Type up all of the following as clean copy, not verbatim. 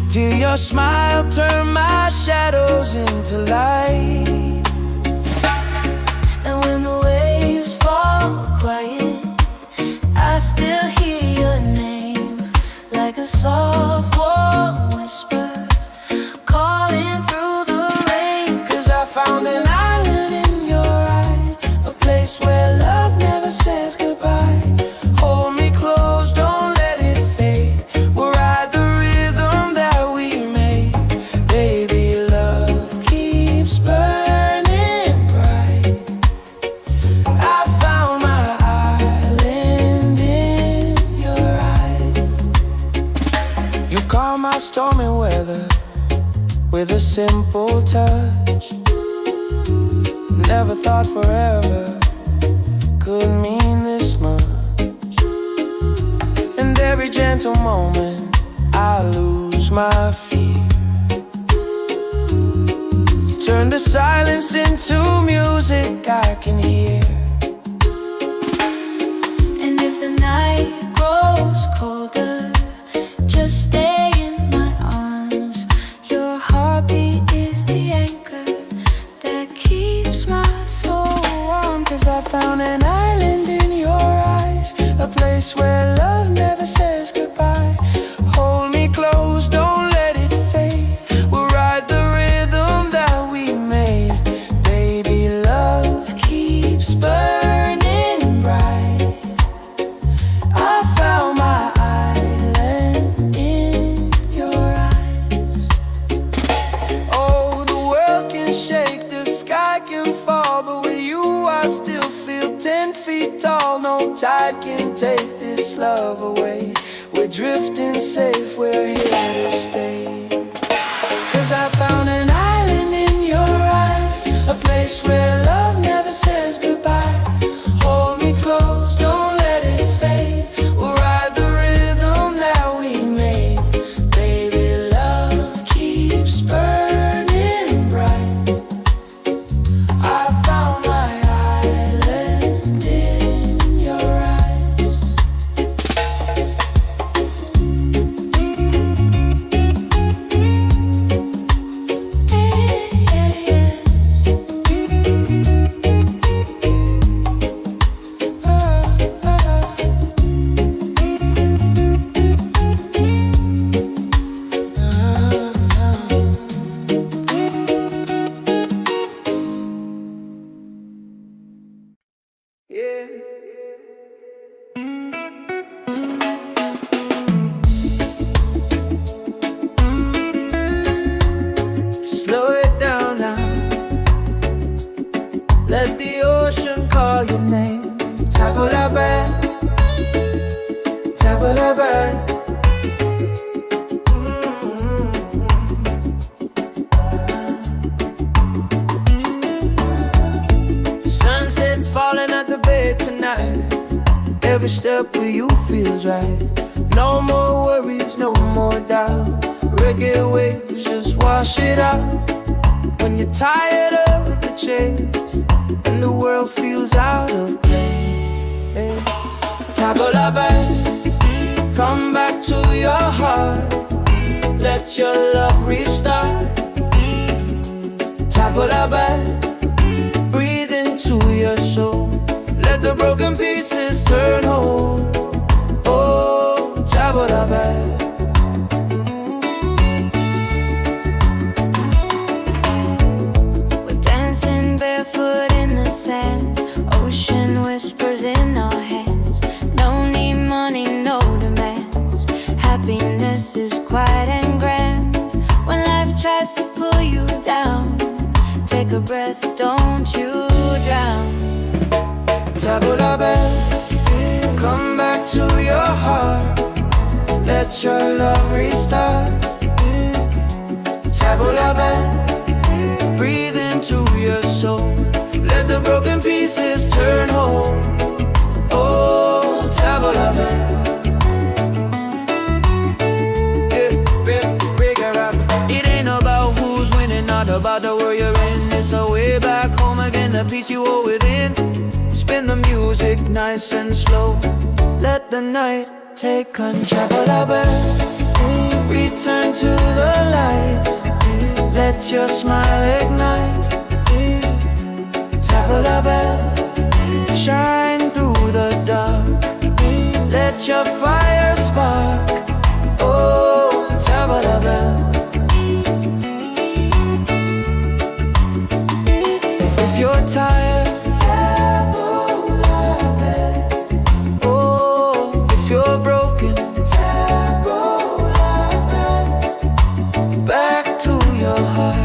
till your smile turned my shadows into light. And when the waves fall quiet, I still hear your name, like a soft warm whisper calling through the rain. 'Cause I found an island in your eyes, a place where love never says goodbye. Hold me close, don't let it fade. We'll ride the rhythm that we made. Baby, love keeps burning bright. I found my island in your eyes. You calm my stormy weather with a simple touch. Never thought forever could mean this much. And every gentle moment I lose my fear. You turn the silence into music I can hear. And if the night grows colder, just stay in my arms. Your heartbeat is the anchor that keeps my soul warm. 'Cause I found an island in your eyes, a place where love never says goodbye. Hold me close, don't let it fade. We'll ride the rhythm that we made. Baby, love keeps burning bright. I found my island in your eyes. Oh, the world can shake, the sky can fall, but with you I still feel 10 feet tall. No tide can take this love away. We're drifting safe, we're here to stay. 'Cause I found an island in your eyes, a place where love never says goodbye. Hold me close, don't let it fade. We'll ride the rhythm that we made. Baby, love keeps burning bright. I found my island in your eyes. Yeah. Slow it down now. Let the ocean call your name. Tabula bad, tabula bad. Sunset's falling at the bay tonight. Every step with you feels right. No more worries, no more doubt. Reggae waves just wash it out. When you're tired of the chase and the world feels out of place, tabula bad, come back to your heart. Let your love restart. Tabula bad, breathe into your soul. Let the broken pieces turn whole. Oh, tabula bad. We're dancing barefoot in the sand, ocean whispers in our hands. No need money, no demands. Happiness is quiet and grand. When life tries to pull you down, take a breath, don't you drown. Tabula bad, come back to your heart. Let your love restart. Tabula bad, breathe into your soul. Let the broken pieces turn whole. Oh, tabula bad. It ain't about who's winning, not about the world you're in. It's a way back home again, the peace you hold within. Spin the music nice and slow. Let the night take control. Return into the light. Let your smile ignite. Tap a bell, shine through the dark. Let your fire spark. Oh, tap a bell. If you're tired, tap a bell. Oh, if you're broken, tap a bell. Back to your heart.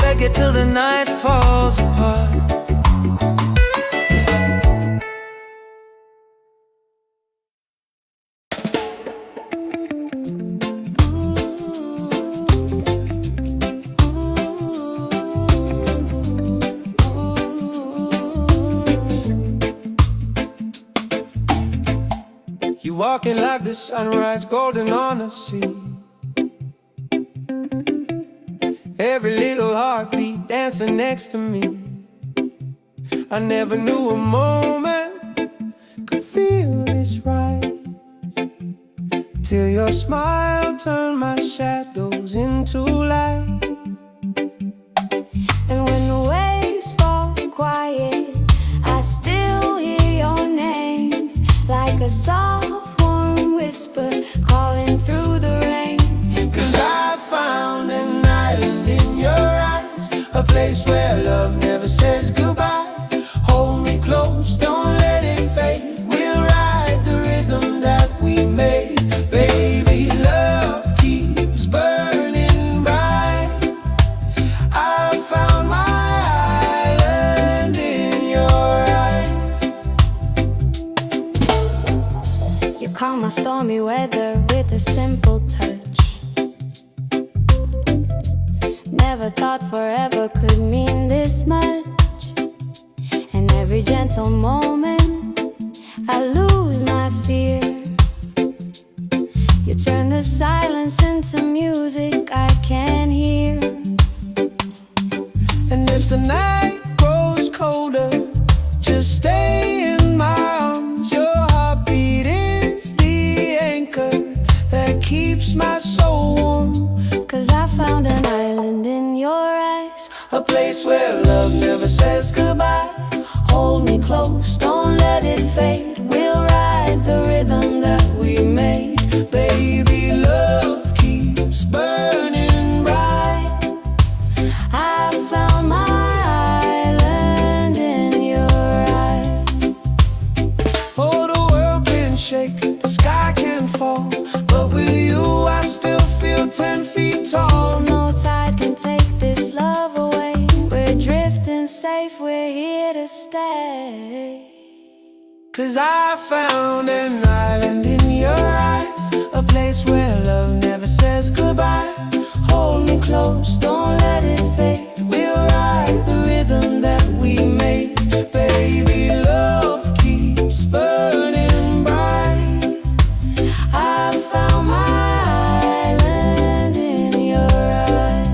Reggae till the night falls apart. You walking like the sunrise, golden on the sea. Every little heartbeat dancing next to me. I never knew a moment could feel this right, till your smile turned my shadows into light. And when the waves fall quiet, I still hear your name, like a soft warm whisper calling through the rain. 'Cause I found an island in your eyes, a place where love never says goodbye. Hold me close, don't let it fade. We'll ride the rhythm that we made. Baby, love keeps burning bright. I found my island in your eyes. You calm my stormy weather with a simple touch. Never thought forever could mean this much. And every gentle moment I lose my fear. You turn the silence into music I can hear. And if the night grows colder, just stay in my arms. Your heartbeat is the anchor that keeps my soul warm. 'Cause I found an island in your eyes, A place where love never says goodbye. Hold me close, don't let it fade. We'll ride the rhythm that we made. Baby, love keeps burning bright. I found my island in your eyes. Oh, the world can shake, the sky can fall, but with you I still feel 10 feet tall. No tide can take this love away. We're drifting safe, we're here to stay. 'Cause I found an island in your eyes, a place where love never says goodbye. Hold me close, don't let it fade. We'll ride the rhythm that we made. Baby, love keeps burning bright. I found my island in your eyes.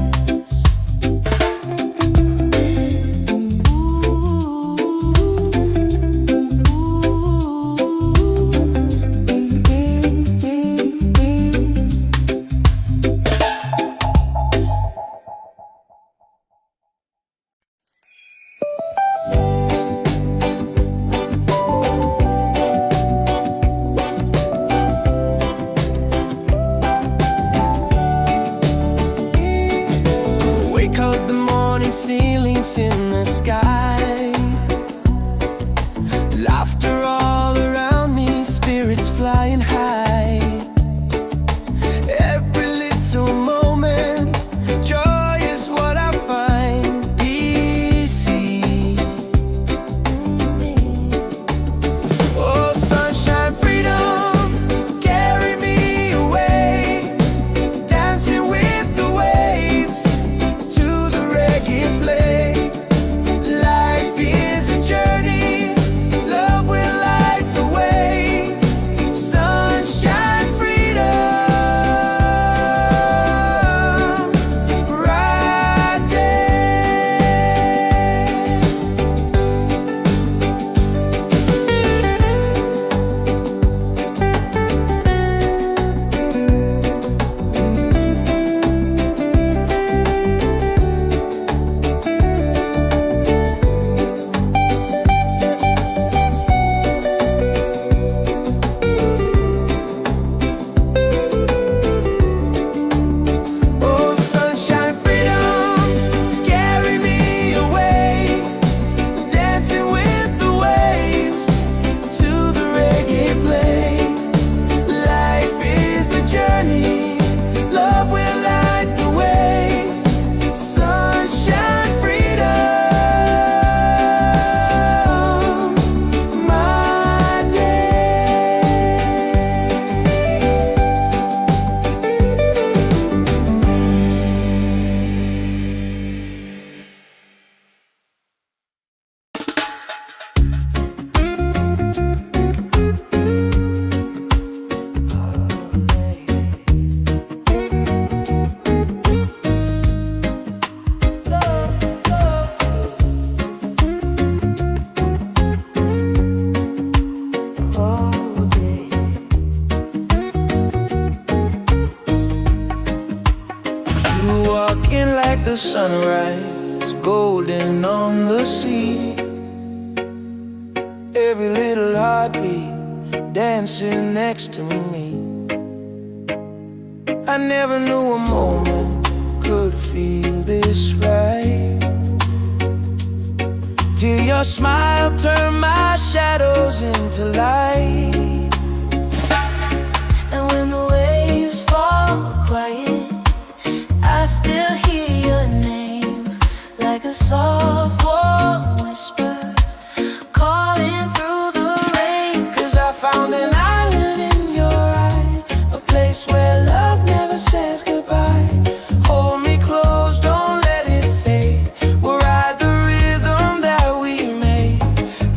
sunrise, golden on the sea. Every little heartbeat dancing next to me. I never knew a moment could feel this right, till your smile turned my shadows into light. And when the waves fall quiet, I still hear your name, like a soft warm whisper calling through the rain. 'Cause I found an island in your eyes, a place where love never says goodbye. Hold me close, don't let it fade. We'll ride the rhythm that we made.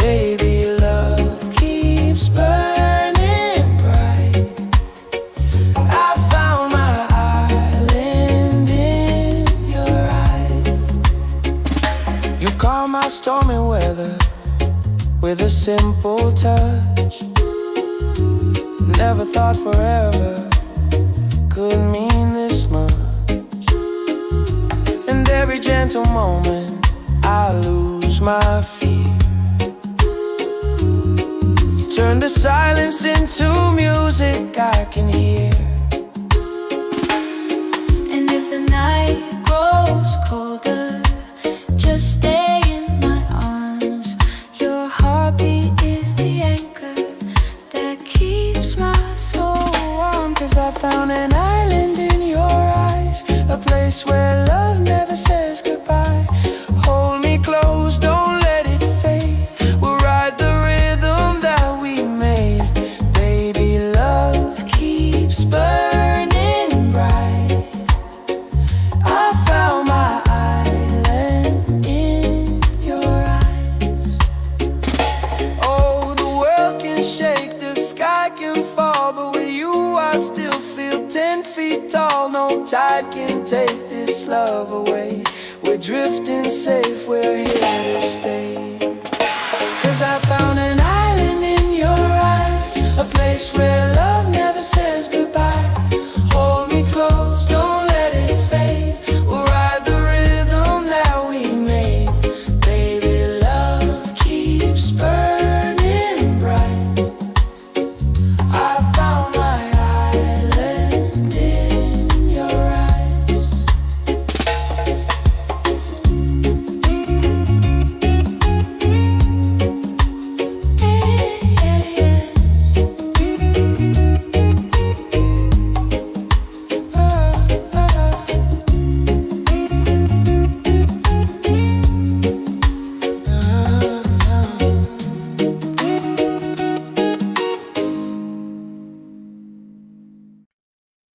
Baby, love keeps burning bright. I found my island in your eyes. You calm my stormy weather with a simple touch. Never thought forever could mean this much. And every gentle moment I lose my fear. You turn the silence into music I can hear. And if the night grows colder, just stay in my arms. Your heartbeat is the anchor that keeps my soul warm. 'Cause I found an island in your eyes, a place where love never says goodbye. Hold me close, don't let it fade. We'll ride the rhythm that we made. Baby, love keeps burning bright. I found my island in your eyes. Oh, the world can shake, the sky can fall, but with you I still feel 10 feet tall. No tide can take this love away. We're drifting safe, we're here to stay. 'Cause I found an island in your eyes, a place where love never says goodbye. Hold me close, don't let it fade. We'll ride the rhythm that we made. Baby, love keeps burning bright. I found my island in your eyes.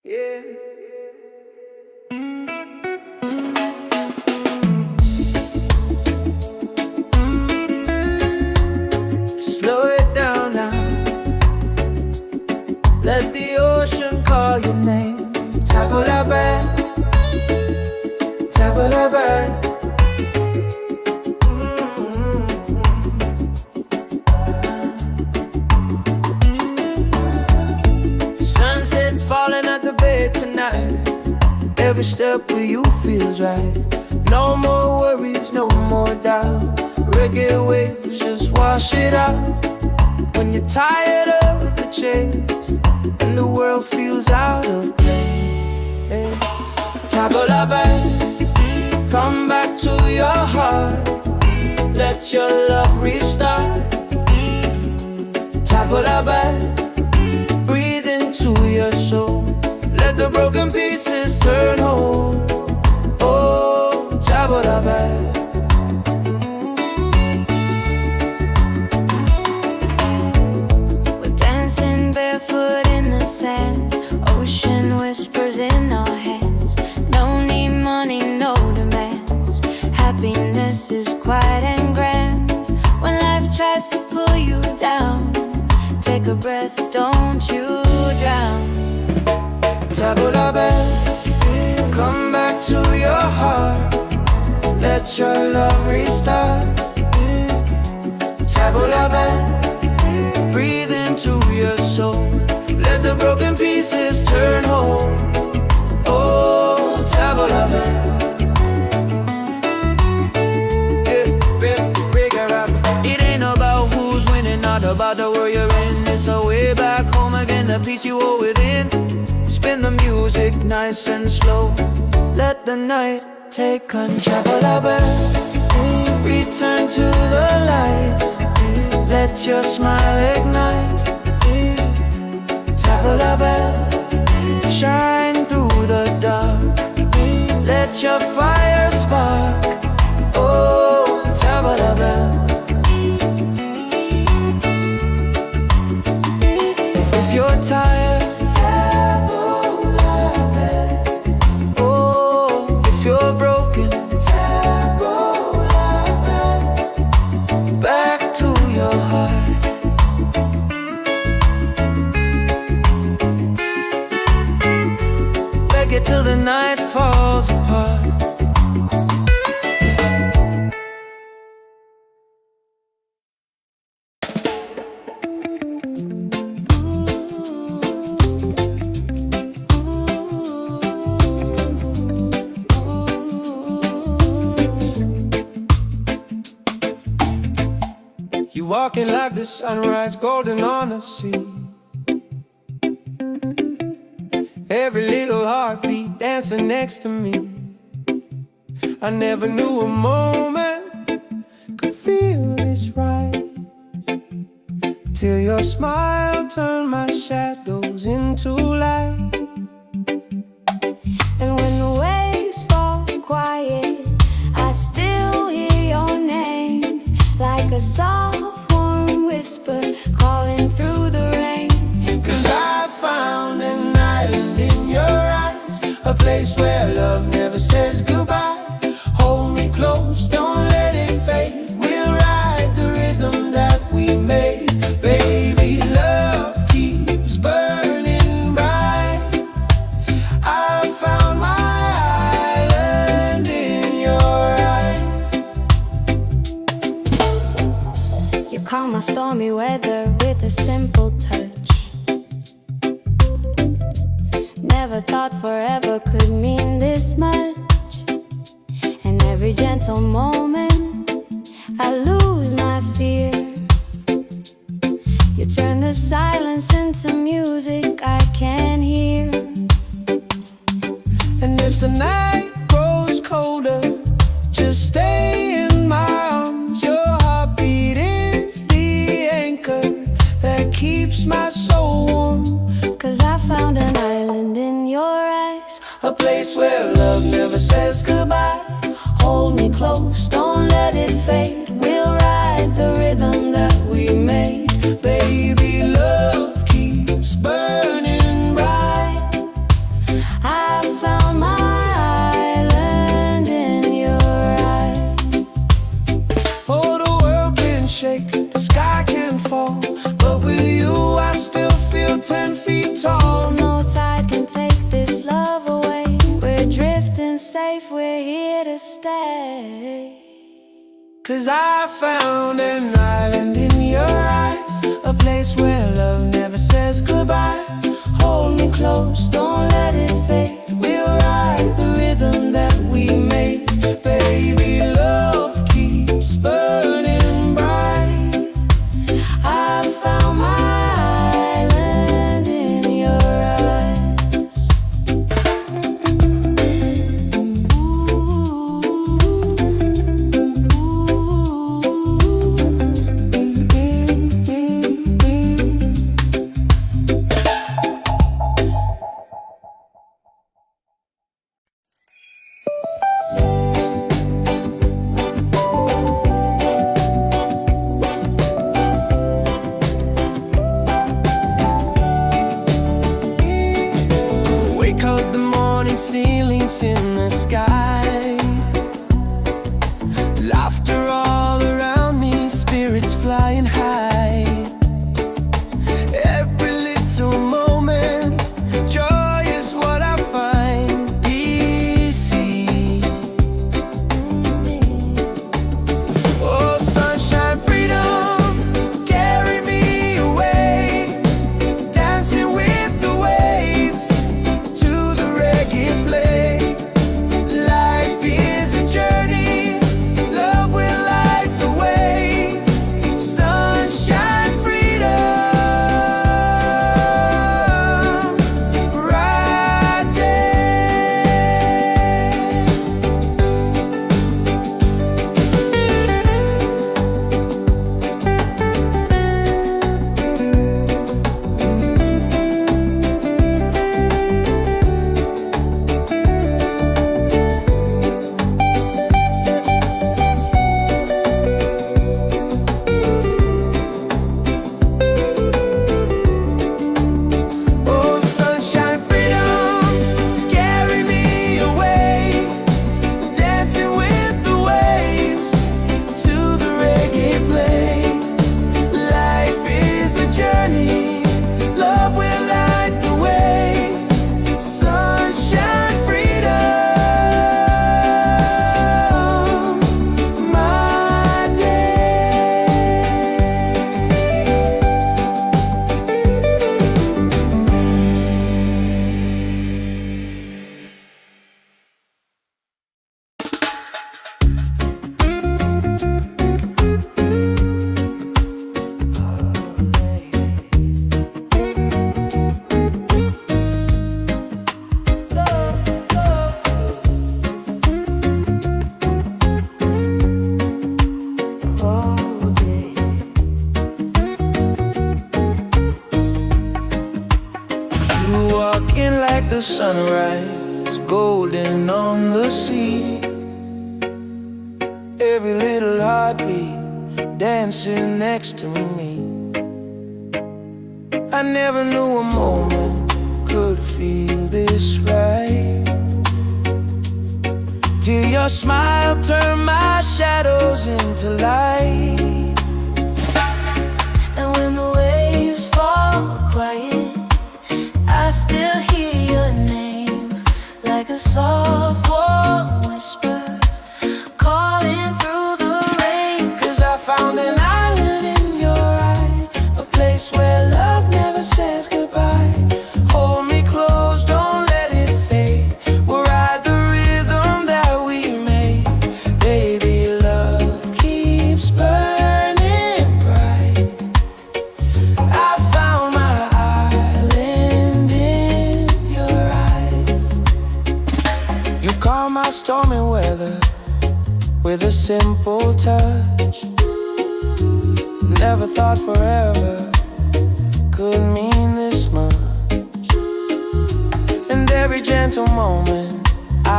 Yeah. Slow it down now. Let the ocean call your name. Tabulabe, tabulabe. Sunset's falling at the bay tonight. Every step with you feels right. No more worries, no more doubt. Reggae waves just wash it out. When you're tired of the chase and the world feels out of place. Tabulabe, come back to your heart. Let your love restart. Tabulabe, breathe into your soul. Let the broken pieces turn whole. Oh, tabulabe. We're dancing barefoot in the sand. Ocean whispers in our hands. No need money, no demands. Happiness is quiet and grand. When life tries to pull you down, take a breath, don't you drown. Tabulabe, come back to your heart. Let your love restart. Tabulabe, breathe into your soul. Let the broken pieces turn whole. Oh, tabulabe. about the world you're in. It's a way back home again, the peace you hold within. Spin the music nice and slow. Let the night take control. Return to the light. Let your smile ignite. Table la belle, shine through the dark. Let your fire spark. Oh, table la belle. If you're tired, table la belle. Oh, if you're broken, table la belle. Back to your heart. Reggae till the night falls apart. You walking like the sunrise, golden on the sea. Every little heartbeat dancing next to me. I never knew a moment could feel this right, till your smile turned my shadows into light. And when the waves fall quiet, I still hear your name, like a soft warm whisper calling through the rain. 'Cause I found an island in your eyes, a place where love never says goodbye. Hold me close, don't let it fade. We'll ride the rhythm that we made. Baby, love keeps burning bright. I found my island in your eyes. You calm my stormy weather with a simple touch. Never thought forever could mean this much. And every gentle moment I lose my fear. You turn the silence into music I can hear. And if the night grows colder, just stay in my arms. Your heartbeat is the anchor that keeps my soul warm. 'Cause I found an island in your eyes, A place where love never says goodbye. Hold me close, don't let it fade. We'll ride the rhythm that we made. Baby, love keeps burning bright. I found my island in your eyes. Oh, the world can shake, the sky can fall, but with you I still feel 10 feet tall. No tide can take this love away. We're drifting safe, we're here to stay. 'Cause I found an island in your eyes, a place where love never says goodbye. Hold me close, don't let it fade. We'll ride the rhythm that we made. Baby, love keeps burning bright. I found my island in your eyes. the sunrise, golden on the sea. Every little heartbeat dancing next to me. I never knew a moment could feel this right, till your smile turned my shadows into light. And when the waves fall quiet, I still hear your name, like a soft warm whisper calling through the rain. 'Cause I found an island in your eyes, a place where love never says goodbye. Hold me close, don't let it fade. We'll ride the rhythm that we made. Baby, love keeps burning bright. I found my island in your eyes. You calm my stormy weather with a simple touch. Never thought forever could mean this much. And every gentle moment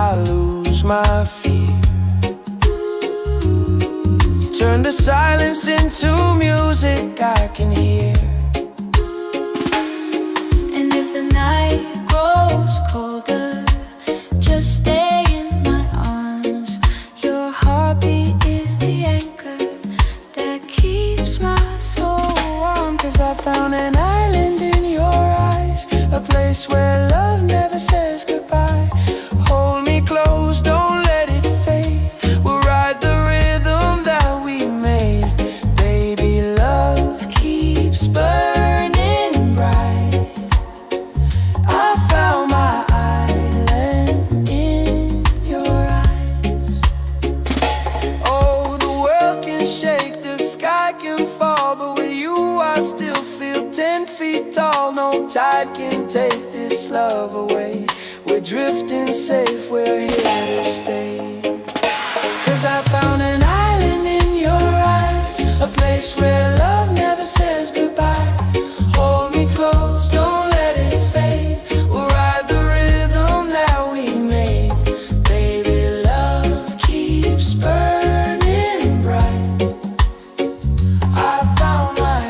I lose my fear. You turn the silence into music I can hear. And if the night grows colder, just stay in my arms. Your heartbeat is the anchor that keeps my soul warm. 'Cause I found an island in your eyes, a place where love never says goodbye. Hold me close, don't let it fade. We'll ride the rhythm that we made. Baby, love keeps burning bright. I found my island in your eyes. Oh, the world can shake, the sky can fall, but with you I still feel 10 feet tall. No tide can take this love away. We're drifting safe, we're here to stay. 'Cause I found an island in your eyes, a place where love never says goodbye. Hold me close, don't let it fade. We'll ride the rhythm that we made. Baby, love keeps burning bright. I found my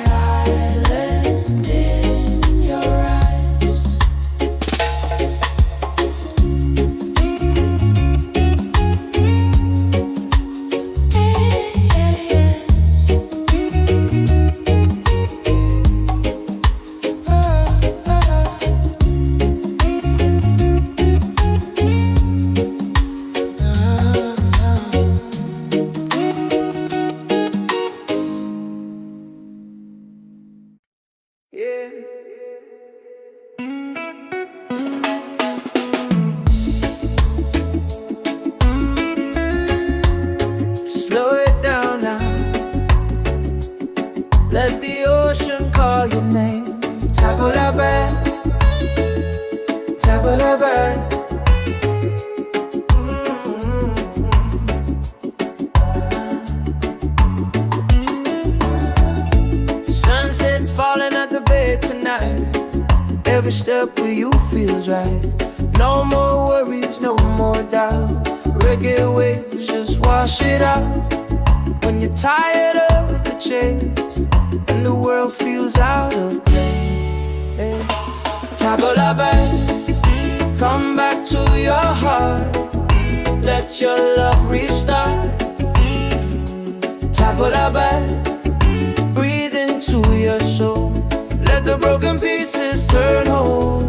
island in your eyes. Yeah. Slow it down now. Let the ocean call your name. Table la bed, table la bed. Sunset's falling at the bay tonight. Every step with you feels right. No more worries, no more doubt. Reggae waves just wash it out. When you're tired of the chase and the world feels out of place, table la bed, come back to your heart. Let your love restart. Table la bed, breathe into your soul. Let the broken pieces turn whole.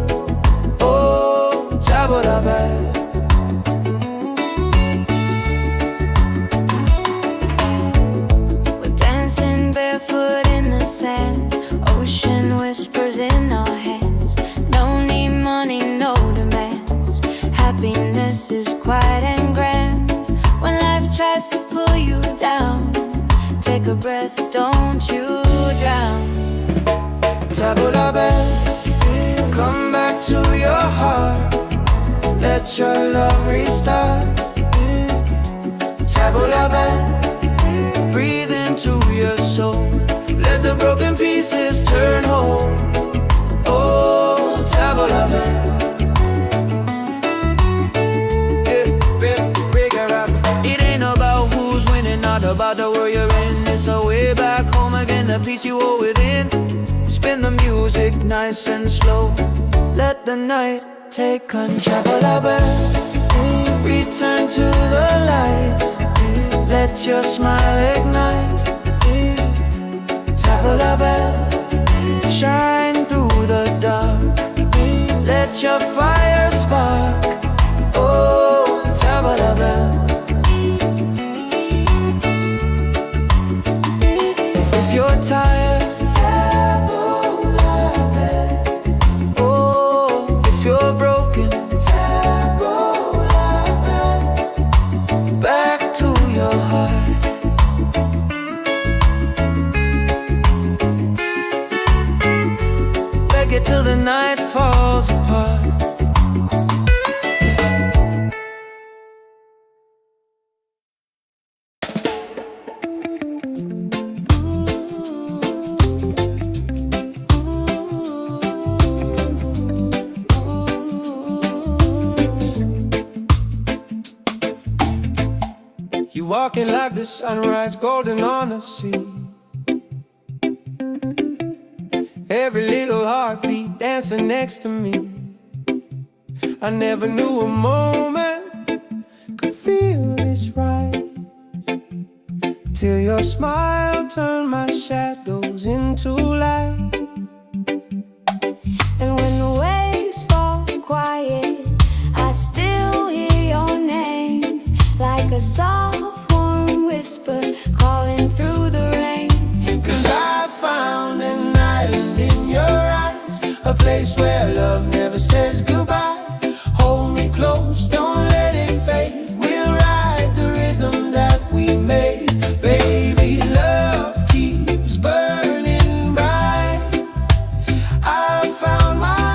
Oh, table la bed. We're dancing barefoot in the sand, ocean whispers in our hands. No need money, no demands. Happiness is quiet and grand. When life tries to pull you down, take a breath, don't you drown. Table la bed, come back to your heart. Let your love restart. Table la bed, breathe into your soul. Let the broken pieces turn whole. Oh, table la bed. the peace you hold within. Spin the music nice and slow. Let the night take control. Return to the light. Let your smile ignite. Tabla bell, shine through the dark. Let your fire spark. Oh, tabla bell. If you're tired, tabla bell. Oh, if you're broken, tabla bell. Back to your heart. Reggae till the night falls apart. You walking like the sunrise, golden on the sea. Every little heartbeat dancing next to me. I never knew a moment could feel this right, till your smile turned my shadows into light. And when the waves fall quiet, I still hear your name, like a soft warm whisper calling through the rain. 'Cause I found an island in your eyes, a place where love never says goodbye. Hold me close, don't let it fade. We'll ride the rhythm that we made. Baby, love keeps burning bright. I found my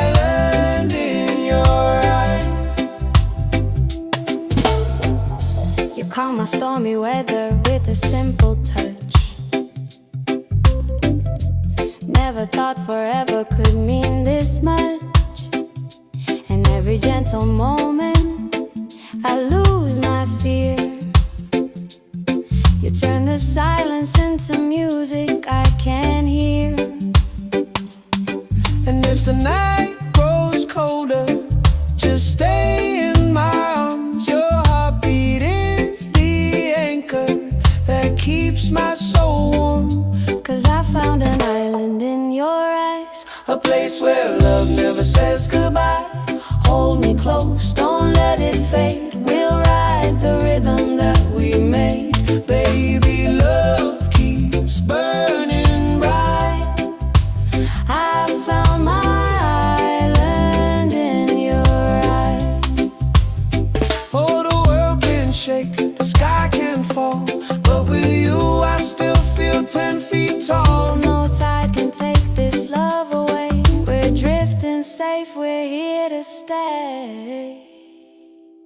island in your eyes. You calm my stormy weather with a simple touch. Never thought forever could mean this much. And every gentle moment I lose my fear. You turn the silence into music I can hear. And if the night grows colder, just stay in my arms. Your heartbeat is the anchor that keeps my soul warm. 'Cause I found an island in your eyes, A place where love never says goodbye. hold me close, don't let it fade. We'll ride the rhythm that we made. Baby, love keeps burning bright. I found my island in your eyes. Oh, the world can shake, the sky can fall, but with you I still feel 10 feet tall. No tide can take this love away. We're drifting safe, we're here to stay.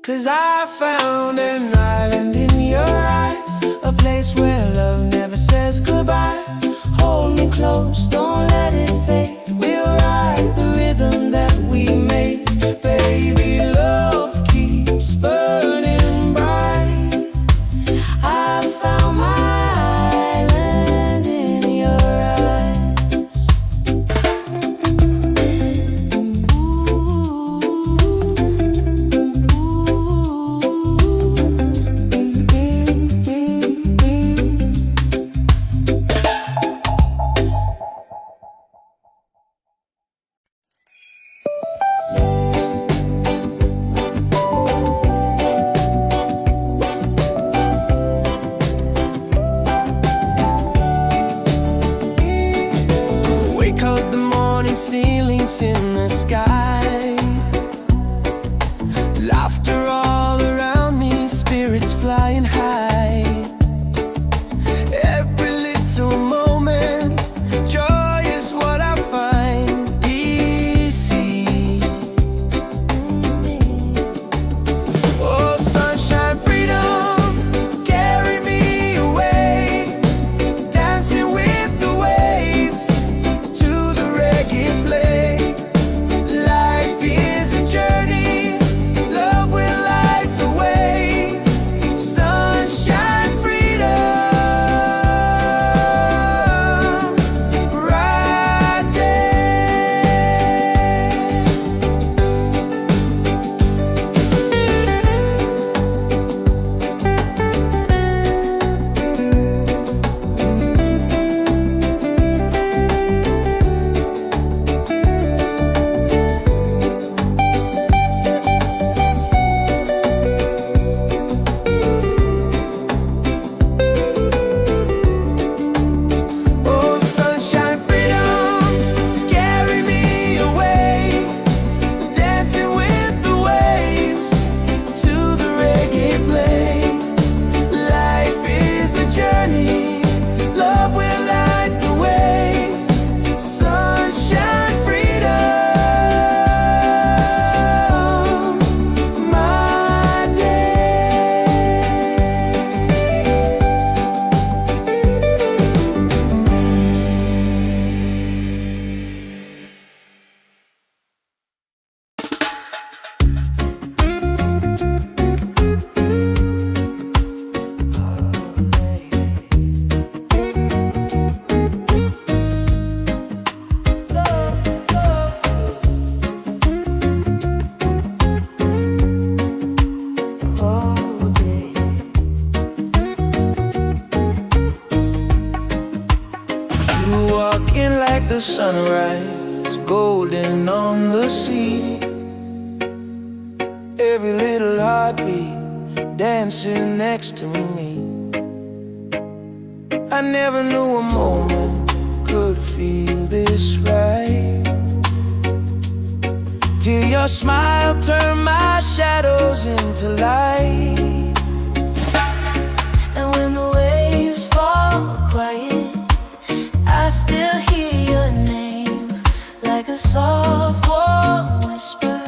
'Cause I found an island in your eyes, a place where love never says goodbye. Hold me close, don't let it fade. We'll ride the rhythm that we made. Baby, love keeps burning bright. I found my island in your eyes. Wake up, the morning ceilings in the sky. Laughter all around me, spirits flying high. Every little moment, joy is what I find. Easy. Oh, sunshine, freedom, carry me away. Dancing with the waves to the reggae play. like the sunrise, golden on the sea. Every little heartbeat dancing next to me. I never knew a moment could feel this right, till your smile turned my shadows into light. And when the waves fall quiet, I still hear your name, like a soft warm whisper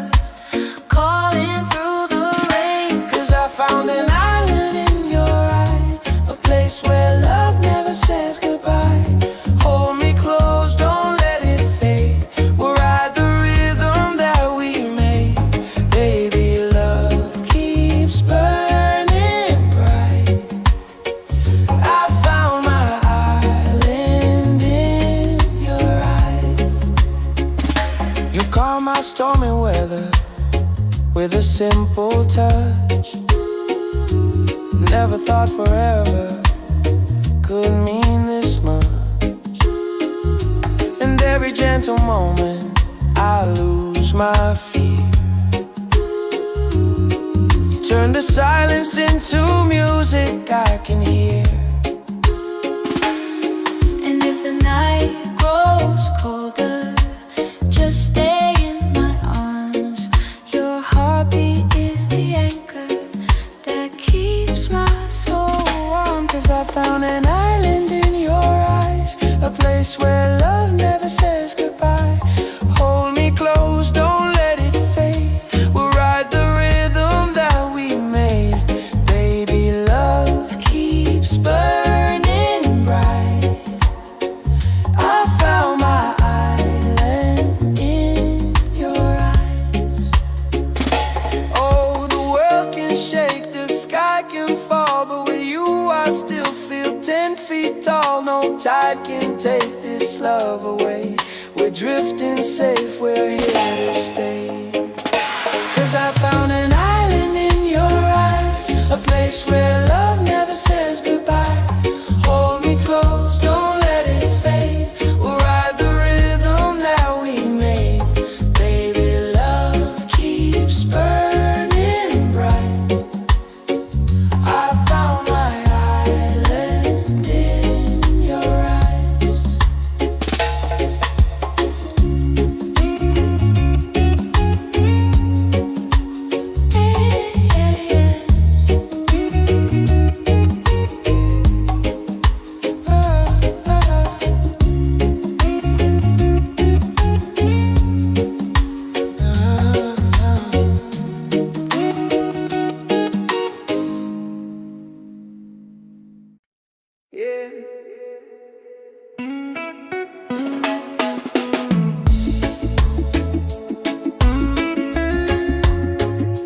calling through the rain. 'Cause I found an island in your eyes, a place where love never says goodbye. Hold me close, don't let it fade. We'll ride the rhythm that we made. Baby, love keeps burning bright. I found my island in your eyes. You calm my stormy weather with a simple touch. Never thought forever could mean this much. And every gentle moment I lose my fear. You turn the silence into music I can hear. And if the night grows colder, just stay in my arms. Your heartbeat is the anchor that keeps my soul warm. 'Cause I found an island in your eyes, a place where love never says goodbye. Hold me close, don't let it fade. We'll ride the rhythm that we made. Baby, love keeps burning bright. I found my island in your eyes. Oh, the world can shake, the sky can fall, but with you I still feel 10 feet tall. No tide can take this love away. We're drifting safe, we're here to stay. 'Cause I found an island in your eyes, a place where love never says goodbye. Hold me close, don't let it fade. We'll ride the rhythm that we made. Baby, love keeps burning bright. I found my island in your eyes. Yeah.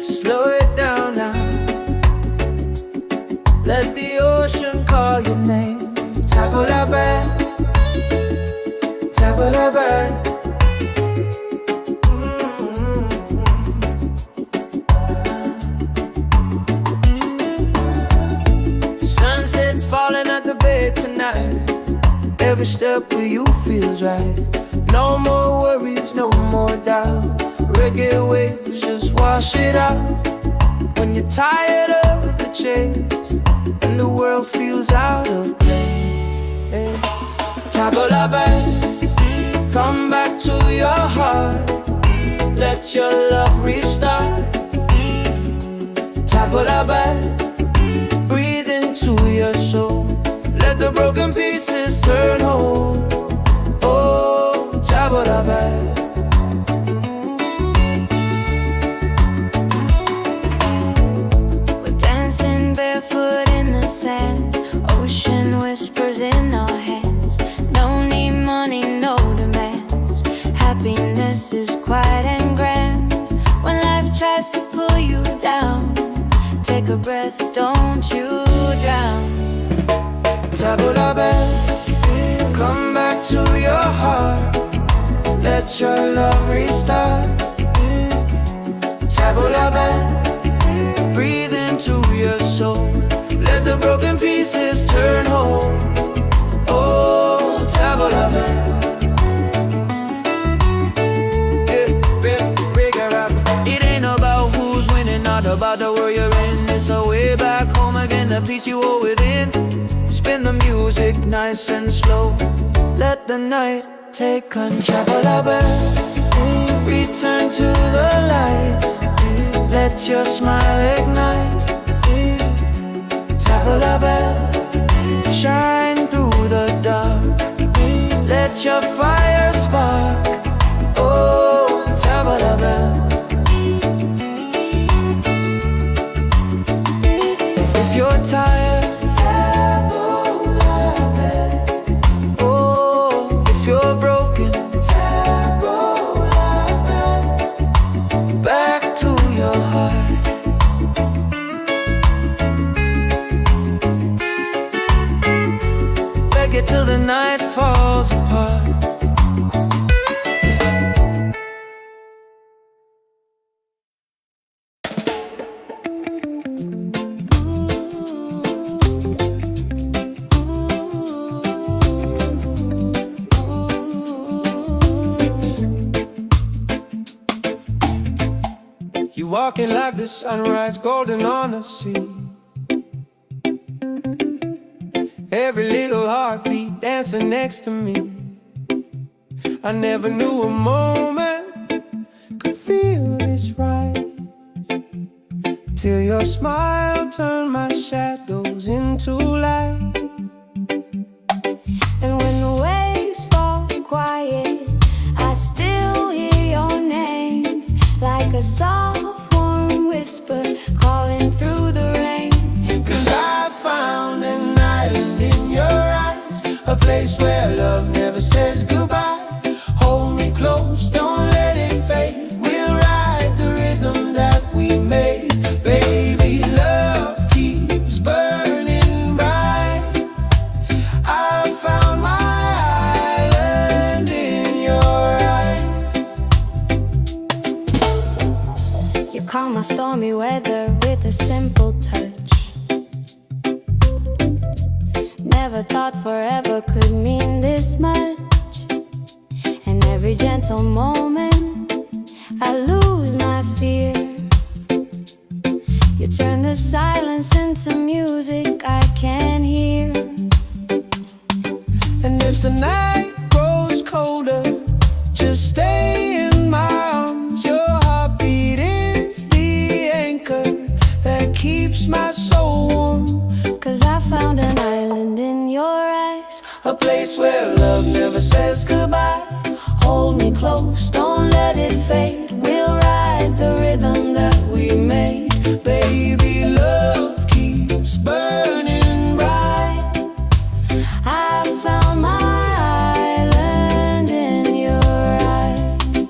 Slow it down now. Let the ocean call your name. Taboo la bad, taboo la bad. Sunset's falling at the bay tonight. Every step with you feels right. No more worries, no more doubt. Reggae waves just wash it out. When you're tired of the chase and the world feels out of place, taboo la bad, come back to your heart. Let your love restart. Taboo la bad, breathe into your soul. Let the broken pieces turn whole. Oh, taboo la bad. We're dancing barefoot in the sand, ocean whispers in our hands. No need money, no demands. Happiness is quiet and grand. When life tries to pull you down, take a breath, don't you drown. Taboo la bad, come back to your heart. Let your love restart. Taboo la bad, breathe into your soul. Let the broken pieces turn whole. Oh, taboo la bad. the peace you hold within. Spin the music nice and slow. Let the night take control. Return to the light. Let your smile ignite. Tabla bell, shine through the dark. Let your fire spark. Oh, tabla bell. If you're tired, tabla bell. Oh, if you're broken, tabla bell. Back to your heart. Reggae till the night falls apart. You walking like the sunrise, golden on the sea. Every little heartbeat dancing next to me. I never knew a moment could feel this right, till your smile turned my shadows into light. And when the waves fall quiet, I still hear your name, like a soft warm whisper calling through the rain. 'Cause I found an island in your eyes, a place where love never says goodbye. Hold me close, don't let it fade. We'll ride the rhythm that we made. Baby, love keeps burning bright. I found my island in your eyes. You calm my stormy weather with a simple touch. Never thought forever could mean this much. And every gentle moment I lose my fear. You turn the silence into music I can hear. And if the night grows colder, just stay in my arms. Your heartbeat is the anchor that keeps my soul warm. 'Cause I found an island in your eyes, A place where love never says goodbye. Hold me close, don't let it fade. We'll ride the rhythm that we made. Baby, love keeps burning bright. I found my island in your eyes.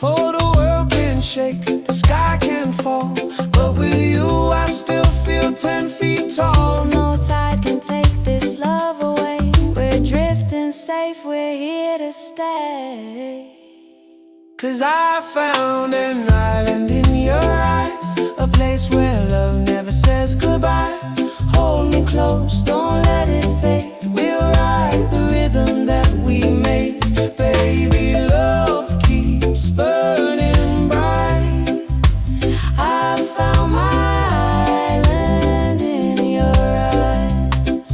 Oh, the world can shake, the sky can fall, but with you I still feel 10 feet tall. No tide can take this love away. We're drifting safe, we're here to stay. 'Cause I found an island in your eyes, a place where love never says goodbye. Hold me close, don't let it fade. We'll ride the rhythm that we made. Baby, love keeps burning bright. I found my island in your eyes.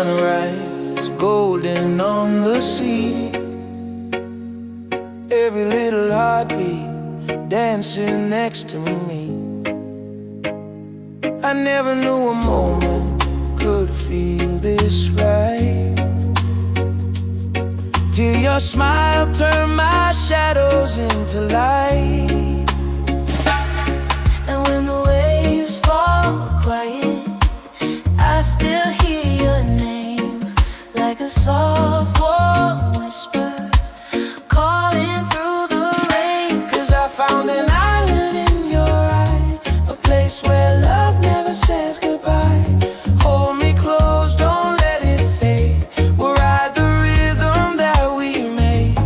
sunrise, golden on the sea. Every little heartbeat dancing next to me. I never knew a moment could feel this right, till your smile turned my shadows into light. And when the waves fall quiet, I still hear your name, like a soft warm whisper calling through the rain. 'Cause I found an island in your eyes, a place where love never says goodbye. Hold me close, don't let it fade. We'll ride the rhythm that we made.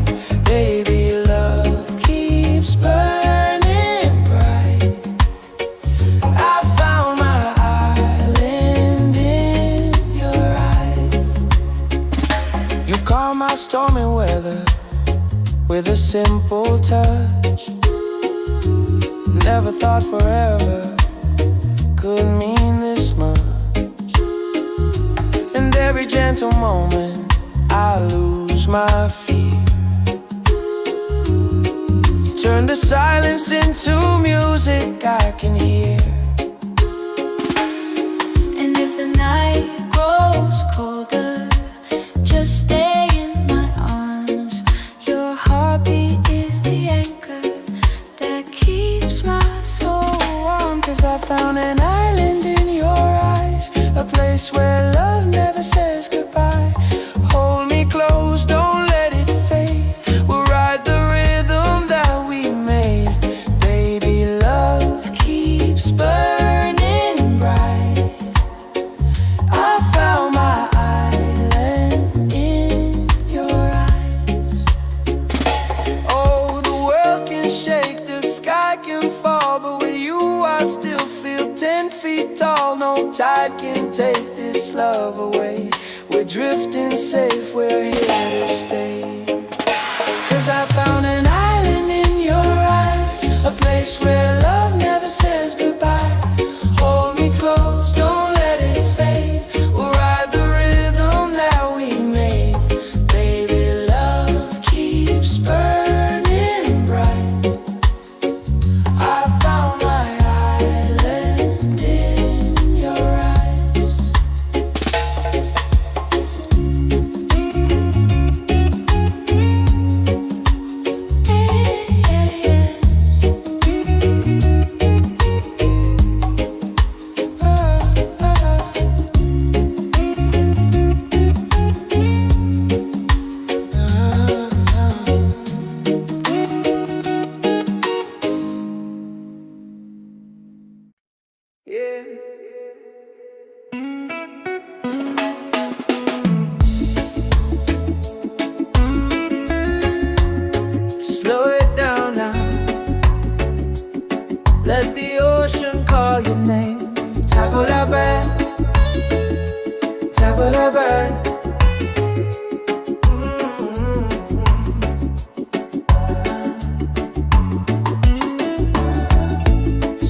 Baby, love keeps burning bright. I found my island in your eyes. You calm my stormy weather with a simple touch. Never thought forever could mean this much. And every gentle moment I lose my fear. You turn the silence into music I can hear. And if the night grows colder, just stay in my arms. Your heartbeat is the anchor that keeps my soul warm. 'Cause I found an island in your eyes, a place where love never says goodbye. Hold me close, don't let it fade. We'll ride the rhythm that we made. Baby, love keeps burning bright. I found my island in your eyes. Oh, the world can shake, the sky can fall, but with you I still feel 10 feet tall. No tide can take this love away. We're drifting safe, we're here to stay. 'Cause I found an island in your eyes, a place where love never says goodbye. Hold me close, don't let it fade. We'll ride the rhythm that we made. Baby, love keeps burning bright. I found my island in your eyes. Yeah. Slow it down now. Let the ocean call your name. Tabulabe, tabulabe.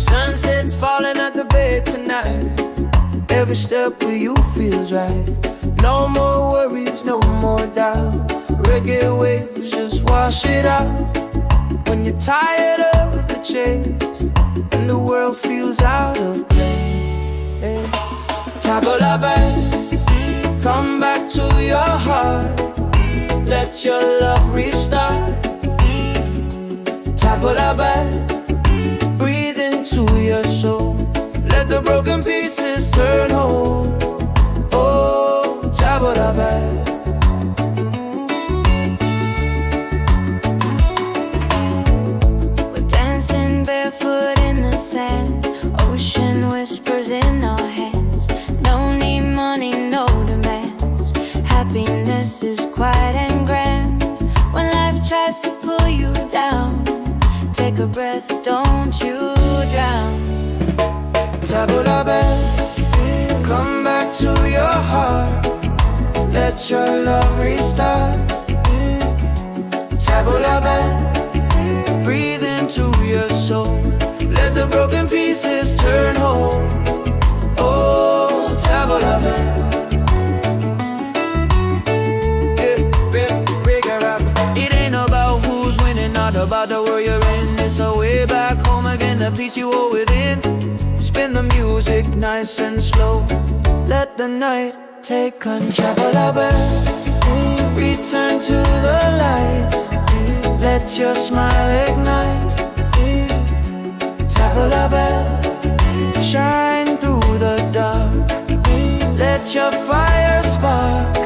Sunset's falling at the bay tonight. Every step with you feels right. No more worries, no more doubt. Reggae waves just wash it out. When you're tired of the chase and the world feels out of place, Tabulabe, come back to your heart. Let your love restart. Tabulabe, breathe into your soul. Let the broken pieces turn whole. Oh, Tabulabe. We're dancing barefoot in the sand, ocean whispers in our hands. No need money, no demands. Happiness is quiet and grand. When life tries to pull you down, take a breath, don't you drown. Tabulabe, come back to your heart. Let your love restart. Tabulabe, breathe into your soul. Let the broken pieces turn whole. Oh, Tabulabe. about the world you're in. It's a way back home again, the peace you hold within. Spin the music nice and slow. Let the night take control. Return to the light. Let your smile ignite. Table la belle, shine through the dark. Let your fire spark.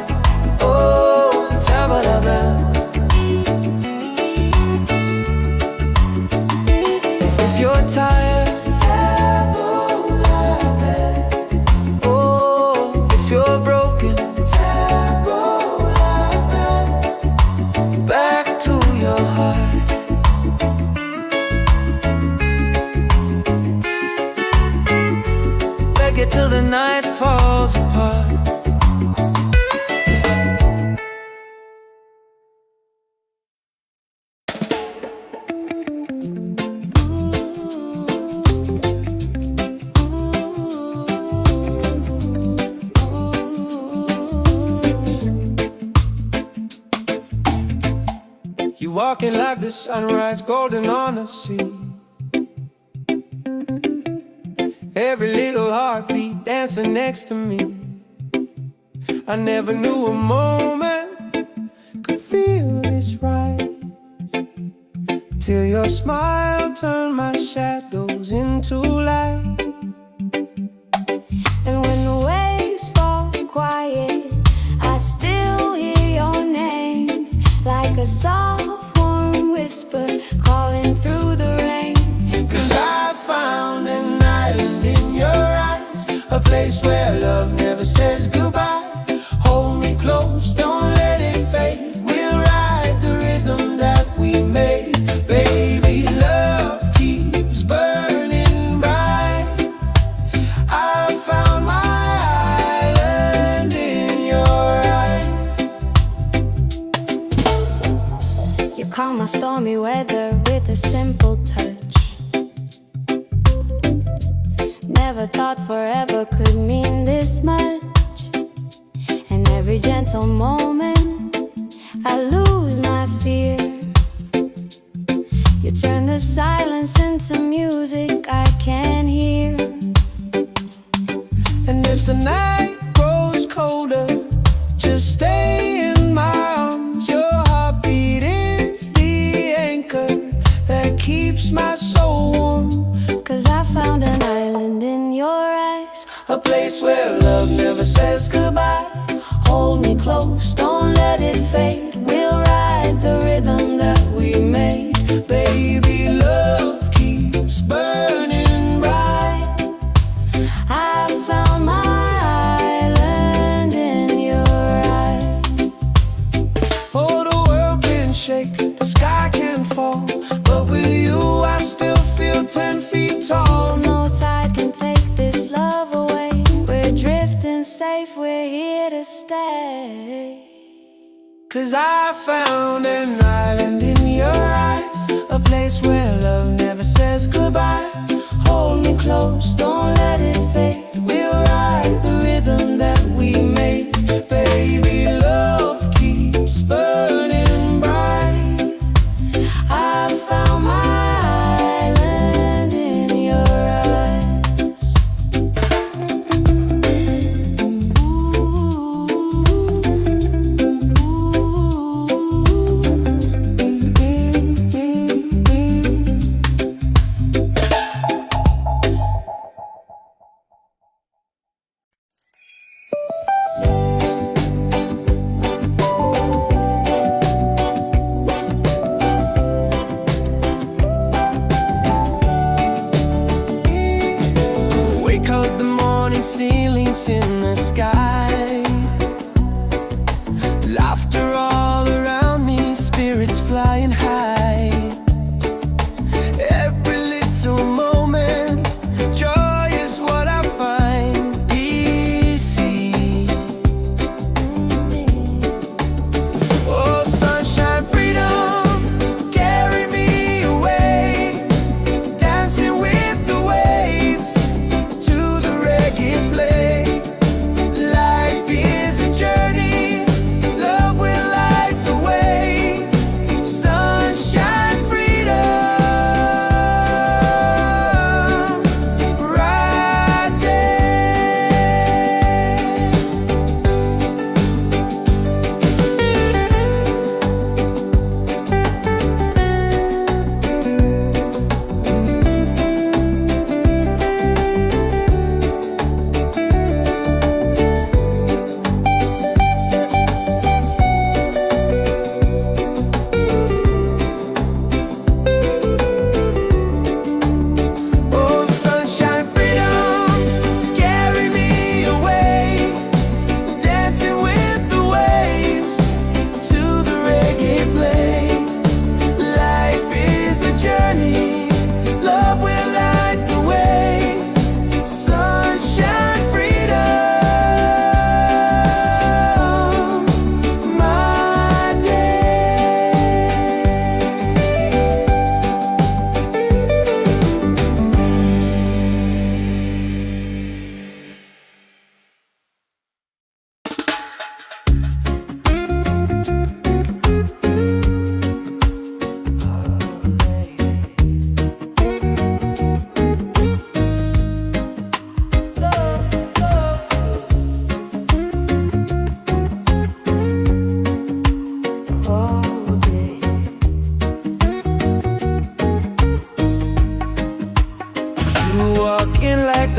Oh, table la belle. If you're tired, table la belle. Oh, if you're broken, table la belle. Back to your heart. Reggae till the night falls apart. You walking like the sunrise, golden on the sea. Every little heartbeat dancing next to me. I never knew a moment could feel this right, till your smile turned my shadows into light. And when the waves fall quiet, I still hear your name, like a soft warm whisper calling through the rain. 'Cause I found an island in your eyes, a place where love never says goodbye. Hold me close, don't let it fade. We'll ride the rhythm that we made. Baby, love keeps burning bright. I found my island in your eyes. You calm my stormy weather with a simple touch. Never thought forever could mean this much. And every gentle moment I lose my fear. You turn the silence into music I can hear. And if the night grows colder, just stay in my arms. Your heartbeat is the anchor that keeps my soul warm. 'Cause I found an island in your eyes, A place where love never says goodbye. Hold me close, don't let it fade. We'll ride the rhythm that we made. Baby, love keeps burning bright. I found my island in your eyes. Oh, the world can shake, the sky can fall, but with you I still feel 10 feet tall. No tide can take this love away. We're drifting safe, we're here to stay. 'Cause I found an island in your eyes, a place where love never says goodbye. Hold me close, don't let it fade. We'll ride the rhythm that we made. Baby, love keeps burning bright. I found my island in your eyes. Wake up the morning, ceilings in the sky. Laughter all around me, spirits flying high. Every little moment, joy is what I find. Easy. Oh, sunshine, freedom, carry me away. Dancing with the waves to the reggae play. Life is a journey, love will light the way. Sunshine.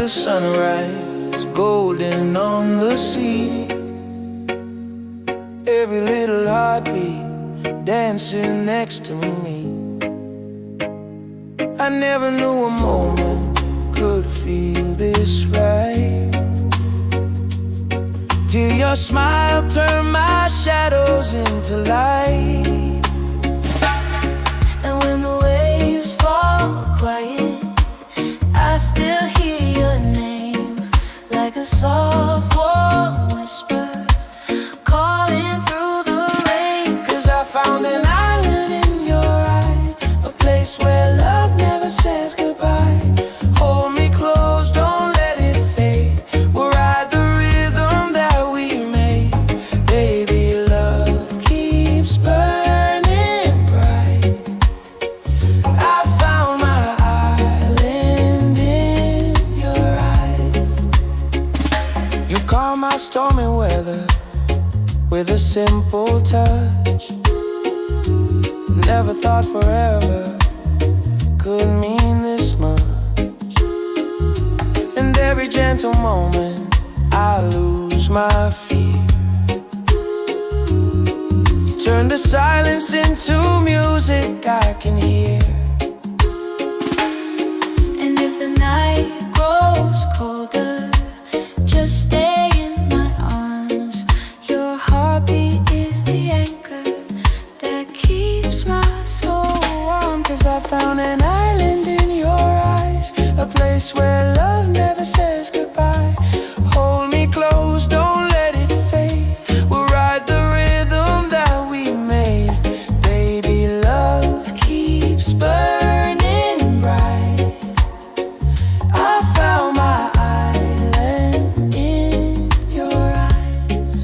the sunrise, golden on the sea. Every little heartbeat dancing next to me. I never knew a moment could feel this right, till your smile turned my shadows into light. And when the waves fall quiet, I still hear your name, like a soft warm whisper calling through the rain. 'Cause I found an island in your eyes, a place where love never says goodbye. Hold me close, don't let it fade. We'll ride the rhythm that we made. Baby, love keeps burning bright. I found my island in your eyes. You calm my stormy weather with a simple touch. Never thought forever could mean this much. And every gentle moment I lose my fear. You turn the silence into music I can hear. And if the night grows colder, just stay in my arms. Your heartbeat is the anchor that keeps my soul warm. 'Cause I found an island in your eyes, a place where love never says goodbye. Hold me close, don't let it fade. We'll ride the rhythm that we made. Baby, love keeps burning bright. I found my island in your eyes.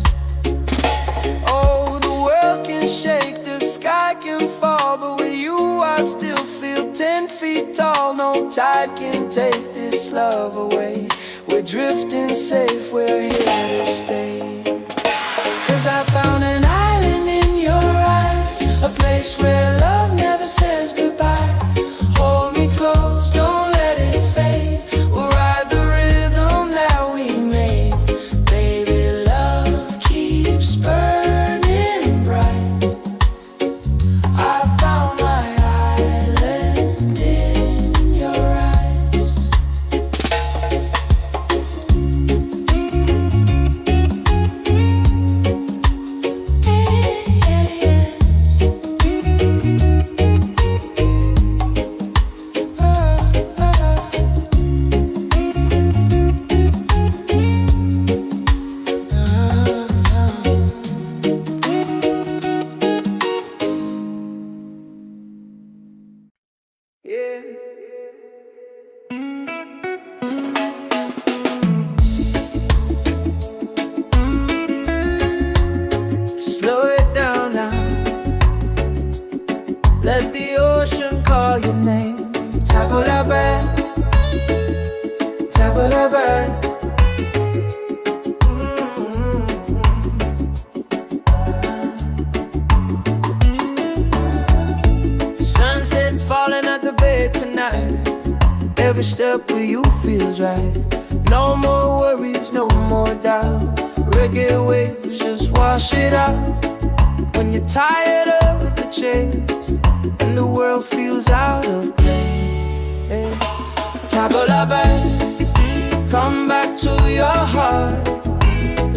Oh, the world can shake, the sky can fall, but with you I still feel 10 feet tall. No tide can take this love away. We're drifting safe, we're here to stay. 'Cause I found an island in your eyes, a place where love never says goodbye. Hold me close, don't let it fade. We'll ride the rhythm that we made. Baby, love keeps burning bright. I found my island in your eyes. Yeah. Slow it down now. Let the ocean call your name. Table la bed, table la bed. Sunset's falling at the bay tonight. Every step with you feels right. No more worries, no more doubt. Reggae waves just wash it out. When you're tired of the chase and the world feels out of place, table la bed, come back to your heart.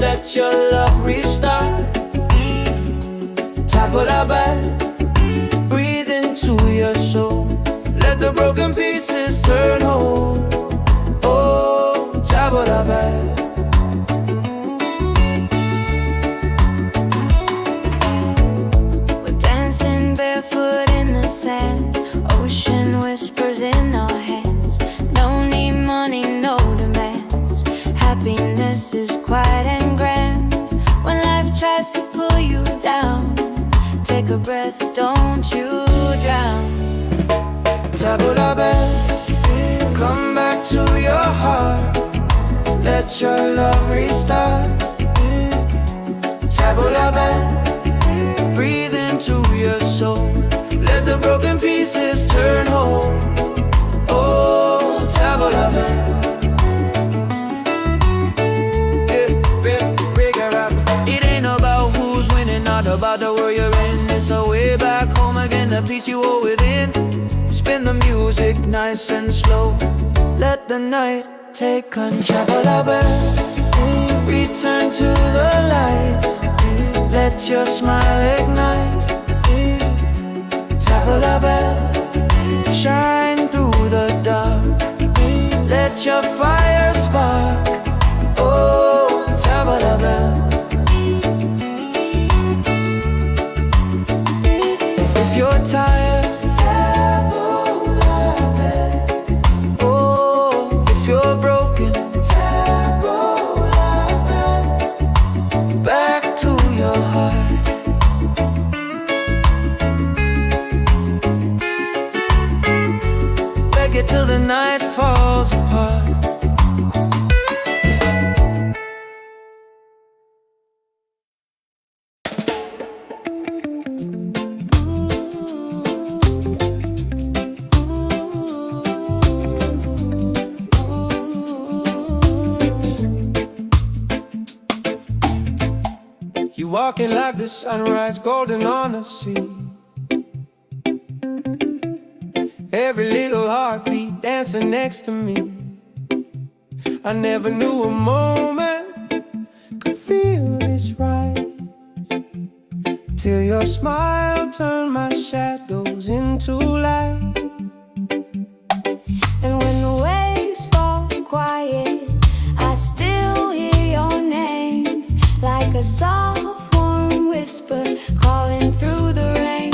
Let your love restart. Table la bed, breathe into your soul. Let the broken pieces turn whole. Oh, table la bed. We're dancing barefoot in the sand, ocean whispers in our hands. No need money, no demands. Happiness is quiet and grand. When life tries to pull you down, take a breath, don't you drown. Table la bed, come back to your heart. Let your love restart. Table la bed, breathe into your soul. Let the broken pieces turn whole. Oh, table la bed. peace you hold within. Spin the music nice and slow. Let the night take control. Return to the light. Let your smile ignite. Tabla bell, shine through the dark. Let your fire spark. Oh, tabla bell. If you're tired, tabla bell. Oh, if you're broken, tabla bell. Back to your heart. Reggae till the night falls apart. You walking like the sunrise, golden on the sea. Every little heartbeat dancing next to me. I never knew a moment could feel this right, till your smile turned my shadows into light. And when the waves fall quiet, I still hear your name, like a soft warm whisper calling through the rain.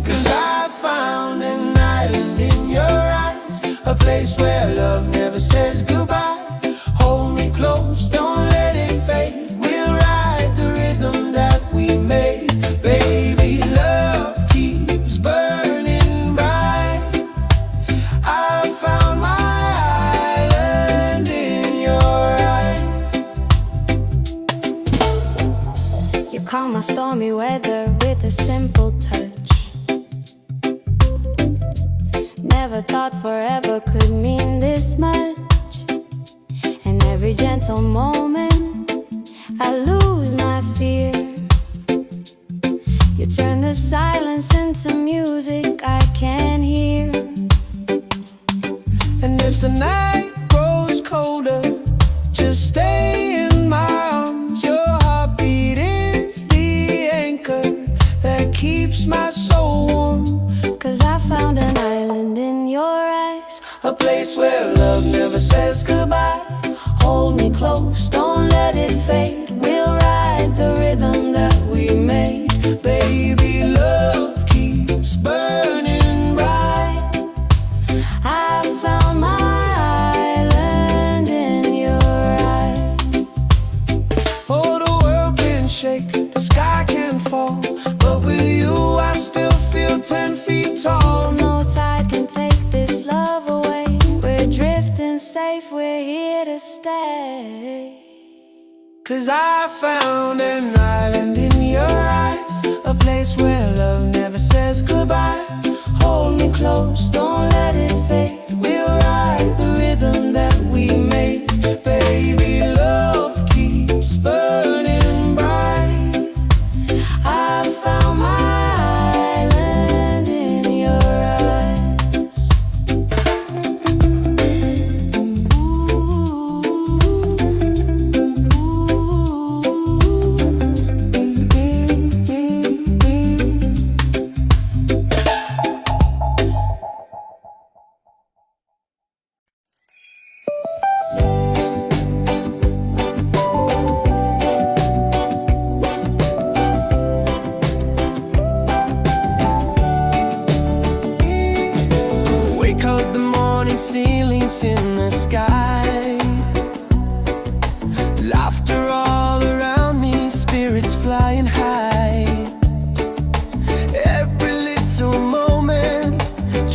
'Cause I found an island in your eyes, a place where love never says goodbye. Hold me close, don't let it fade. We'll ride the rhythm that we made. Baby, love keeps burning bright. I found my island in your eyes. You calm my stormy weather with a simple touch. Never thought forever could mean this much. And every gentle moment I lose my fear. You turn the silence into music I can hear. And if the night grows colder, just stay in my arms. Your heartbeat is the anchor that keeps my soul warm. 'Cause I found an island in your eyes, A place where love never says goodbye. hold me close, don't let it fade. We'll ride the rhythm that we made. Baby, love keeps burning bright. I found my island in your eyes. Oh, the world can shake, the sky can fall, but with you I still feel 10 feet tall. No tide can take this love away. We're drifting safe, we're here to stay. 'Cause I found an island in your eyes, a place where love never says goodbye. Hold me close, don't let it fade. We'll ride the rhythm that we made. Baby, love keeps burning bright. I found my island in your eyes. Wake up the morning ceilings in the sky. Laughter all around me, spirits flying high. Every little moment,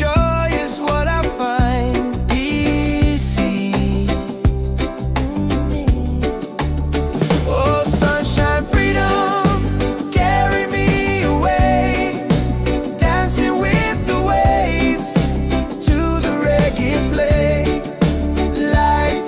joy is what I find. Easy. Oh, sunshine, freedom, carry me away. Dancing with the waves to the reggae play. Life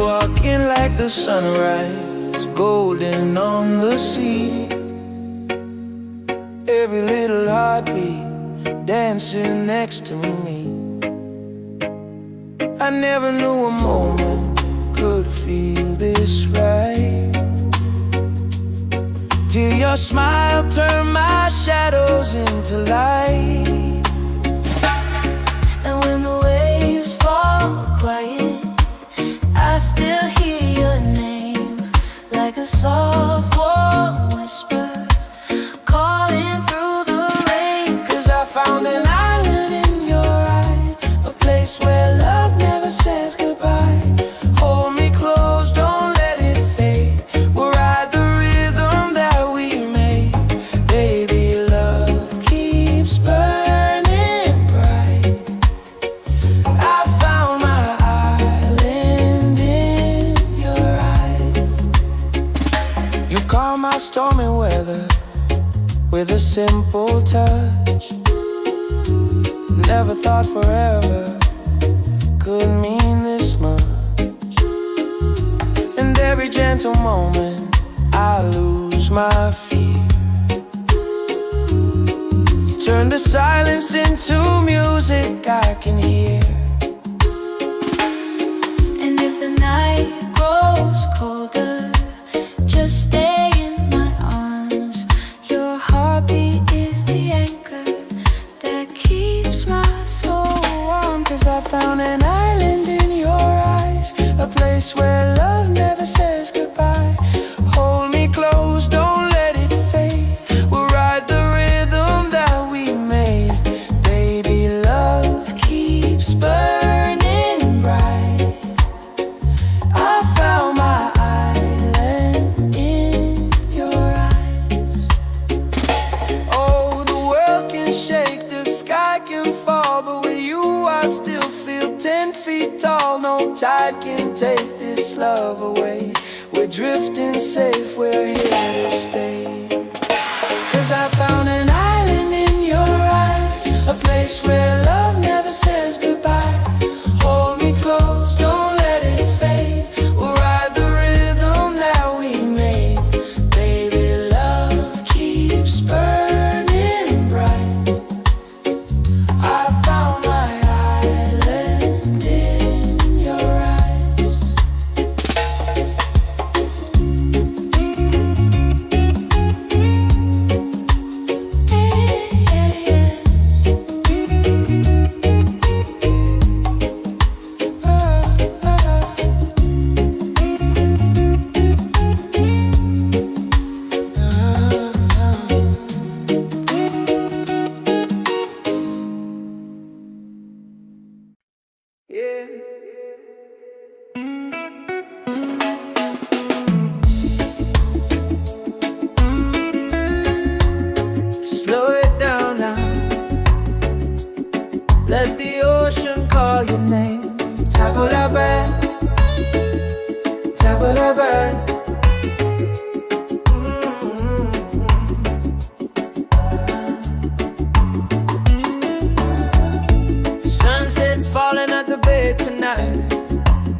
walking like the sunrise, golden on the sea. Every little heartbeat dancing next to me. I never knew a moment could feel this right, till your smile turned my shadows into light. And when the waves fall quiet, I still hear your name, like a soft warm whisper calling through the rain. 'Cause I found an island in your eyes, a place where love never says goodbye. Hold me close, don't let it fade. We'll ride the rhythm that we made. Baby, love keeps burning bright. I found my island in your eyes. You calm my stormy weather with a simple touch. Never thought forever could mean this much. And every gentle moment I lose my fear. You turn the silence into music I can hear. And if the night grows colder, just stay in my arms. Your heartbeat is the anchor that keeps my soul warm. 'Cause I found an island in your eyes, a place where love never says goodbye. Hold me close, don't let it fade. We'll ride the rhythm that we made. Baby, love keeps burning bright. I found my island in your eyes. Oh, the world can shake, the sky can fall, but with you I still feel 10 feet tall. No tide can take this love away. We're drifting safe, we're here to stay. 'Cause I found an island in your eyes, a place where love never says goodbye. Hold me close, don't let it fade. We'll ride the rhythm that we made. Baby, love keeps burning bright. I found my island in your eyes. Yeah. Slow it down now. Let the ocean call your name. Tabula-bad, tabula-bad. Sunset's falling at the bay tonight.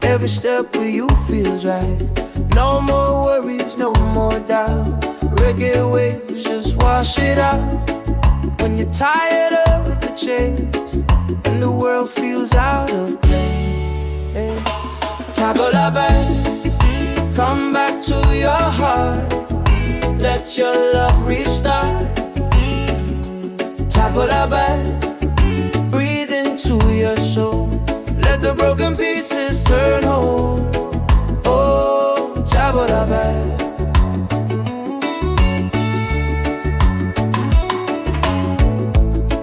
Every step with you feels right. No more worries, no more doubt. Reggae waves just wash it out. When you're tired of the chase and the world feels out of place, tabula-bad, come back to your heart. Let your love restart. Tabula-bad, breathe into your soul. Let the broken pieces turn whole. Oh, tabula-bad.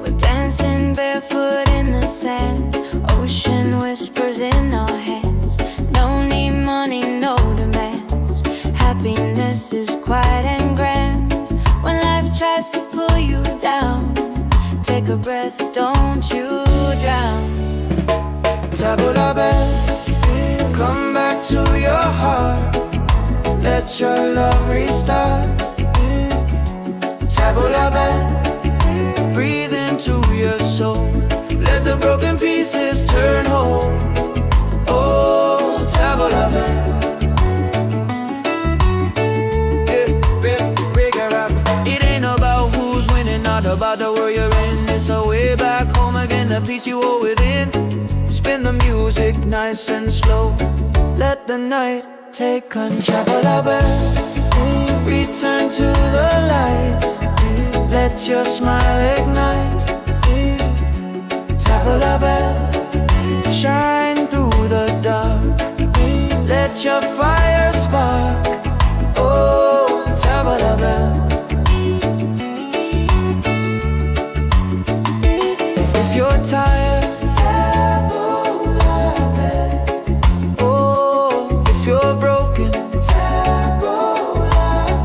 We're dancing barefoot in the sand, ocean whispers in our hands. No need money, no demands. Happiness is quiet and grand. When life tries to pull you down, take a breath, don't you drown. Tabula-bad, come back to your heart. Let your love restart. Tabula-bad, breathe into your soul. Let the broken pieces turn whole. Oh, tabula-bad. peace you owe within. Spin the music nice and slow. Let the night take control. Return to the light. Let your smile ignite. Tabla bell, shine through the dark. Let your fire spark. Oh, tabla bell. If you're tired, tabla bell. Oh, if you're broken, tabla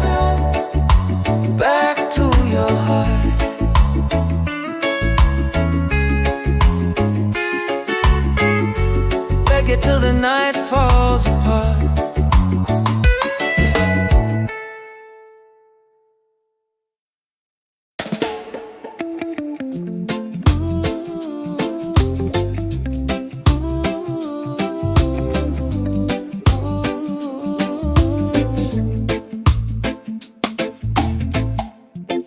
bell. Back to your heart. Reggae till the night falls apart.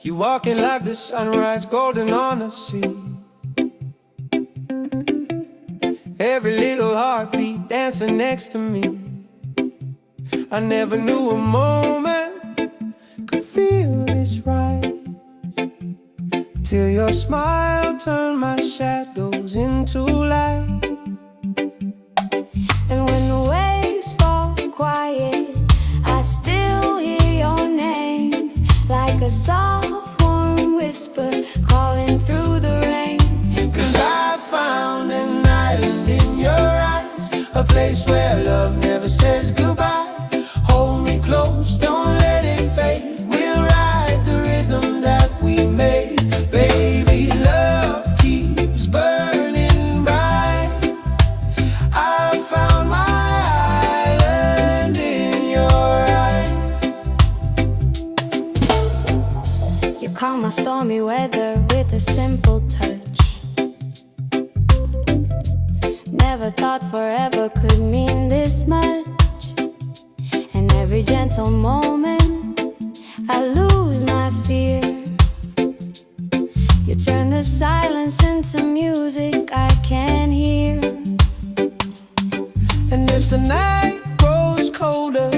You walking like the sunrise, golden on the sea. Every little heartbeat dancing next to me. I never knew a moment could feel this right, till your smile turned my shadows into light. And when the waves fall quiet, I still hear your name, like a soft warm whisper calling through the rain. 'Cause I found an island in your eyes, a place where love never says goodbye. Hold me close, don't let it fade. We'll ride the rhythm that we made. Baby, love keeps burning bright. I found my island in your eyes. You calm my stormy weather with a simple touch. Never thought forever could mean this much. And every gentle moment I lose my fear. You turn the silence into music I can hear. And if the night grows colder,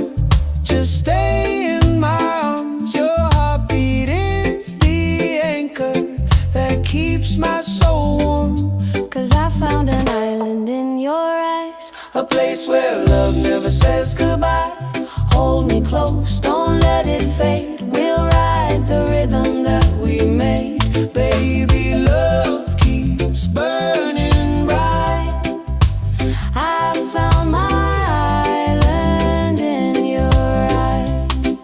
just stay in my arms. Your heartbeat is the anchor that keeps my soul warm. 'Cause I found an island in your eyes, A place where love never says goodbye. hold me close, don't let it fade. We'll ride the rhythm that we made. Baby, love keeps burning bright. I found my island in your eyes.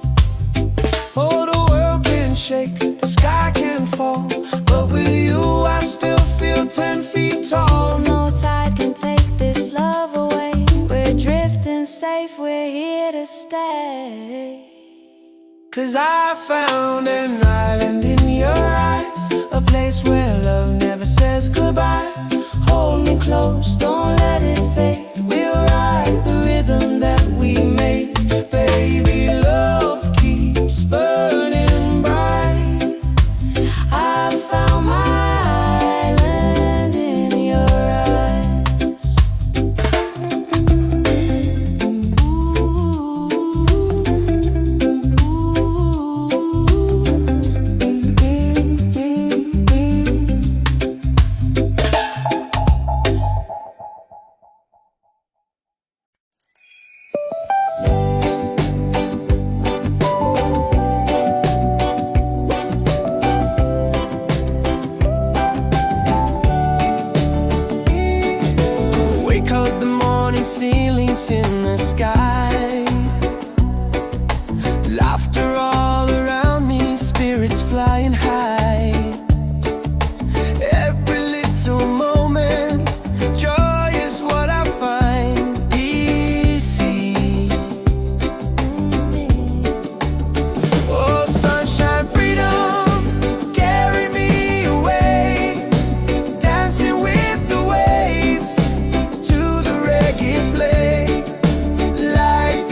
Oh, the world can shake, the sky can fall, but with you I still feel 10 feet tall. No tide can take this love away. We're drifting safe, we're here to stay. 'Cause I found an island in your eyes, a place where love never says goodbye. Hold me close, don't let it fade. We'll ride the rhythm that we made. Baby, love keeps burning bright. I found my island in your eyes. Wake up the morning, ceilings in the sky. Laughter all around me, spirits flying high. Every little moment, joy is what I find easy. Oh, sunshine, freedom, carry me away. Dancing with the waves to the reggae play. Life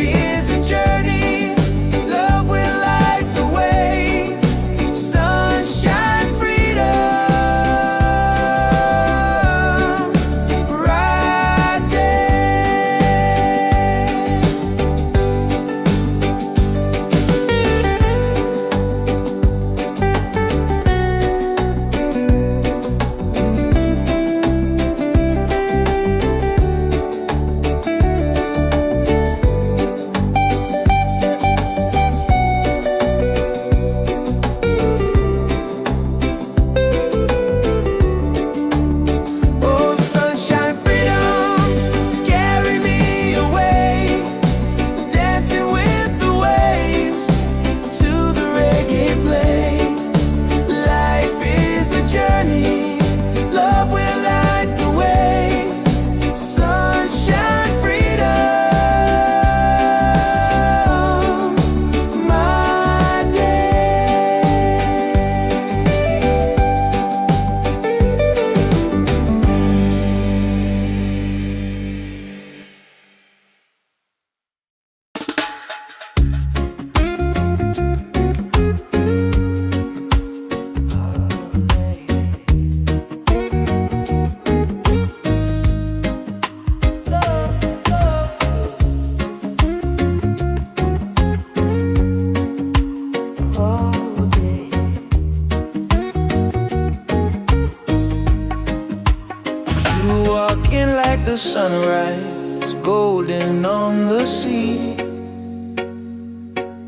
sunrise, golden on the sea.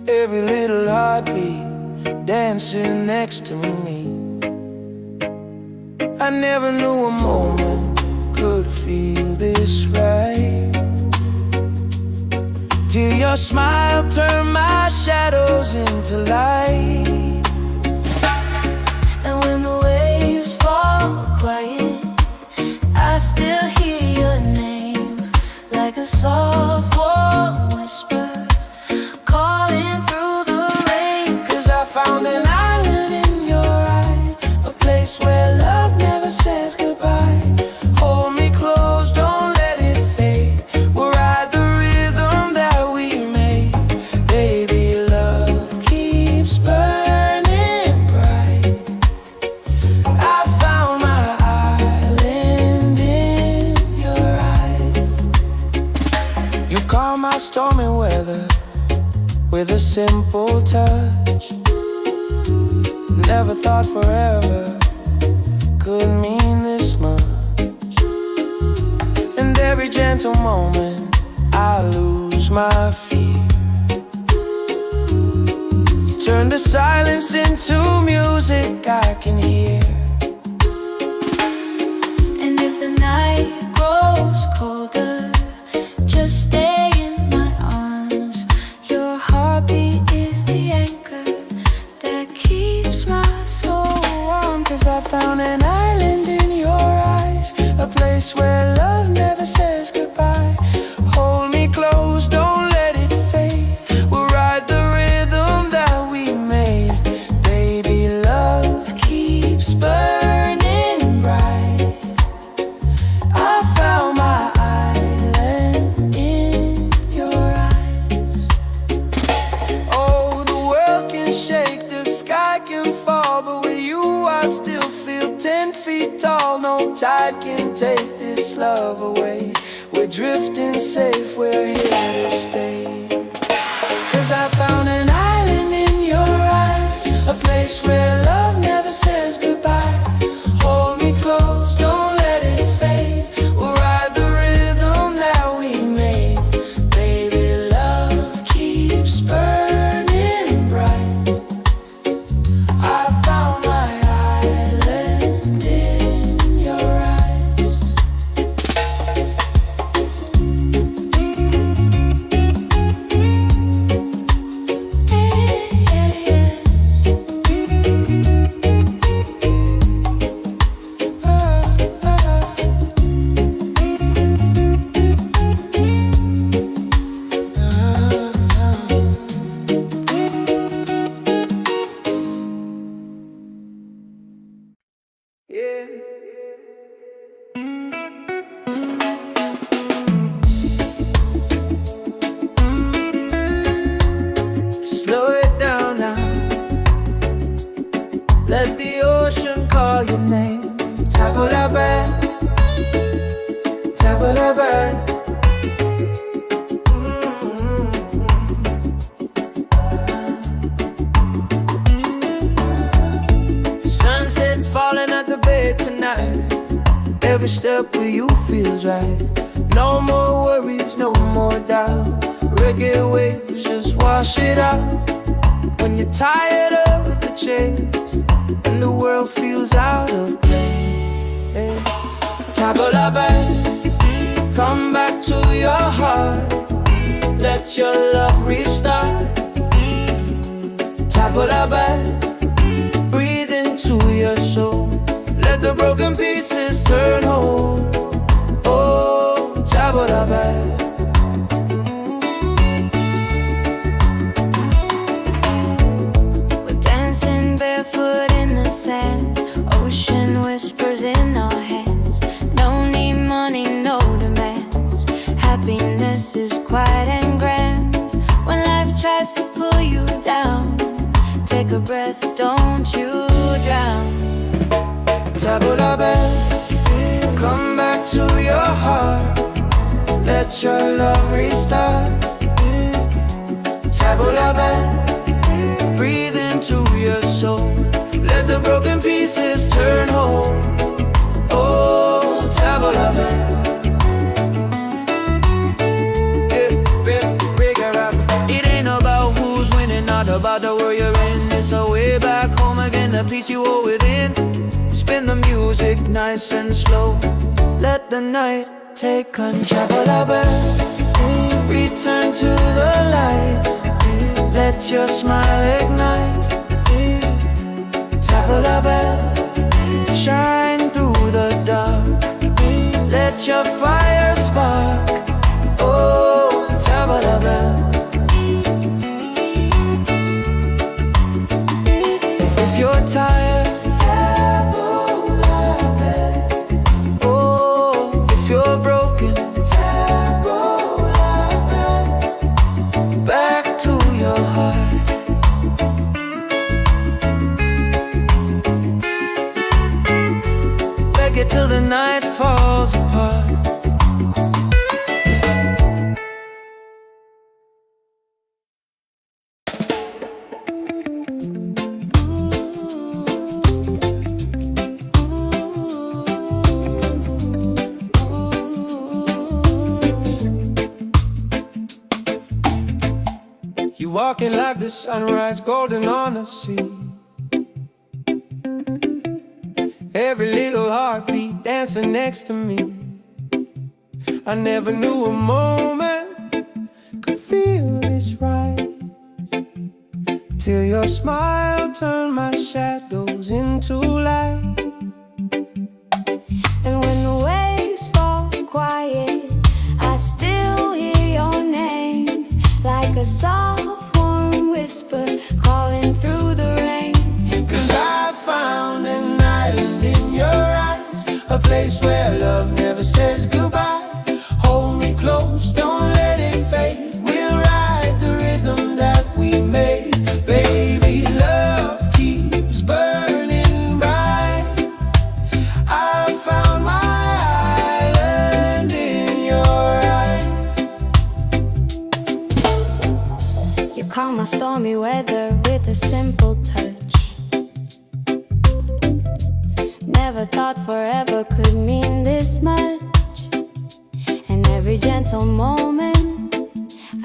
Every little heartbeat dancing next to me. I never knew a moment could feel this right, till your smile turned my shadows into light. And when the waves fall quiet, I still hear your name, like a soft warm whisper calling through the rain. 'Cause I found an island in your eyes, a place where love never says goodbye. Hold me close, don't let it fade. We'll ride the rhythm that we made. Baby, love keeps burning bright. I found my island in your eyes. You calm my stormy weather with a simple touch. Never thought forever could mean this much. And every gentle moment I lose my fear. You turn the silence into music I can hear. And if the night grows colder, just stay in my arms. Your heartbeat is the anchor that keeps my soul warm. 'Cause I found an island in your eyes, a place where love never says goodbye. Hold me close, don't let it fade. We'll ride the rhythm that we made. Baby, love keeps burning bright. I found my island in your eyes. Oh, the world can shake, the sky can fall, but with you I still feel 10 feet tall. No tide can take this love away. We're drifting safe, we're here to stay. 'Cause I found an island in your eyes, a place where love never says goodbye. Hold me close, don't let it fade. We'll ride the rhythm that we made. Baby, love keeps burning bright. I found my island in your eyes. Yeah. Slow it down now. Let the ocean call your name. Tabulaban, tabulaban. Sunset's falling at the bay tonight. Every step with you feels right. No more worries, no more doubt. Reggae waves just wash it out. When you're tired of the chase and the world feels out of place, Tabulaban, come back to your heart. Let your love restart. Tabulaban, breathe into your soul. Let the broken pieces turn whole. Oh, Tabulaban. We're dancing barefoot in the sand, ocean whispers in our hands. No need money, no demands. Happiness is quiet and grand. When life tries to pull you down, take a breath, don't you drown. Tabulaban, come back to your heart. Let your love restart. Tabulaban, breathe into your soul. Let the broken pieces turn whole. Oh, Tabulaban. the peace you hold within. Spin the music nice and slow. Let the night take control. Return to the light. Let your smile ignite. Tabla bell, shine through the dark. Let your fire spark. Oh, tabla bell. If you're tired, oh, if you're broken, back to your heart. Reggae till the night falls apart. You walking like the sunrise, golden on the sea. Every little heartbeat dancing next to me. I never knew a moment could feel this right, till your smile turned my shadows into light. And when the waves fall quiet, I still hear your name, like a soft warm whisper calling through the rain. 'Cause I found an island in your eyes, a place where love never says goodbye. Hold me close, don't let it fade. We'll ride the rhythm that we made. Baby, love keeps burning bright. I found my island in your eyes. You calm my stormy weather with a simple touch. Never thought forever could mean this much. And every gentle moment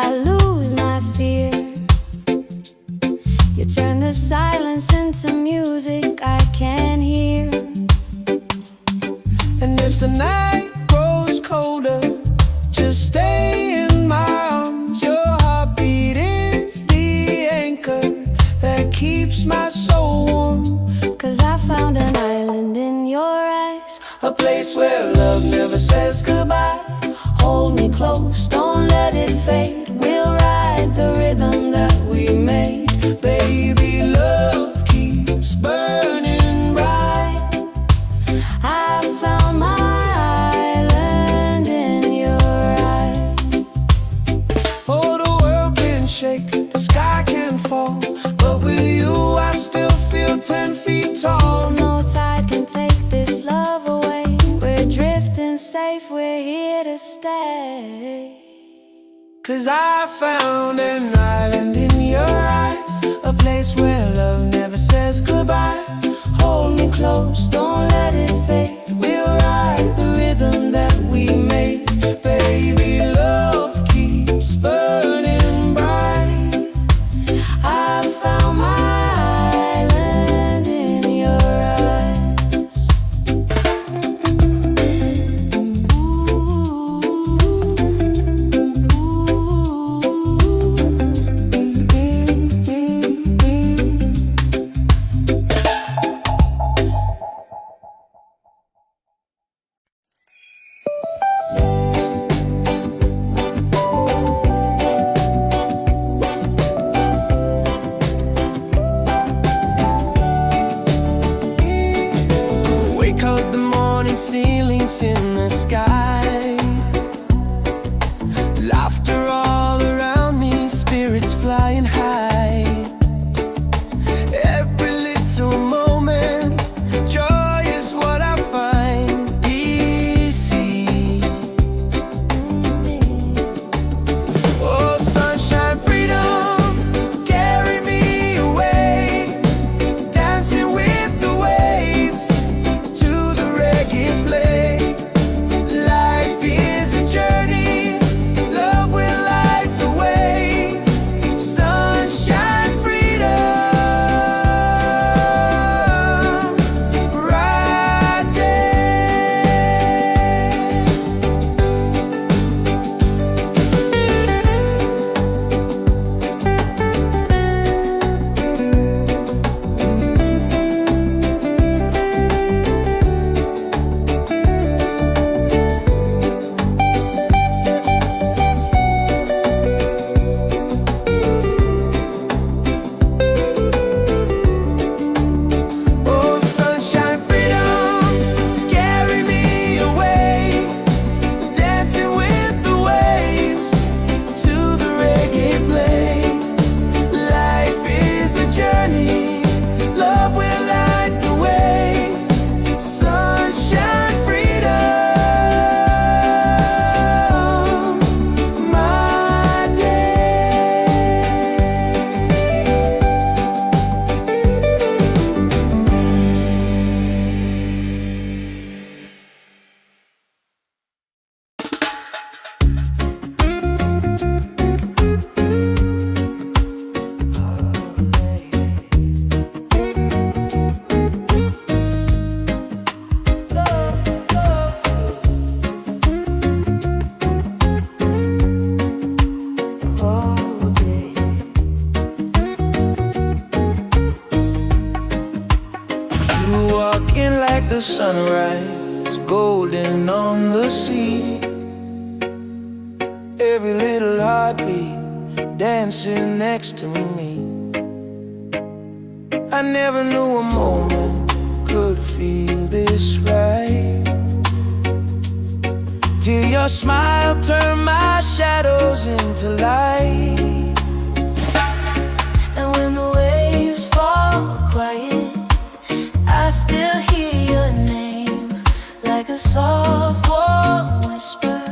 I lose my fear. You turn the silence into music I can hear. And if the night grows colder, just stay in my arms. Your heartbeat is the anchor that keeps my soul warm. 'Cause I found an island in your eyes, A place where love never says goodbye. Hold me close, don't let it fade. We'll ride the rhythm that we made. Baby, love keeps burning bright. I found my island in your eyes. Oh, the world can shake, the sky can fall, but with you I still feel 10 feet tall. No tide can take this love away. We're drifting safe, we're here to stay. 'Cause I found an island in your eyes, a place where love never says goodbye. Hold me close, don't let it fade. We'll ride the rhythm that we made. Baby, love keeps burning bright. I found my island in your eyes. all day. You walk in like the sunrise, golden on the sea. Every little heartbeat dancing next to me. I never knew a moment could feel this right, till your smile turned my shadows into light. And when the waves fall quiet, I still hear your name, like a soft warm whisper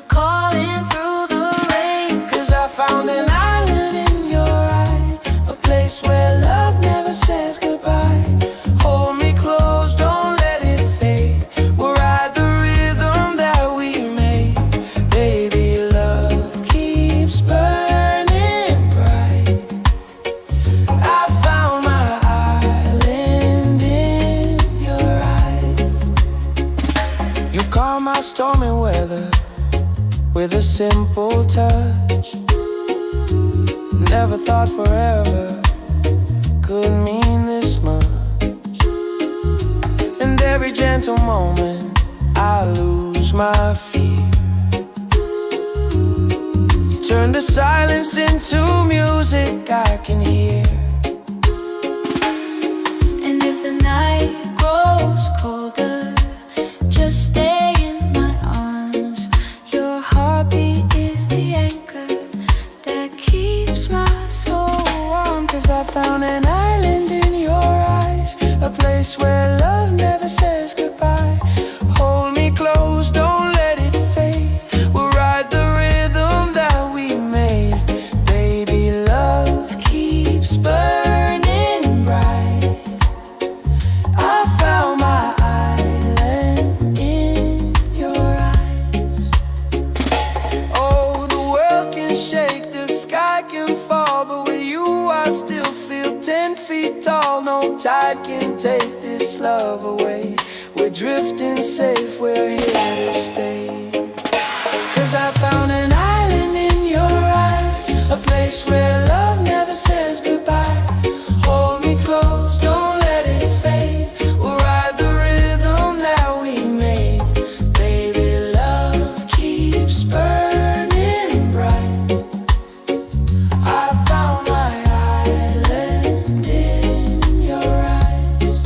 calling through the rain. 'Cause I found an island in your eyes, a place where love never says goodbye. Hold me close, don't let it fade. We'll ride the rhythm that we made. Baby, love keeps burning bright. I found my island in your eyes. You calm my stormy weather with a simple touch. Never thought forever could mean this much. And every gentle moment I lose my fear. You turn the silence into music I can hear. And if the night grows colder, just stay in my arms. Your heartbeat is the anchor that keeps my soul warm. 'Cause I found an island in your eyes, a place where love never says goodbye. Hold me close, don't let it fade. We'll ride the rhythm that we made. Baby, love keeps burning bright. I found my island in your eyes. Oh, the world can shake, the sky can fall, but with you I still feel 10 feet tall. No tide can take this love away. We're drifting safe, we're here to stay. 'Cause I found an island in your eyes, a place where love never says goodbye. Hold me close, don't let it fade. We'll ride the rhythm that we made. Baby, love keeps burning bright. I found my island in your eyes.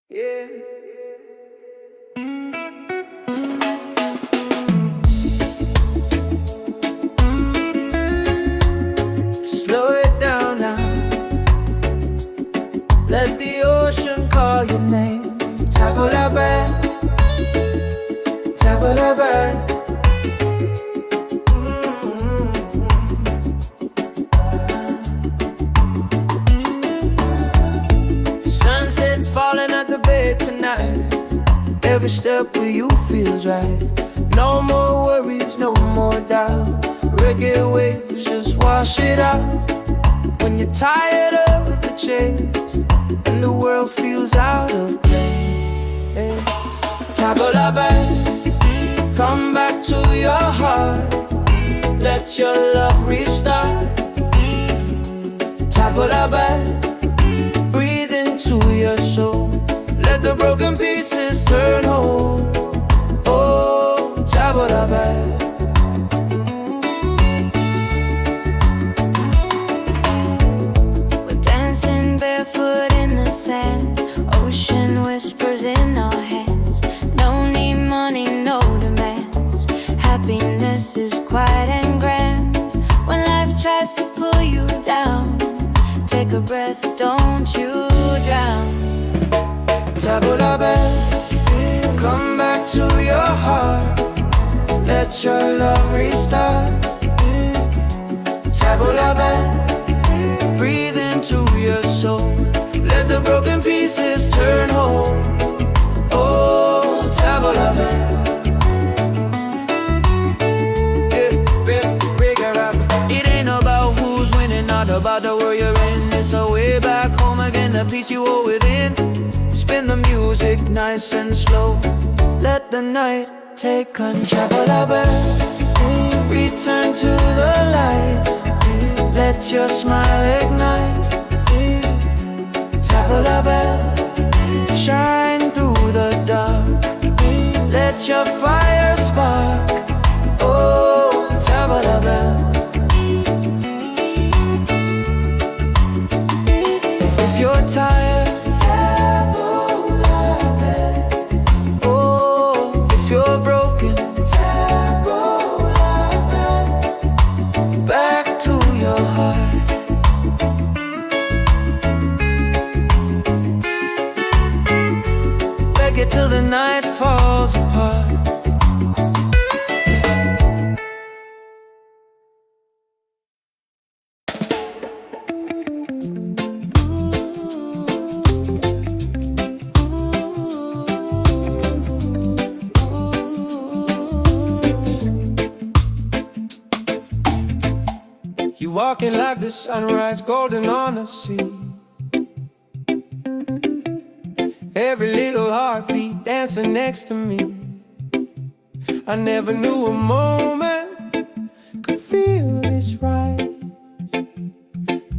Yeah. Slow it down now. Let the ocean call your name. Tabulabe, tabulabe. Sunset's falling at the bay tonight. Every step with you feels right. No more worries, no more doubt. Reggae waves just wash it out. When you're tired of the chase and the world feels out of place. Tabulabe, come back to your heart. Let your love restart. Tabulabe, breathe into your soul. Let the broken pieces turn whole. Oh, tabulabe. We're dancing barefoot in the sand, ocean whispers in our hands. No need money, no demands. Happiness is quiet and grand. When life tries to pull you down, take a breath, don't you drown. Tabulabe, come back to your heart. Let your love restart. Tabulabe, breathe into about the world you're in. It's a way back home again, the peace you hold within. Spin the music nice and slow. Let the night take control. Return to the light. Let your smile ignite. Tap a bell, shine through the dark. Let your fire spark. Oh, tap a bell. If you're tired, tap a bell. Oh, if you're broken, tap a bell. Back to your heart. Reggae till the night falls apart. You walking like the sunrise, golden on the sea. Every little heartbeat dancing next to me. I never knew a moment could feel this right,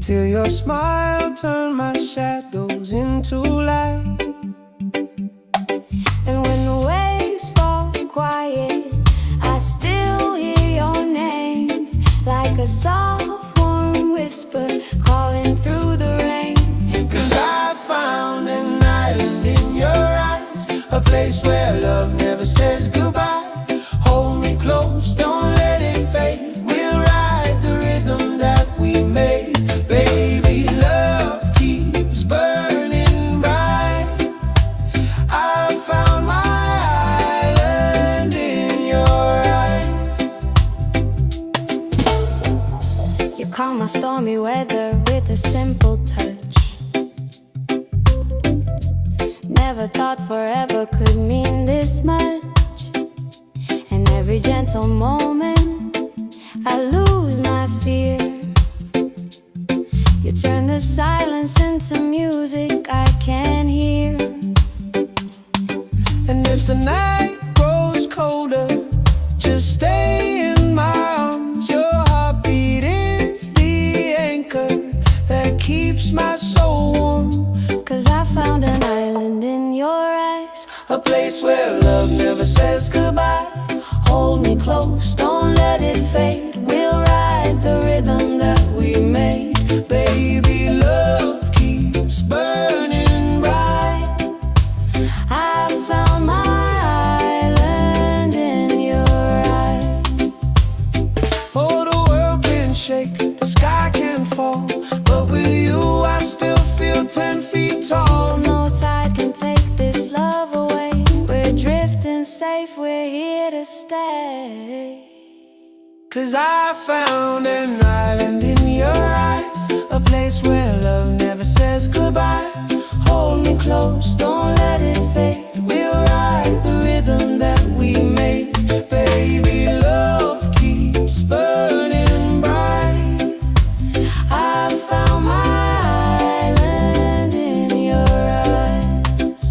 till your smile turned my shadows into light. And when the waves fall quiet, I still hear your name, like a soft warm whisper calling through the rain. 'Cause I found an island in your eyes, a place where love never says goodbye. Hold me close, don't let it fade. We'll ride the rhythm that we made. Baby, love keeps burning bright. I found my island in your eyes. You calm my stormy weather with a simple touch. Never thought forever could mean this much. And every gentle moment I lose my fear. You turn the silence into music I can hear. And if the night grows colder, just stay in my arms. Your heartbeat is the anchor that keeps my soul warm. 'Cause I found an island in your eyes, A place where love never says goodbye. hold me close, don't let it fade. We'll ride the rhythm that we made. Baby, love keeps burning bright. I found my island in your eyes. Oh, the world can shake, the sky can fall, but with you I still feel 10 feet tall. No tide can take this love away. We're drifting safe, we're here to stay. 'Cause I found an island in your eyes, a place where love never says goodbye. Hold me close, don't let it fade. We'll ride the rhythm that we made. Baby, love keeps burning bright. I found my island in your eyes.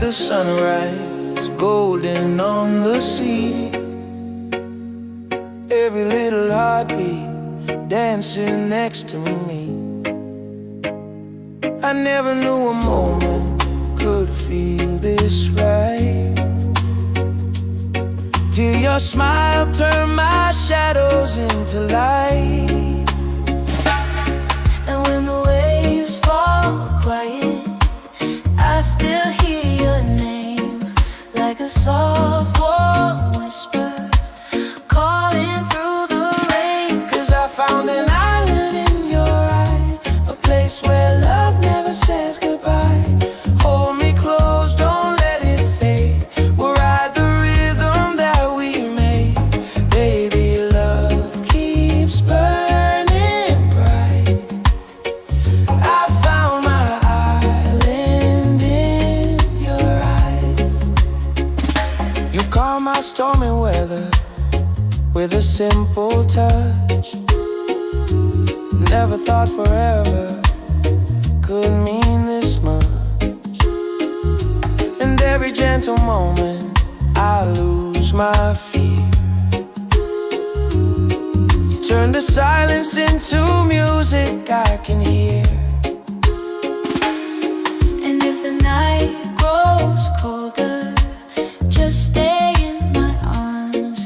the sunrise, golden on the sea. Every little heartbeat dancing next to me. I never knew a moment could feel this right, till your smile turned my shadows into light. And when the waves fall quiet, I still hear your name, like a soft warm whisper calling through the rain. 'Cause I found an island in your eyes, a place where love never says goodbye. Hold me close, don't let it fade. We'll ride the rhythm that we made. Baby, love keeps burning bright. I found my island in your eyes. You calm my stormy weather with a simple touch. Never thought forever could mean this much. And every gentle moment I lose my fear. You turn the silence into music I can hear. And if the night grows colder, just stay in my arms.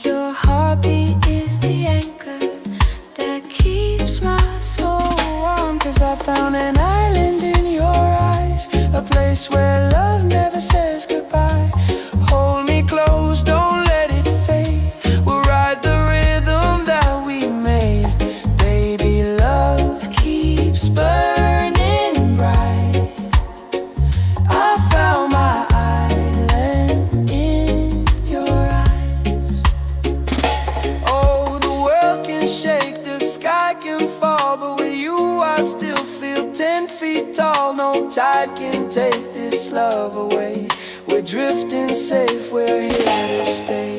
Your heartbeat is the anchor that keeps my soul warm. 'Cause I found an island in your eyes, a place where love never says goodbye. Hold me close, don't let it fade. We'll ride the rhythm that we made. Baby, love keeps burning bright. I found my island in your eyes. Oh, the world can shake, the sky can fall, but with you I still feel 10 feet tall. No tide can take this love away. We're drifting safe, we're here to stay.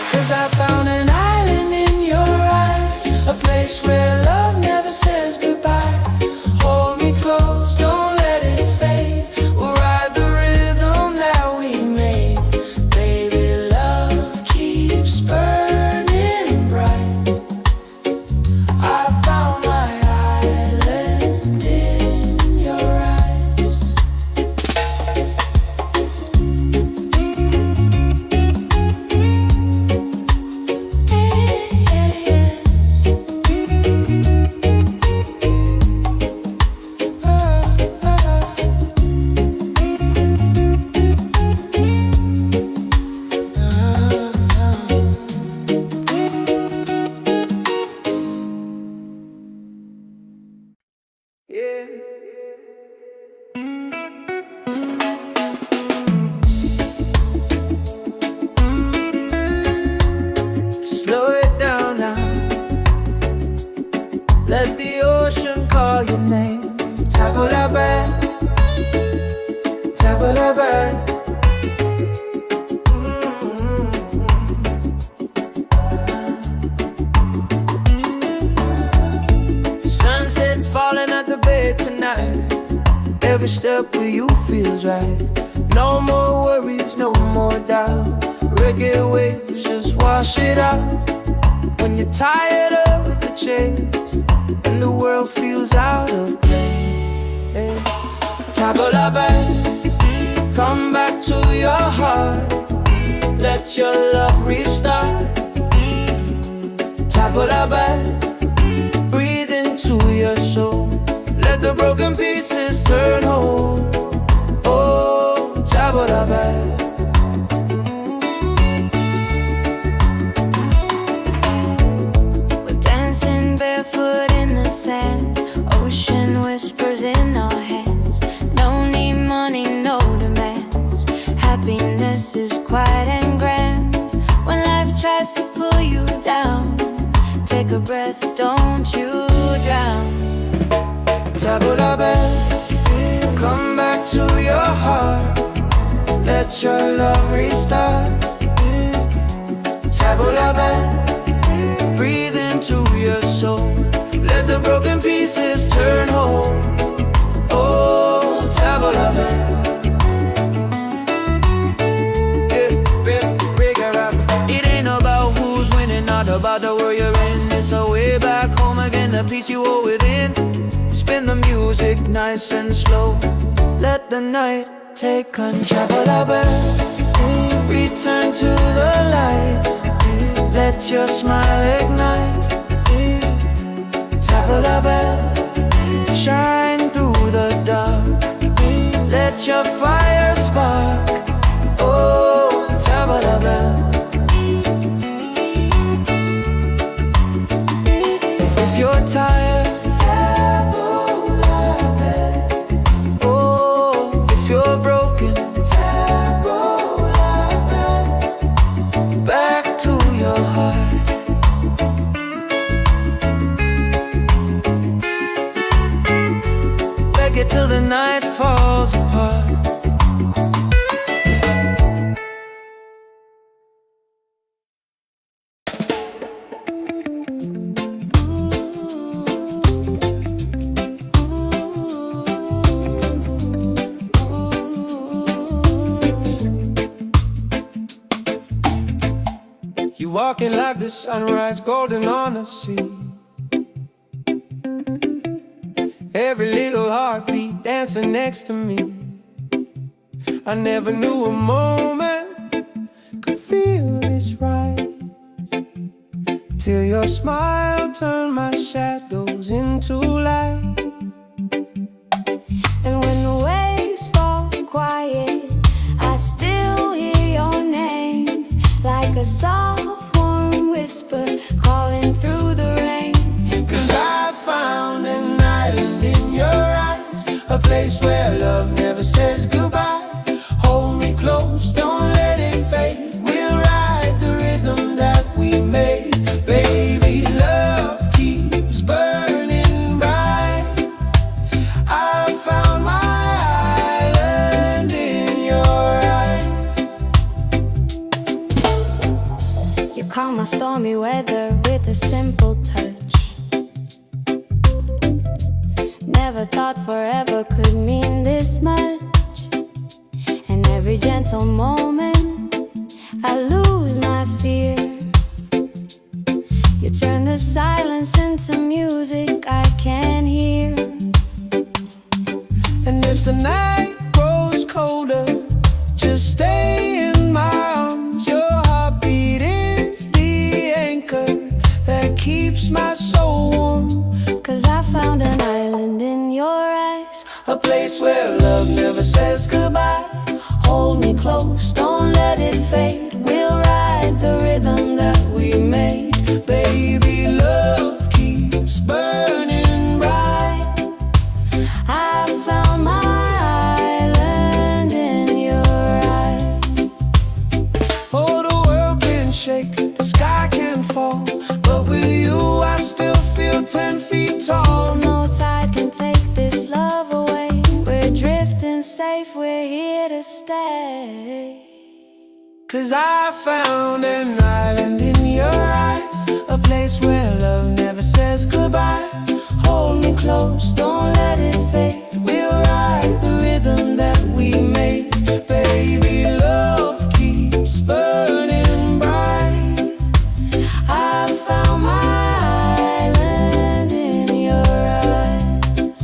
'Cause I found an island in your eyes, a place where love never says goodbye. Hold me close, don't let it fade. We'll ride the rhythm that we made. Baby, love keeps burning bright. I found my island in your eyes. Yeah. Slow it down now. Let the ocean call your name. Table la bed, table la bed. Sunset's falling at the bed tonight. Every step with you feels right. No more worries, no more doubt. Reggae waves just wash it out. When you're tired of the chase and the world feels out of place, table la bed, come back to your heart. Let your love restart. Table la bed, breathe into your soul. Let the broken pieces turn whole. Oh, table la bed. We're dancing barefoot in the sand, ocean whispers in our hands. No need money, no demands. Happiness is quiet and grand. When life tries to pull you down, take a breath, don't you drown. Table la bed, come back to your heart. Let your love restart. Table la bed, breathe into your soul. Let the broken pieces turn whole. Oh, table la bed. place you are within. Spin the music nice and slow. Let the night take control. Return to the light. Let your smile ignite. Tabla bell, shine through the dark. Let your fire spark. Oh, tabla bell. If you're tired, tabla bell. Oh, if you're broken, tabla bell. Back to your heart. Reggae till the night falls apart. You walking like the sunrise, golden on the sea. Every little heartbeat dancing next to me. I never knew a moment could feel this right, till your smile turned my shadows into light. And when the waves fall quiet, I still hear your name, like a soft warm whisper calling through the rain. 'Cause I found an island in your eyes, a place where love never says goodbye. Hold me close, don't let it fade. We'll ride the rhythm that we made. Baby, love keeps burning bright. I found my island in your eyes. You calm my stormy weather with a simple touch. Never thought forever could mean this much. And every gentle moment I lose my fear. You turn the silence into music I can hear. And if the night grows colder, just stay in my arms. Your heartbeat is the anchor that keeps my soul warm. 'Cause I found an island in your eyes, A place where love never says goodbye. hold me close, don't let it fade. We'll ride the rhythm that we made. Baby, love keeps burning bright. I found my island in your eyes. Oh, the world can shake, the sky can fall, but with you I still feel 10 feet tall. No tide can take this love away. We're drifting safe, we're here to stay. 'Cause I found an island in your eyes, a place where love never says goodbye. Hold me close, don't let it fade. We'll ride the rhythm that we made. Baby, love keeps burning bright. I found my island in your eyes.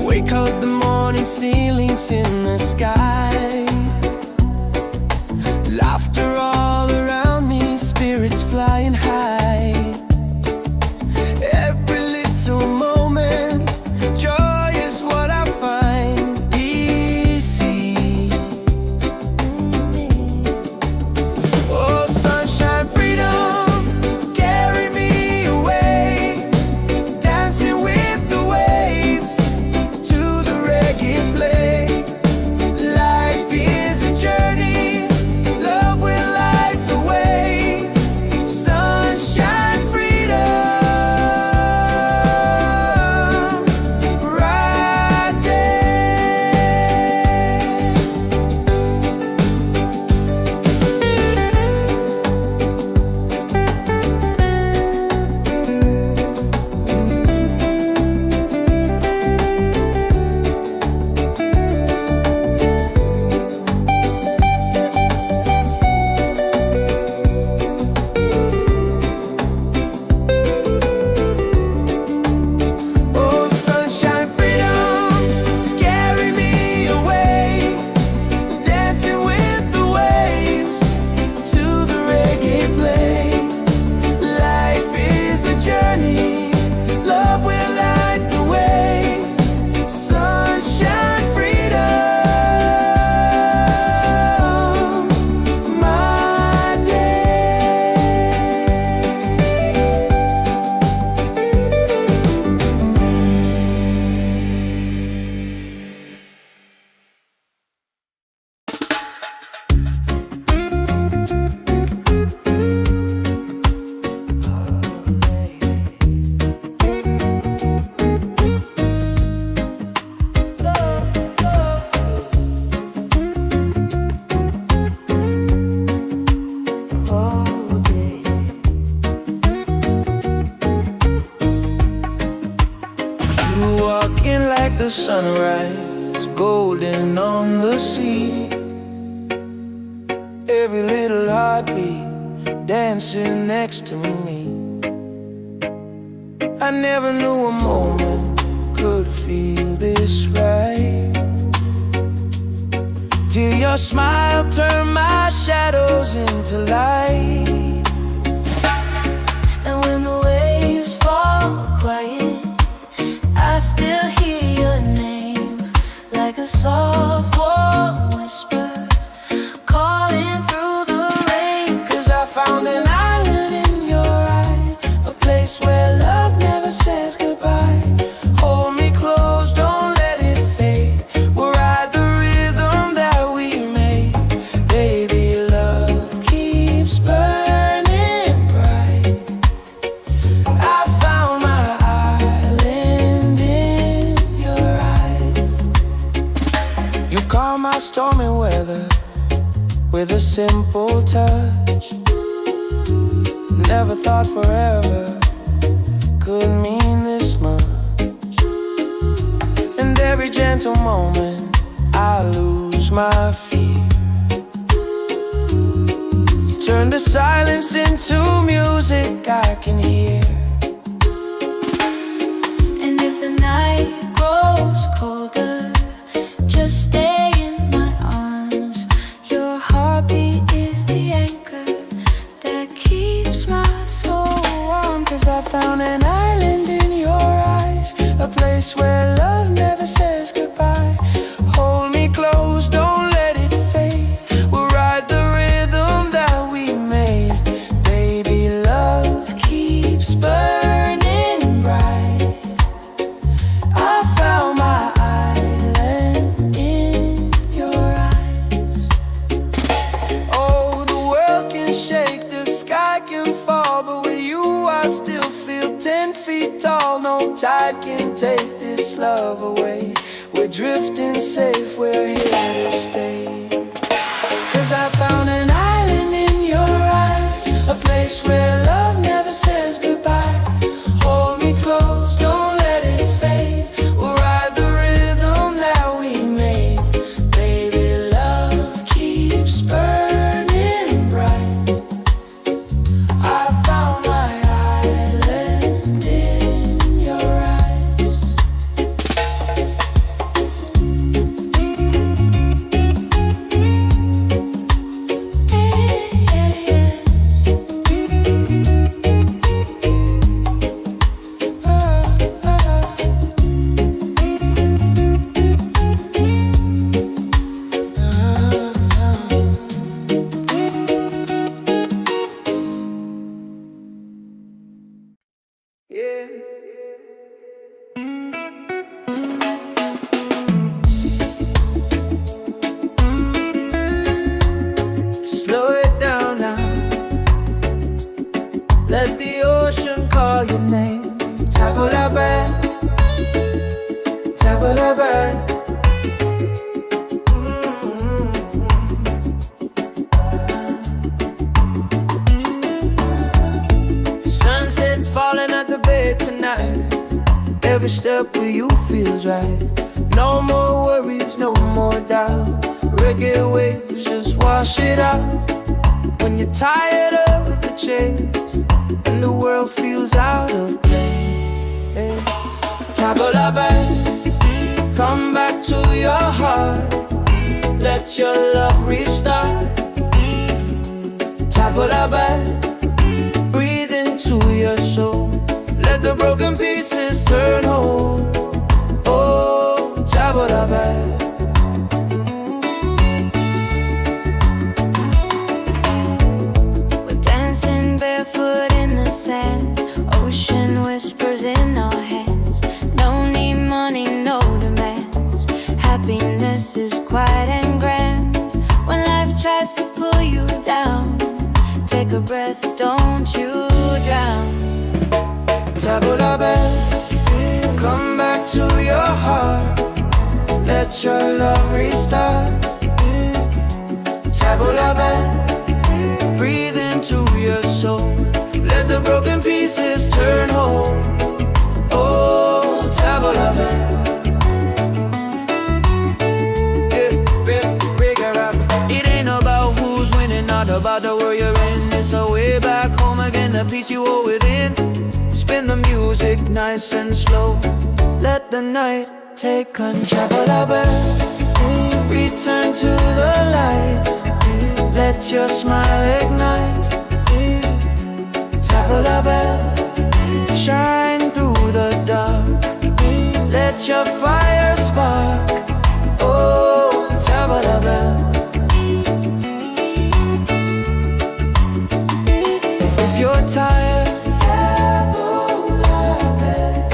Wake up the morning, ceilings in the sky. Laughter all around me, spirits flying high. Every little moment, joy is what I find easy. Oh, sunshine, freedom, carry me away. Dancing with the waves to the reggae play. sunrise, golden on the sea. Every little heartbeat dancing next to me. I never knew a moment could feel this right, till your smile turned my shadows into light. And when the waves fall quiet, I still hear your name, like a soft warm whisper calling through the rain. 'Cause I found an island in your eyes, a place where love never says goodbye. Hold me close, don't let it fade. We'll ride the rhythm that we made. Baby, love keeps burning bright. I found my island in your eyes. You calm my stormy weather with a simple touch. Never thought forever could mean this much. And every gentle moment I lose my fear. You turn the silence into music I can hear. And if the night grows colder, just stay in my arms. Your heartbeat is the anchor that keeps my soul warm. 'Cause I found an island in your eyes, a place where love never says goodbye. Hold me close, don't let it fade. We'll ride the rhythm that we made. Baby, love keeps burning bright. I found my island in your eyes. Oh, the world can shake, the sky can fall, but with you I still feel 10 feet tall. No tide can take this love away. We're drifting safe, we're here to stay. 'Cause I found an island in your eyes, a place where love never says goodbye. Hold me close, don't let it fade. We'll ride the rhythm that we made. Baby, love keeps burning bright. I found my island in your eyes. Yeah. Slow it down now. Let the ocean call your name. Tabula bad, tabula bad. Sunset's falling at the bay tonight. Every step with you feels right. No more worries, no more doubt. Reggae waves just wash it out. When you're tired of the chase and the world feels out of place, tabula bad, come back to your heart. Let your love restart. Tabula bad, breathe into your soul. Let the broken pieces turn whole. Oh, tabula bad. We're dancing barefoot in the sand, ocean whispers in our hands. No need money, no demands. Happiness is quiet and grand. When life tries to pull you down, take a breath, don't you drown. Tabula bad, come back to your heart. Let your love restart. Tabula bad, breathe into your soul. Let the broken pieces turn whole. Oh, tabula bad. matter where you're in, it's a way back home again, the peace you hold within. Spin the music nice and slow, let the night take control. Return to the light, let your smile ignite. Tap the bell, shine through the dark, let your fire spark. Oh, tap the bell. If you're tired, tap the bell.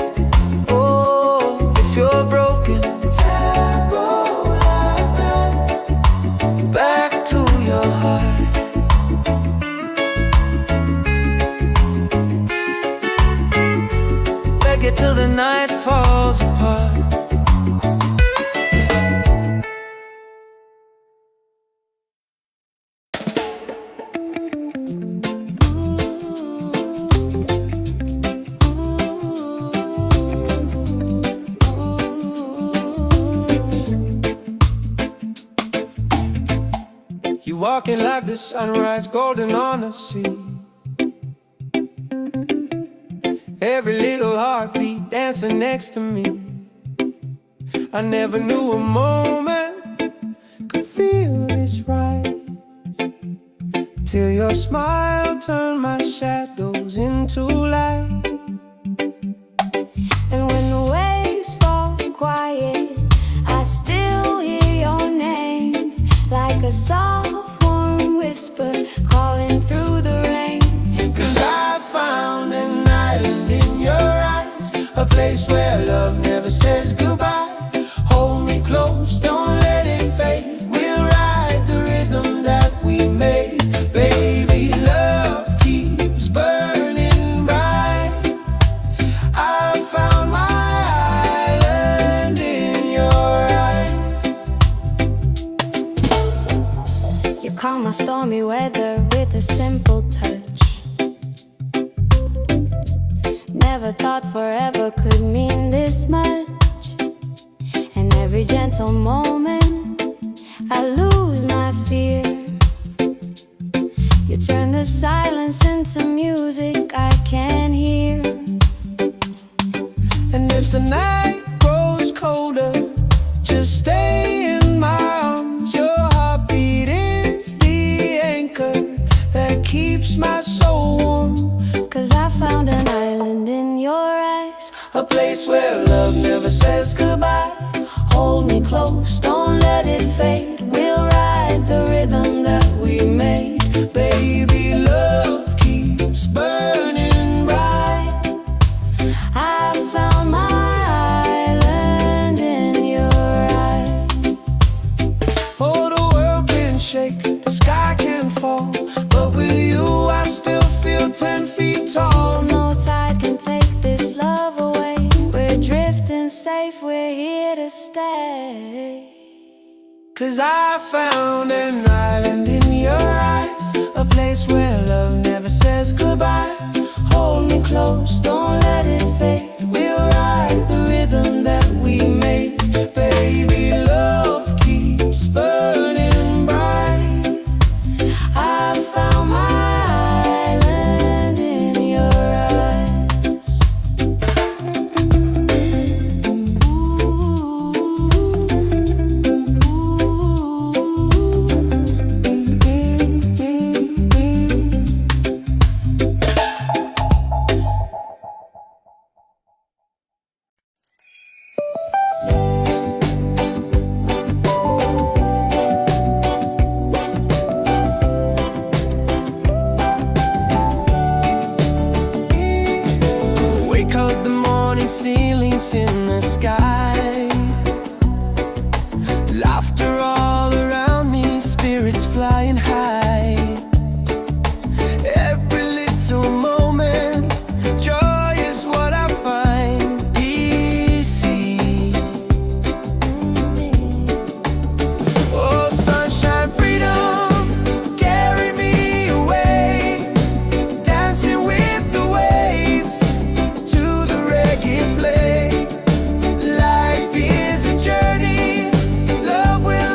Oh, if you're broken, tap the bell. Back to your heart. Reggae till the night falls apart. You walking like the sunrise, golden on the sea. Every little heartbeat dancing next to me. I never knew a moment could feel this right, till your smile turned my shadows into light. And when the waves fall quiet, I still hear your name, like a soft warm whisper calling through the rain. 'Cause I found an island in your eyes, a place where love never says goodbye. Hold me close, don't let it fade. We'll ride the rhythm that we made. Baby, love keeps burning bright. I found my island in your eyes. You calm my stormy weather with a simple touch. Never thought forever could mean this much. And every gentle moment I lose my fear. You turn the silence into music I can hear. And if the night grows colder, just stay in my arms. Your heartbeat is the anchor that keeps my soul warm. 'Cause I found an island in your eyes, A place where love never says goodbye. hold me close, don't let it fade. We'll ride the rhythm that we made. Baby, love keeps burning bright. I found my island in your eyes. Oh, the world can shake, the sky can fall, but with you I still feel 10 feet tall. No tide can take this love away. We're drifting safe, we're here to stay. 'Cause I found an island in your eyes, a place where love never says goodbye. Hold me close, don't let it fade. We'll ride the rhythm that we made. Baby, love keeps burning bright. I found my island in your eyes. Wake up the morning, ceilings in the sky. Laughter all around me, spirits flying high. Every little moment, joy is what I find. Easy. Oh, sunshine, freedom, carry me away. Dancing with the waves to the reggae play. Life is a journey, love will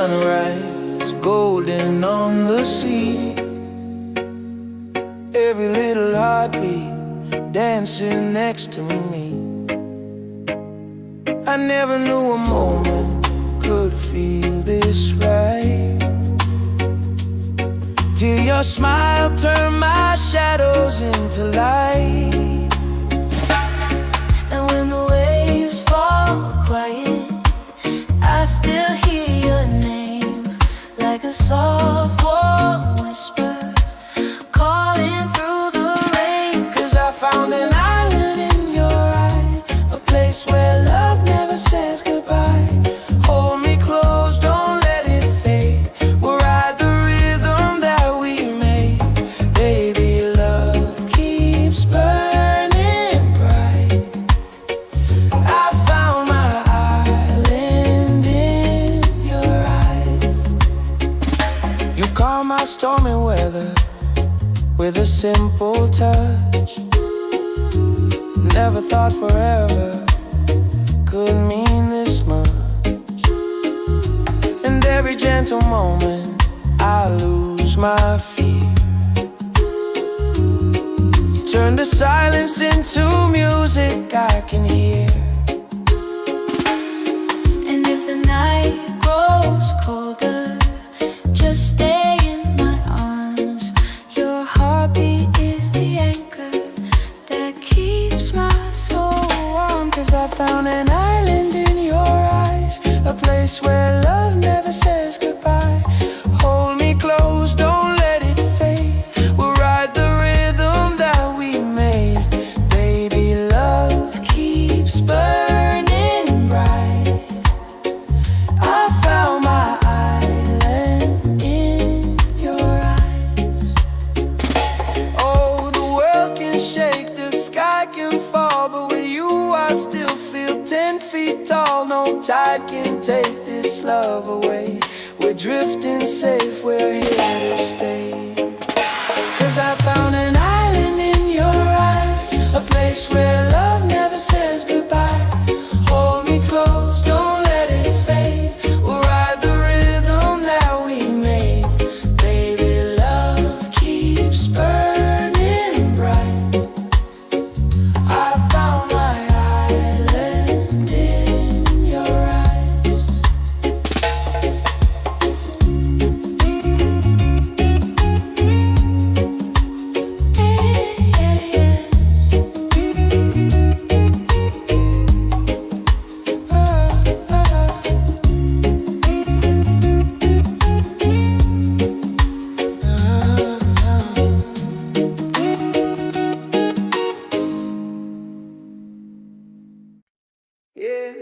sunrise, golden on the sea. Every little heartbeat dancing next to me. I never knew a moment could feel this right, till your smile turned my shadows into light. And when the waves fall quiet, I still hear your name, like a soft warm whisper calling through the rain. 'Cause I found an island in your eyes, a place where love never says goodbye. Hold me close, don't let it fade. We'll ride the rhythm that we made. Baby, love keeps burning bright. I found my island in your eyes. You calm my stormy weather with a simple touch. Never thought forever could mean this much. And every gentle moment I lose my fear. You turn the silence into music I can hear. And if the night grows colder, just stay in my arms. Your heartbeat is the anchor that keeps my soul warm. 'Cause I found an island in your eyes, a place where love never says goodbye. Hold me close, don't let it fade. We'll ride the rhythm that we made. Baby, love keeps burning bright. I found my island in your eyes. Oh, the world can shake, the sky can fall, but with you I still feel 10 feet tall. No tide can take this love away. We're drifting safe, we're here to stay. 'Cause I found an island in your eyes, a place where love never says goodbye. Hold me close, don't let it fade. We'll ride the rhythm that we made. Baby, love keeps burning bright. I found my island in your eyes. Yeah.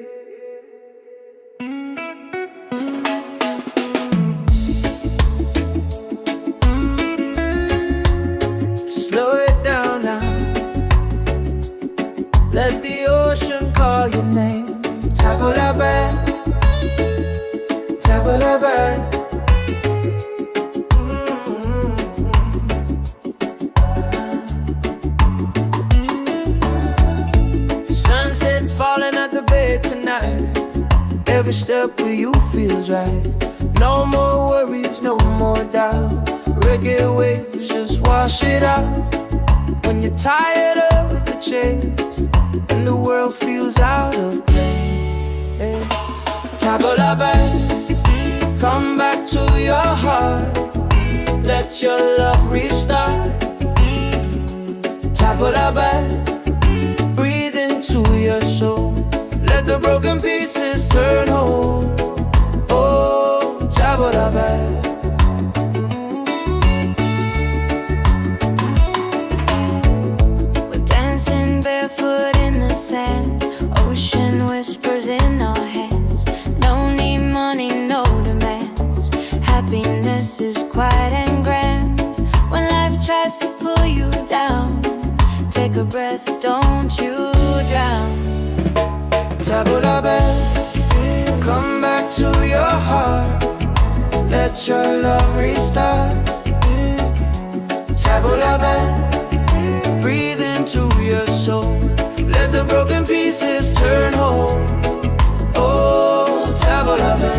Slow it down now. Let the ocean call your name. Tabula-ba, tabula-ba. Sunset's falling at the bay tonight. Every step with you feels right. No more worries, no more doubt. Reggae waves just wash it out. When you're tired of the chase and the world feels out of place, tabula-ba, come back to your heart. Let your love restart. Tabula-ba, breathe into your soul. Let the broken pieces turn whole. Oh, tabula-ba. We're dancing barefoot in the sand, ocean whispers in our hands. No need money, no demands. Happiness is quiet and grand. When life tries to pull you down, take a breath, don't you drown. Tabula-ba, come back to your heart. Let your love restart. Tabula-ba, breathe into your soul. Let the broken pieces turn whole. Oh, tabula-ba.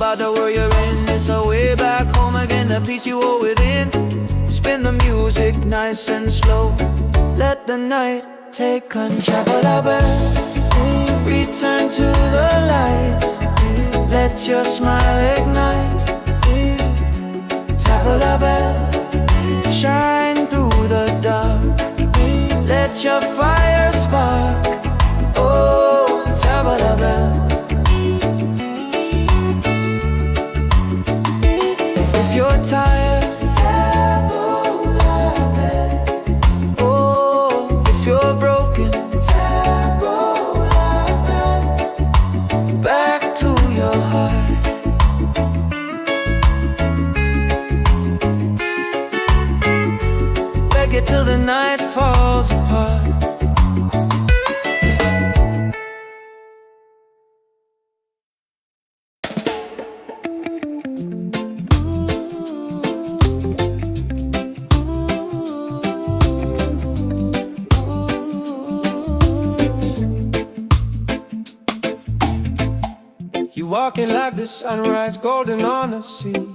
about the world you're in. It's a way back home again, the peace you hold within. Spin the music nice and slow. Let the night take control. Return to the light. Let your smile ignite. Tap a bell, shine through the dark. Let your fire spark. Oh, tap a bell. If you're tired, tap a bell. Oh, if you're broken, tap a bell. Back to your heart. Reggae till the night falls apart. You walking like the sunrise, golden on the sea.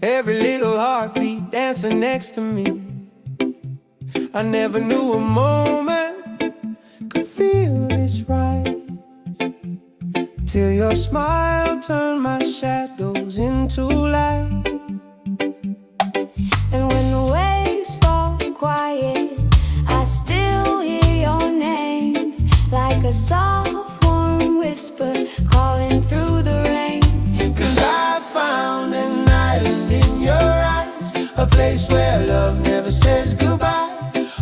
Every little heartbeat dancing next to me. I never knew a moment could feel this right, till your smile turned my shadows into light. And when the waves fall quiet, I still hear your name, like a soft warm whisper calling through the rain. 'Cause I found an island in your eyes, a place where love never says goodbye.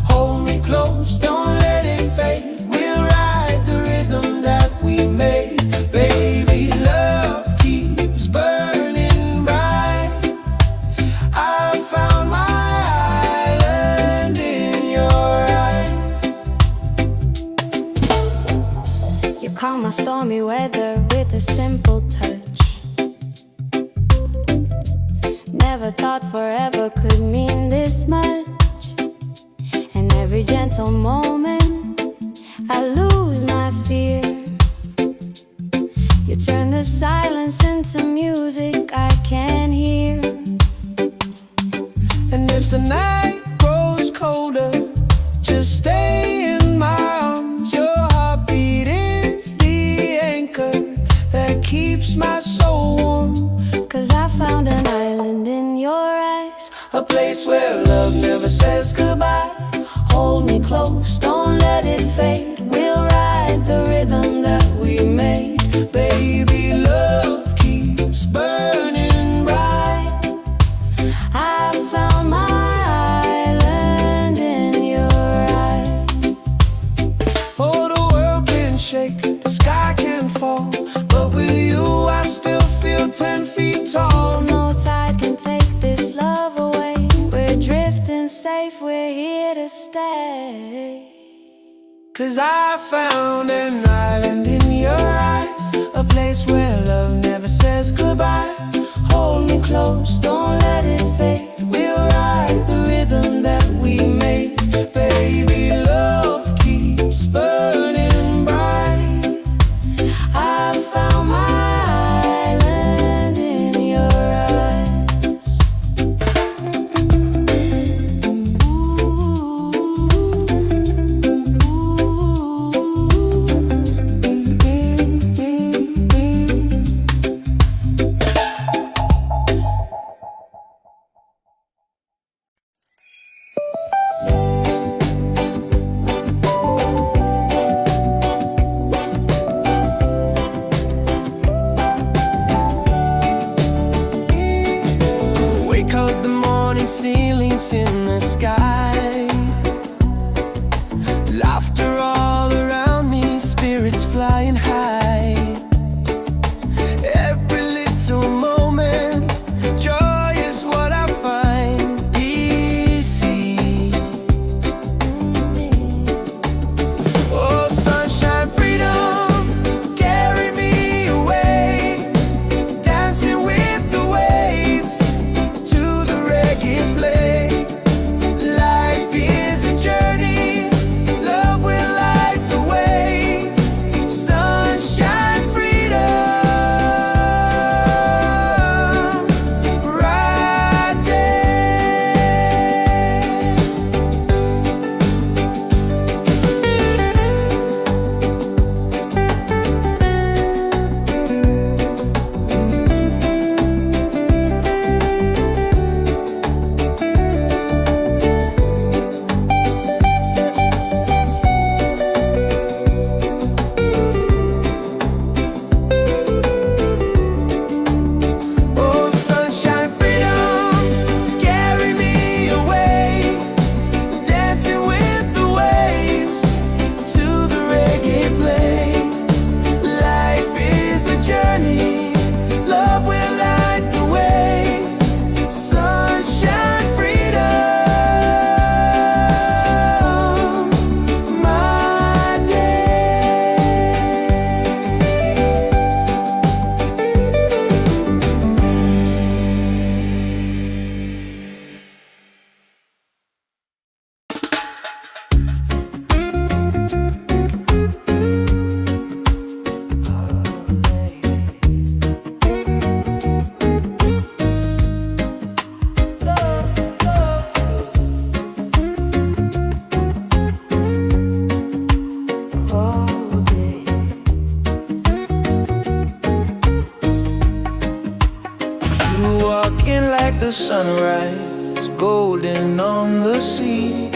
Hold me close, don't let it fade. We'll ride the rhythm that we made. Baby, love keeps burning bright. I found my island in your eyes. You calm my stormy weather with a simple touch. Never thought forever could mean this much. And every gentle moment I lose my fear. You turn the silence into music I can hear. And if the night grows colder, just stay in my arms. Your heartbeat is the anchor that keeps my soul warm. 'Cause I found an island in your eyes, A place where love never says goodbye. Hold me close, don't let it fade. We'll ride the rhythm that we made. Baby, love keeps burning bright. I found my island in your eyes. Oh, the world can shake, the sky can fall, but with you I still feel 10 feet tall. No tide can take this love away. We're drifting safe, we're here to stay. 'Cause I found an island in your eyes, a place where love never says goodbye. Hold me close, don't let it fade. We'll ride the rhythm that we made. Baby, love keeps burning bright. I found my island in your eyes. the sunrise, golden on the sea.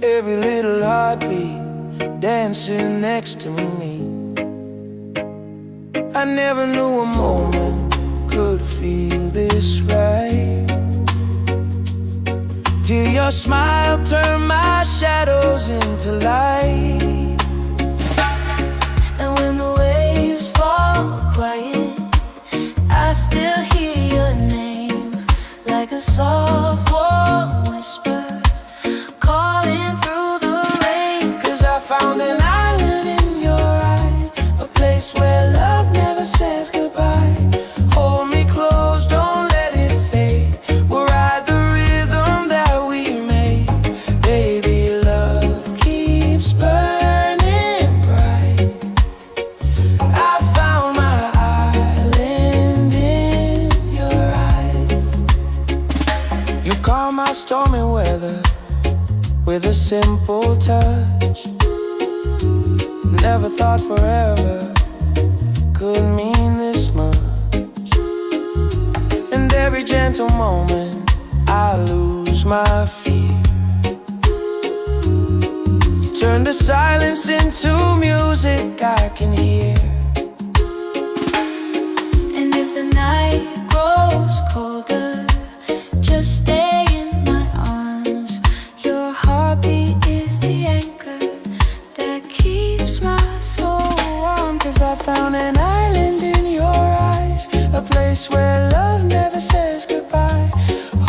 Every little heartbeat dancing next to me. I never knew a moment could feel this right, till your smile turned my shadows into light. And when the waves fall quiet, I still hear your name, like a soft warm whisper calling through the rain. 'Cause I found an island in your eyes, a place where love never says goodbye. Hold me close, don't let it fade. We'll ride the rhythm that we made. Baby, love keeps burning bright. I found my island in your eyes. You calm my stormy weather with a simple touch. Never thought forever could mean this much. And every gentle moment I lose my fear. You turn the silence into music I can hear. And if the night grows colder, just stay in my arms. Your heartbeat is the anchor that keeps my soul warm. 'Cause I found an island in your eyes, a place where love never says goodbye.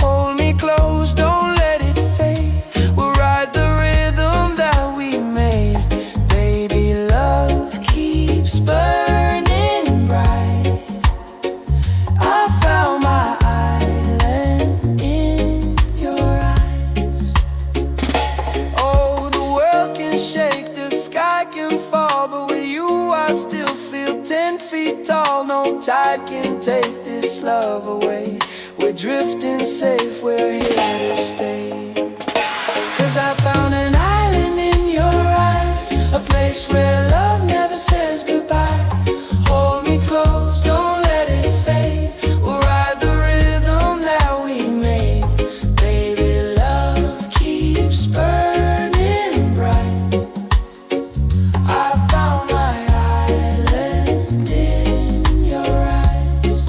Hold me close, don't let it fade. We'll ride the rhythm that we made. Baby, love keeps burning bright. I found my island in your eyes. Oh, the world can shake, the sky can fall, but with you I still feel 10 feet tall. No tide can take this love away. We're drifting safe, we're here to stay. 'Cause I found an island in your eyes, a place where love never says goodbye. Hold me close, don't let it fade. We'll ride the rhythm that we made. Baby, love keeps burning bright. I found my island in your eyes.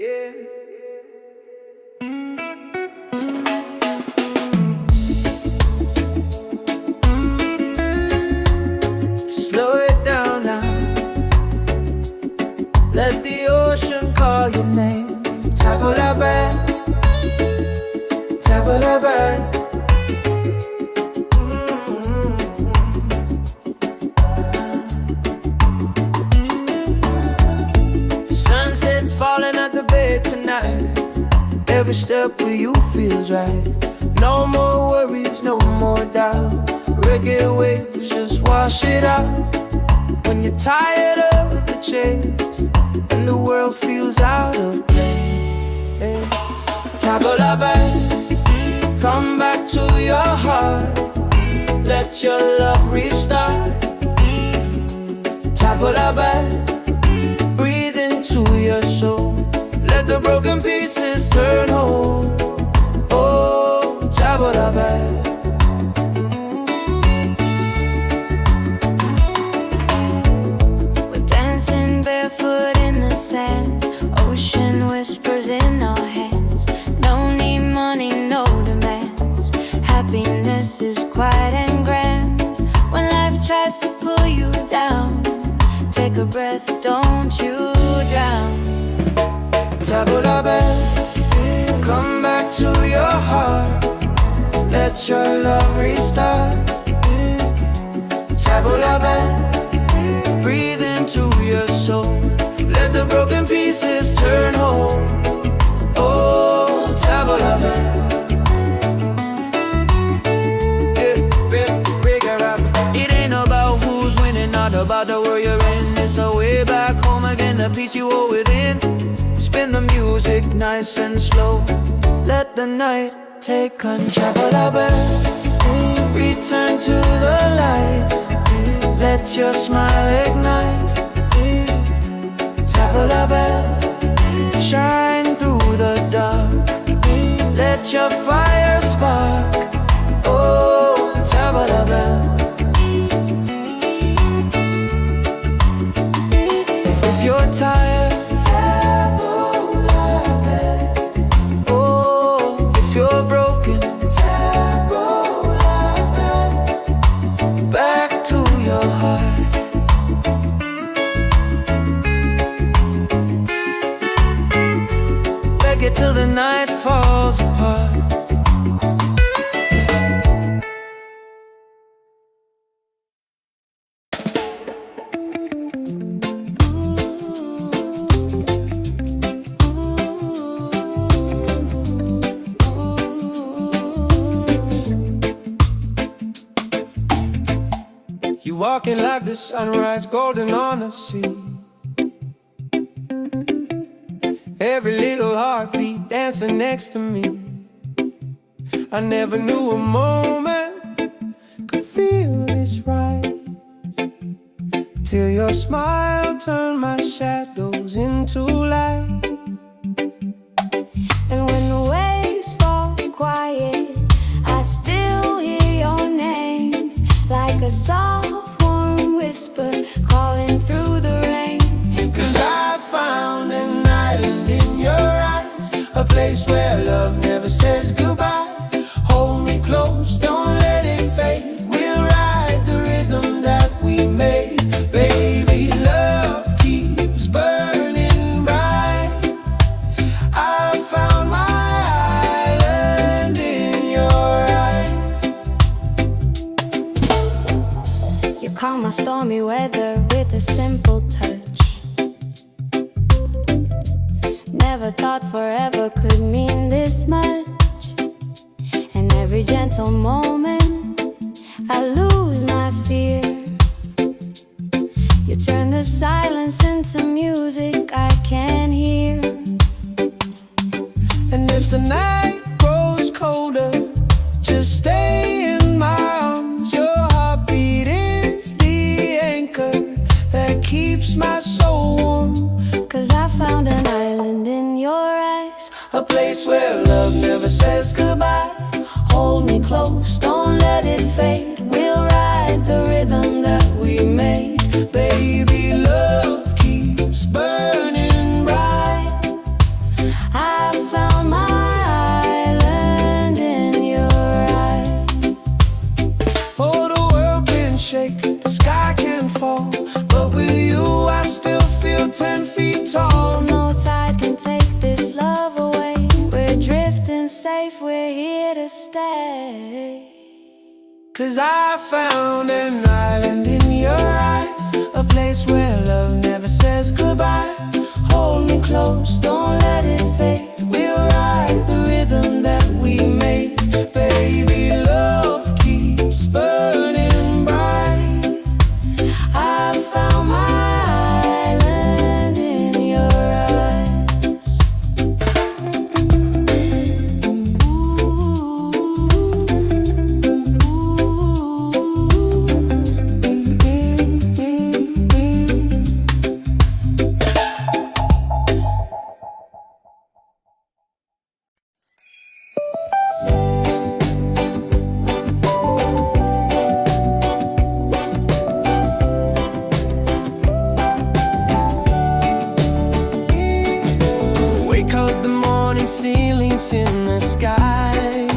Yeah. Slow it down now. Let the ocean call your name. Tabula-bang, tabula-bang. Sunset's falling at the bay tonight. Every step with you feels right. No more worries, no more doubt. Reggae waves just wash it out. When you're tired of the chase and the world feels out of place, tabula-bang, come back to your heart. Let your love restart. Tabula-bang, breathe into your soul. Let the broken pieces turn whole. Oh, tabula-bang. We're dancing barefoot in the sand, ocean whispers in our hands. No need money, no demands. Happiness is quiet and grand. When life tries to pull you down, take a breath, don't you drown. Tabula-bang, come back to your heart. Let your love restart. Tabula-bang, breathe into your soul. Let the broken pieces turn whole. Oh, tabula-bang. the peace you hold within. Spin the music nice and slow. Let the night take control. Return to the light. Let your smile ignite. Tabla bell, shine through the dark. Let your fire spark. Oh, tabla bell. If you're tired, tabla bell. Oh, if you're broken, tabla bell. Back to your heart. Reggae till the night falls apart. You walking like the sunrise, golden on the sea. Every little heartbeat dancing next to me. I never knew a moment could feel this right, till your smile turned my shadows into light. And when the waves fall quiet, I still hear your name, like a soft warm whisper calling through the rain. 'Cause I found an island in your eyes, a place where love never says goodbye. Hold me close, don't let it fade. We'll ride the rhythm that we made. Baby, love keeps burning bright. I found my island in your eyes. You calm my stormy weather with a simple touch. Never thought forever could mean this much. And every gentle moment I lose my fear. You turn the silence into music I can hear. And if the night grows colder, just stay in my arms. Your heartbeat is the anchor that keeps my soul warm. 'Cause I found an island in your eyes, A place where love never says goodbye. hold me close, don't let it fade. We'll ride the rhythm that we made. Baby, love keeps burning bright. I found my island in your eyes. Oh, the world can shake, the sky can fall, but with you I still feel 10 feet tall. No tide can take this love away. We're drifting safe, we're here to stay. 'Cause I found an island in your eyes, a place where love never says goodbye. Hold me close, don't let it fade. We'll ride the rhythm that we made. Baby, love keeps burning bright. I found my island in your eyes. Wake up, the morning ceilings in the sky.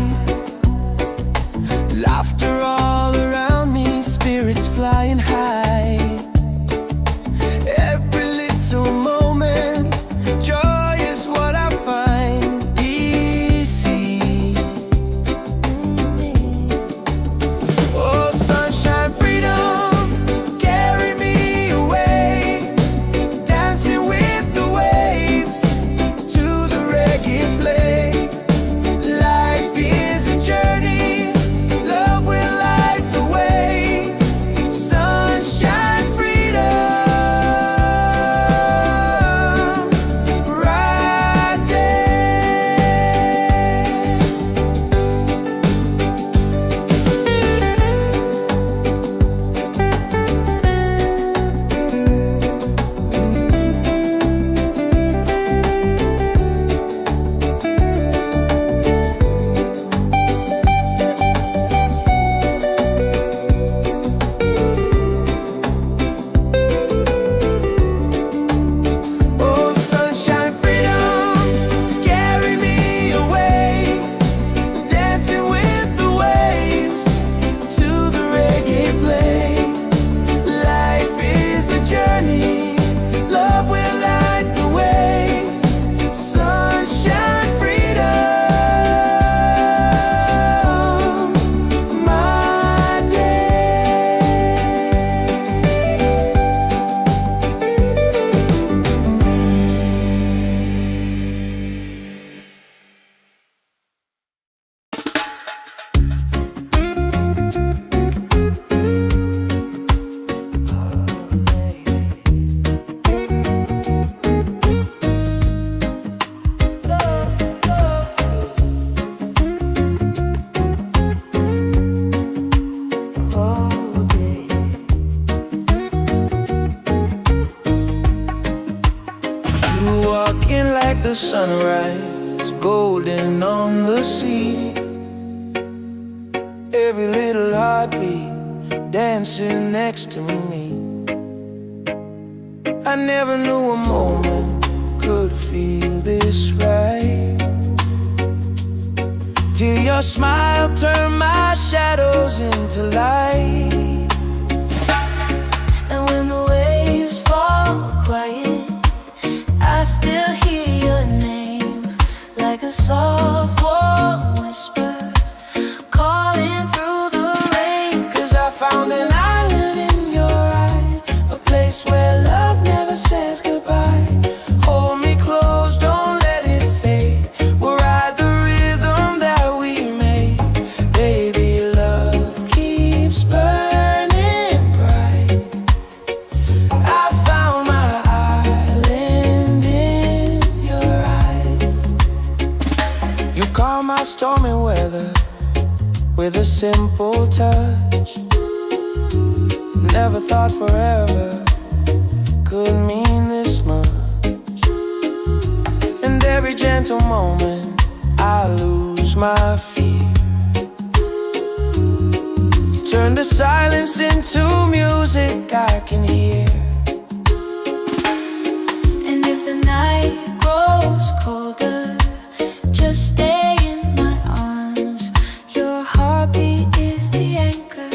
Laughter all around me, spirits flying high. Every little moment, joy is what I find easy. Oh, sunshine, freedom, carry me away. Dancing with the waves to the reggae play. Walking like the sunrise, golden on the sea. Every little heartbeat dancing next to me. I never knew a moment could feel this right, till your smile turned my shadows into light. And when the waves fall quiet, I still hear your name, like a soft warm whisper calling through the rain. 'Cause I found an island in your eyes, a place where love never says goodbye. Hold me close, don't let it fade. We'll ride the rhythm that we made. Baby, love keeps burning bright. I found my island in your eyes. You calm my stormy weather with a simple touch. Never thought forever could mean this much. And every gentle moment I lose my fear. You turn the silence into music I can hear. And if the night grows colder, just stay in my arms. Your heartbeat is the anchor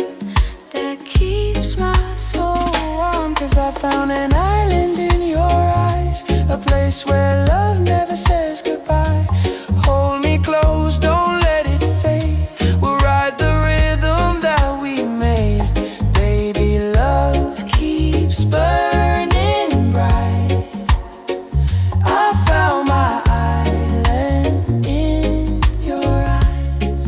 that keeps my soul warm. 'Cause I found an island in your eyes, a place where love never says goodbye. Hold me close, don't let it fade. We'll ride the rhythm that we made. Baby, love keeps burning bright. I found my island in your eyes.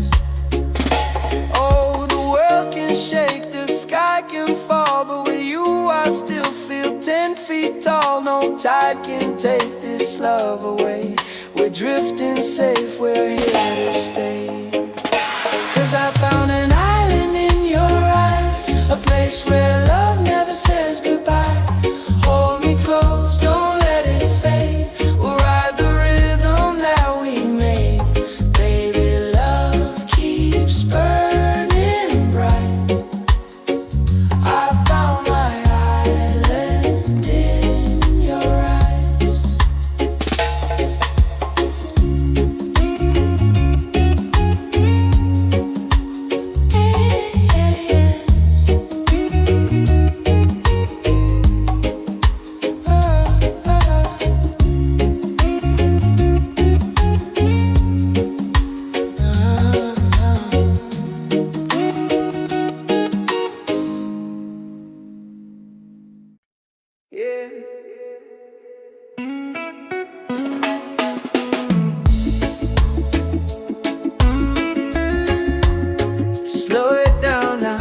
Oh, the world can shake, the sky can fall, but with you I still feel 10 feet tall. No tide can take this love away. We're drifting safe, we're here to stay. 'Cause I found an island in your eyes, a place where love never says goodbye. Hold me close, don't let it fade. We'll ride the rhythm that we made. Baby, love keeps burning bright. I found my island in your eyes. Yeah. Slow it down now.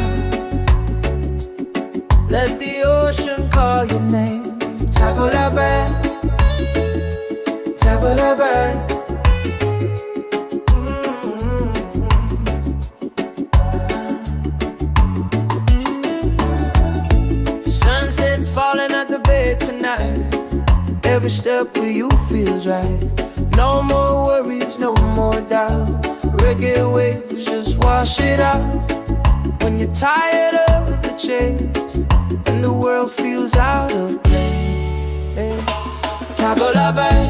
Let the ocean call your name. Tabula bad, tabula bad. Sunset's falling at the bay tonight. Every step with you feels right. No more worries, no more doubt. Reggae waves just wash it out. When you're tired of the chase and the world feels out of place, tabula bad,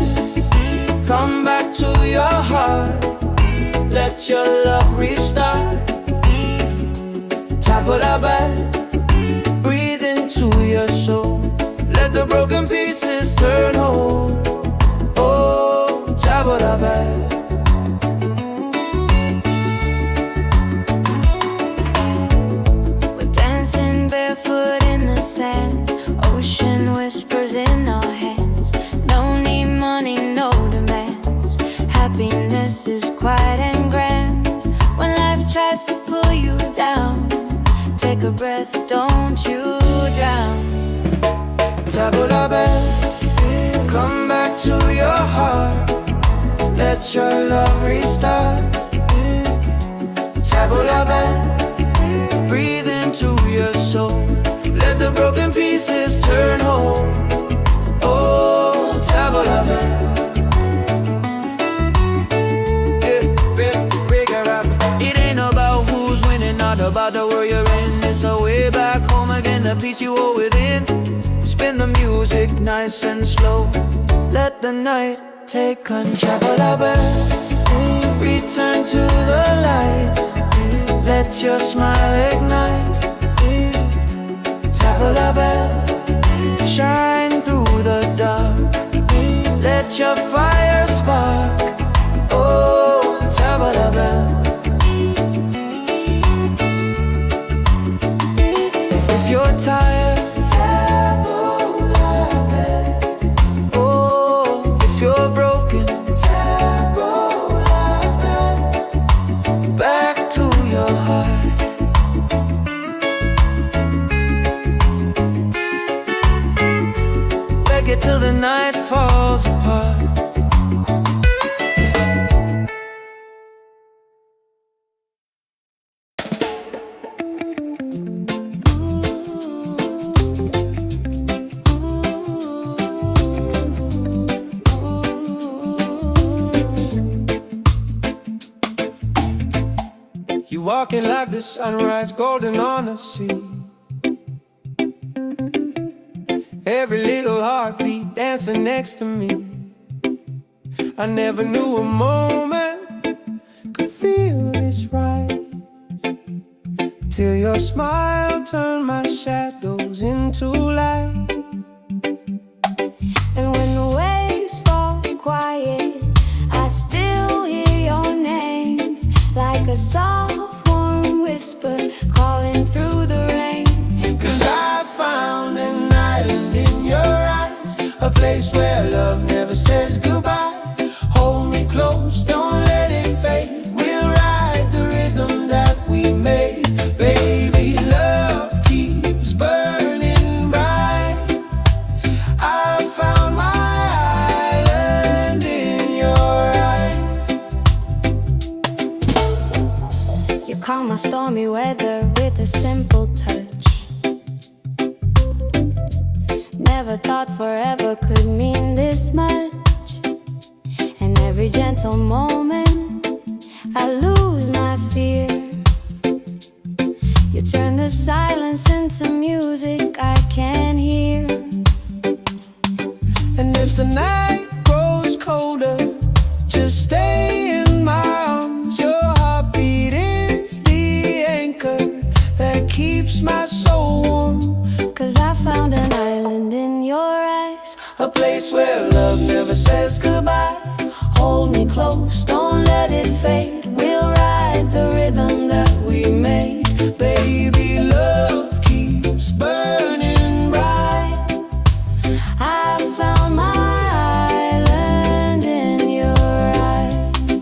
come back to your heart. Let your love restart. Tabula bad, breathe into your soul. Let the broken pieces turn whole. Oh, tabula bad. We're dancing barefoot in the sand, ocean whispers in our hands. No need money, no demands. Happiness is quiet and grand. When life tries to pull you down, take a breath, don't you drown. Tabula bad, come back to your heart. Let your love restart. Tabula bad, breathe into your soul. Let the broken pieces turn whole. Oh, tabula the peace you hold within. Spin the music nice and slow. Let the night take control. Return to the light. Let your smile ignite. Tap la bell, shine through the dark. Let your fire spark. Oh, tap la bell. If you're tired, tap la bell. Oh, if you're broken, tap la bell. Back to your heart. Reggae till the night falls apart. You walking like the sunrise, golden on the sea. Every little heartbeat dancing next to me. I never knew a moment could feel this right, till your smile turned my shadows into light. And when the waves fall quiet, I still hear your name, like a soft warm whisper calling through the rain. 'Cause I found an island in your eyes, a place where love never says goodbye. Hold me close, don't let it fade. We'll ride the rhythm that we made. Baby, love keeps burning bright. I found my island in your eyes. You calm my stormy weather with a simple touch. Never thought forever could mean this much. And every gentle moment I lose my fear. You turn the silence into music I can hear. And if the night grows colder, just stay in my arms. Your heartbeat is the anchor that keeps my soul warm. 'Cause I found an island in your eyes, A place where love never says goodbye. Hold me close, don't let it fade. We'll ride the rhythm that we made. Baby, love keeps burning bright. I found my island in your eyes.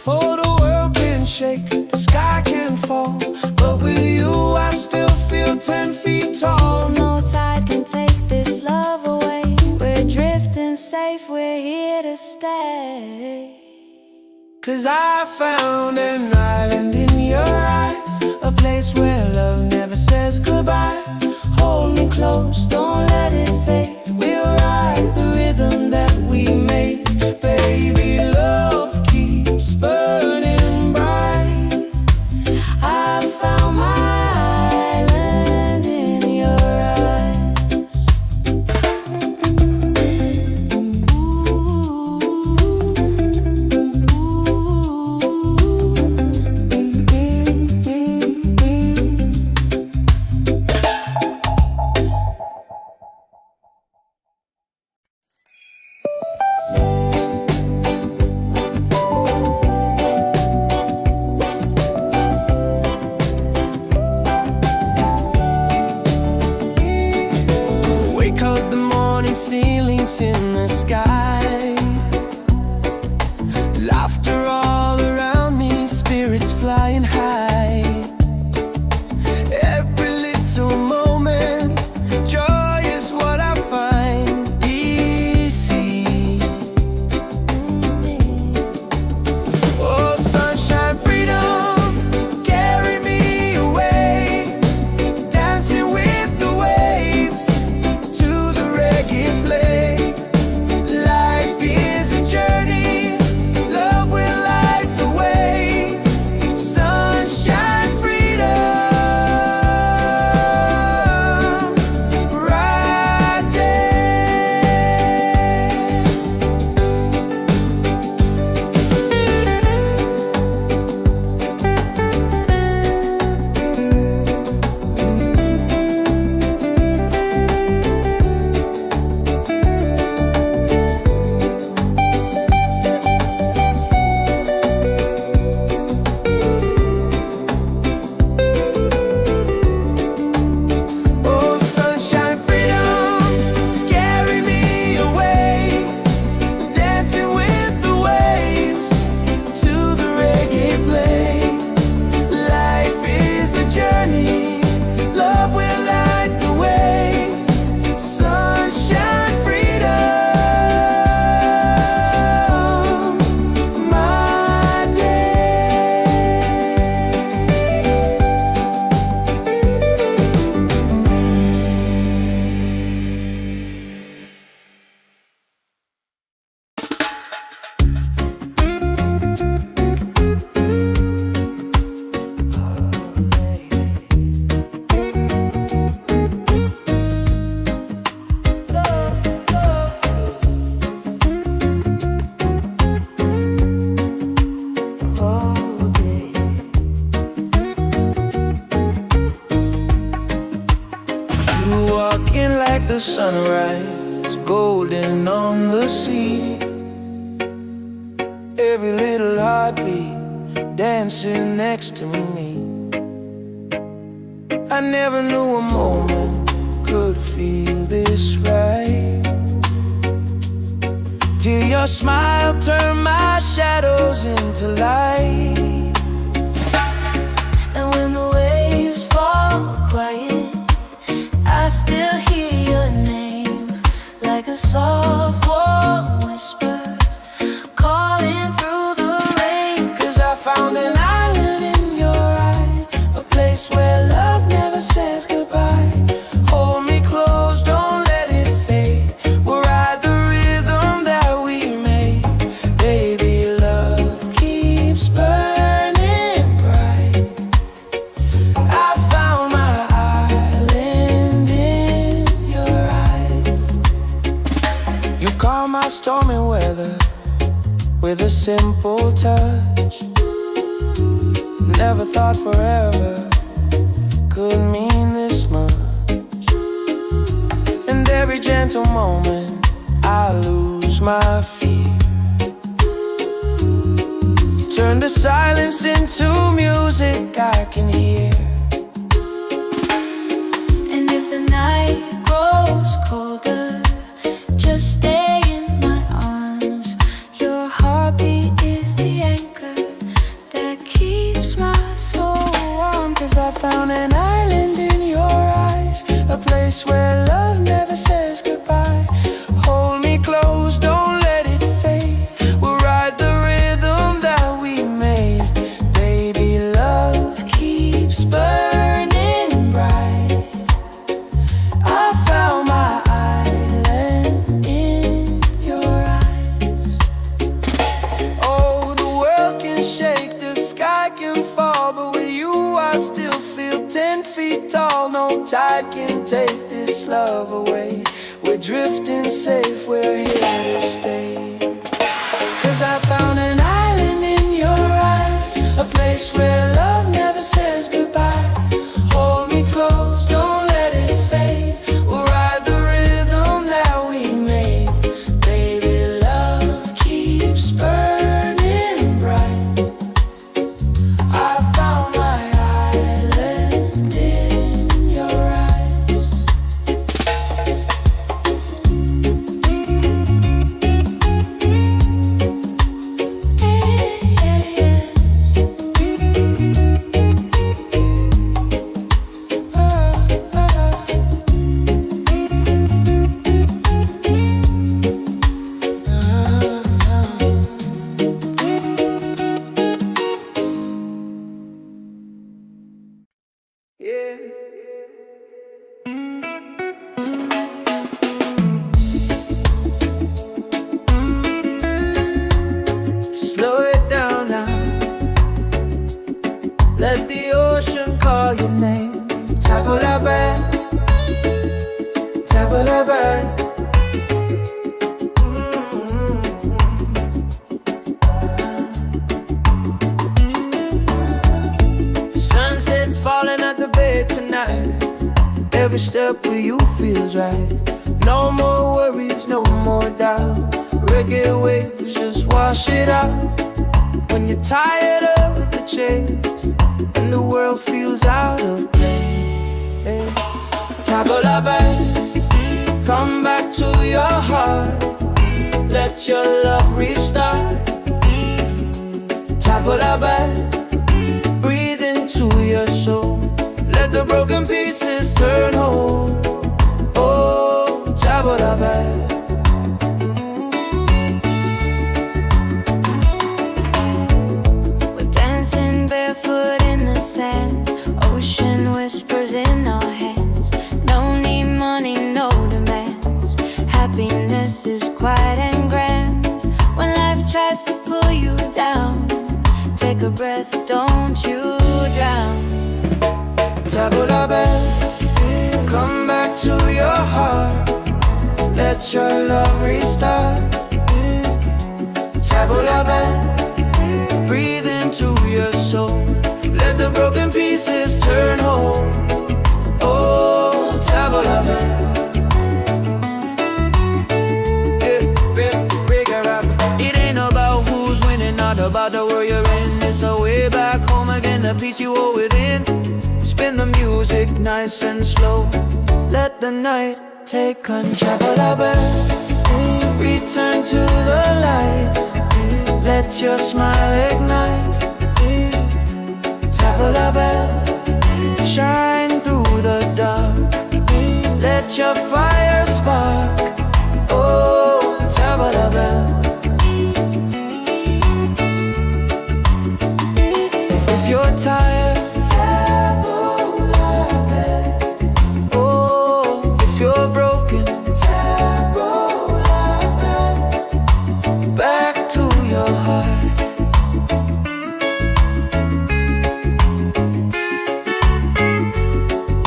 Oh, the world can shake, the sky can fall, but with you I still feel 10 feet tall. No tide can take this love away. We're drifting safe, we're here to stay. 'Cause I found an island in your eyes, a place where love never says goodbye. Hold me close, don't let it fade. We'll ride the rhythm that we made. Baby, love keeps burning bright. I found my island in your eyes. sunrise, golden on the sea. Every little heartbeat dancing next to me. I never knew a moment could feel this right, till your smile turned my shadows into light. And when the waves fall quiet, I still hear your name, like a soft warm whisper calling through the rain. 'Cause I found an island in your eyes, a place where love never says goodbye. Hold me close, don't let it fade. We'll ride the rhythm that we made. Baby, love keeps burning bright. I found my island in your eyes. You calm my stormy weather with a simple touch. Never thought forever could mean this much. And every gentle moment I lose my fear. You turn the silence into music I can hear. And if the night grows colder, just stay in my arms. Your heartbeat is the anchor that keeps my soul warm. 'Cause I found an island in your eyes, a place where love never says goodbye. Hold me close, don't let it fade. We'll ride the rhythm that we made. Baby, love keeps burning bright. I found my island in your eyes. Oh, the world can shake, the sky can fall, but with you I still feel 10 feet tall. No tide can take this love away. We're drifting safe, we're here to stay. 'Cause I found an island in your eyes, a place where love never says goodbye. Hold me close, don't let it fade. We'll ride the rhythm that we made. Baby, love keeps burning bright. I found my island in your eyes. Yeah. Slow it down now. Let the ocean call your name. Tabulabe, tabulabe. Sunset's falling at the bay tonight. Every step with you feels right. No more worries, no more doubt. Reggae waves just wash it out. When you're tired of the chase and the world feels out of place. Tabulabe, come back to your heart. Let your love restart. Tabulabe, breathe into your soul. Let the broken pieces turn whole. Oh, tabulabe. We're dancing barefoot in the sand, ocean whispers in our hands. No need money, no demands. Happiness is quiet and grand. When life tries to pull you down, take a breath, don't you drown. Tabulabe, come back to your heart. Let your love restart. Tabulabe, breathe into your soul. Let the broken pieces turn whole. Oh, tabulabe. about the world you're in. It's a way back home again, the peace you hold within. Spin the music nice and slow. Let the night take control. Return to the light. Let your smile ignite. Tap la bell, shine through the dark. Let your fire spark. Oh, tap la bell. If you're tired, tap la bell. Oh, if you're broken, tap la bell. Back to your heart.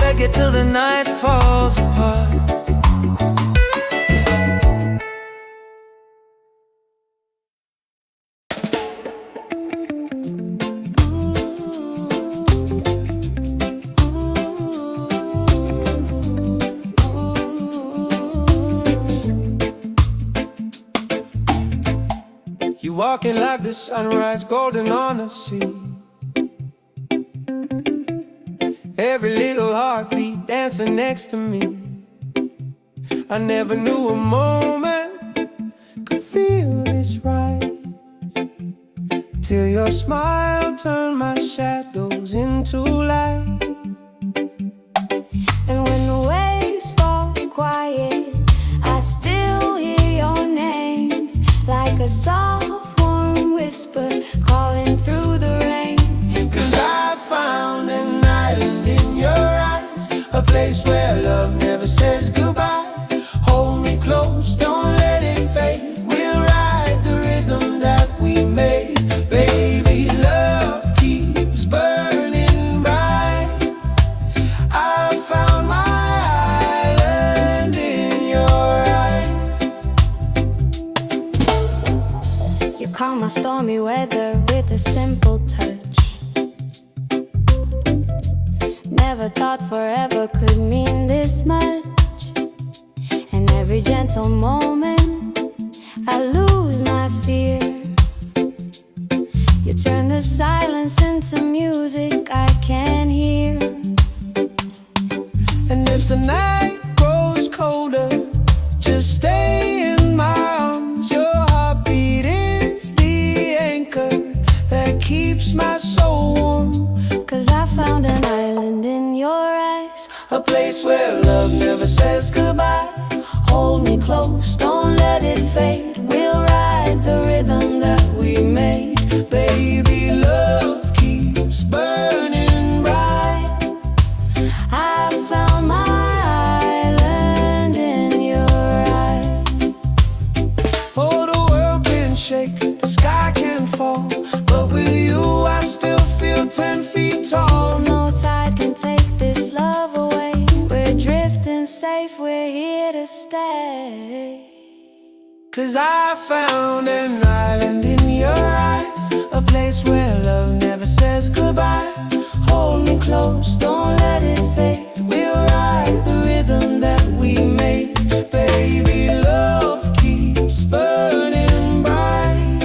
Reggae till the night falls apart. You walking like the sunrise, golden on the sea. Every little heartbeat dancing next to me. I never knew a moment could feel this right, till your smile turned my shadows into light. And when the waves fall quiet, I still hear your name, like a soft warm whisper calling through the rain. 'Cause I found an island in your eyes, a place where love never says goodbye. Hold me close, don't let it fade. We'll ride the rhythm that we made. Baby, love keeps burning bright. I found my island in your eyes. You calm my stormy weather with a simple touch. Never thought forever could mean this much. And every gentle moment I lose my fear. You turn the silence into music I can hear. And if the night grows colder, just stay in my arms. Your heartbeat is the anchor that keeps my soul warm. 'Cause I found an island in your eyes, A place where love never says goodbye. Hold me close, don't let it fade. We'll ride the rhythm that we made. Baby, love keeps burning bright. I found my island in your eyes. Oh, the world can shake, the sky can fall, but with you I still feel 10 feet tall. No tide can take this love away. We're drifting safe, we're here to stay. 'Cause I found an island in your eyes, a place where love never says goodbye. Hold me close, don't let it fade. We'll ride the rhythm that we made. Baby, love keeps burning bright.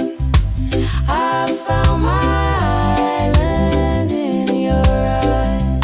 I found my island in your eyes.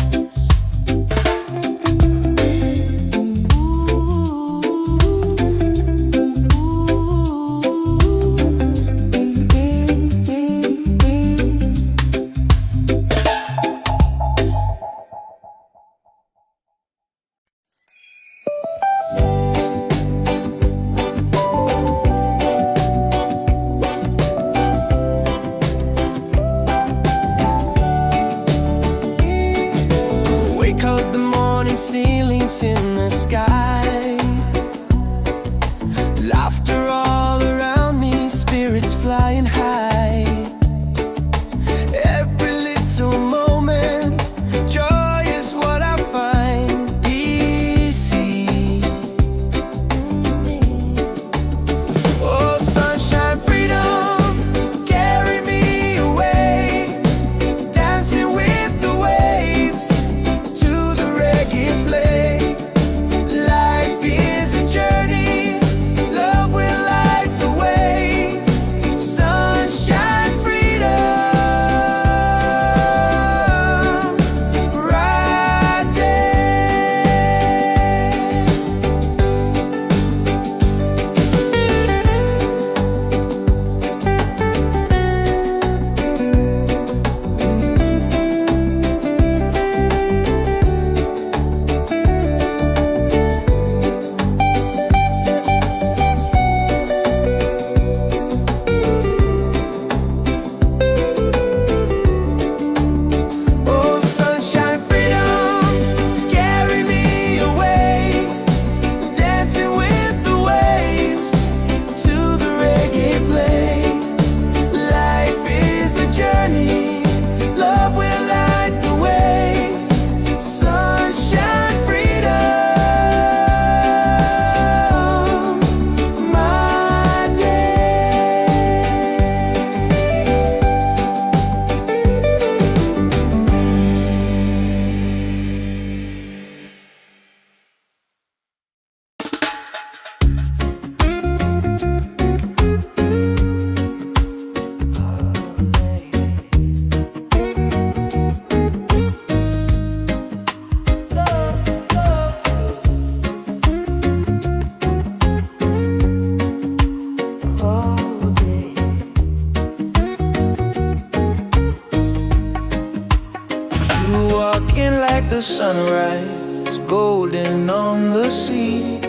the sunrise, golden on the sea.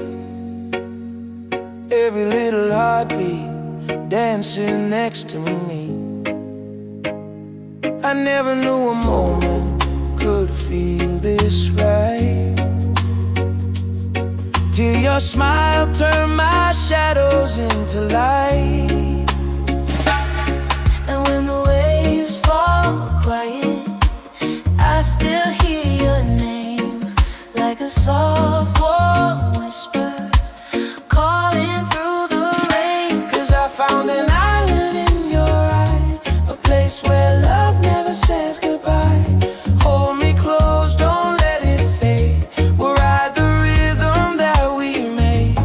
Every little heartbeat dancing next to me. I never knew a moment could feel this right, till your smile turned my shadows into light. And when the waves fall quiet, I still hear your name, like a soft warm whisper calling through the rain. 'Cause I found an island in your eyes, a place where love never says goodbye. Hold me close, don't let it fade. We'll ride the rhythm that we made.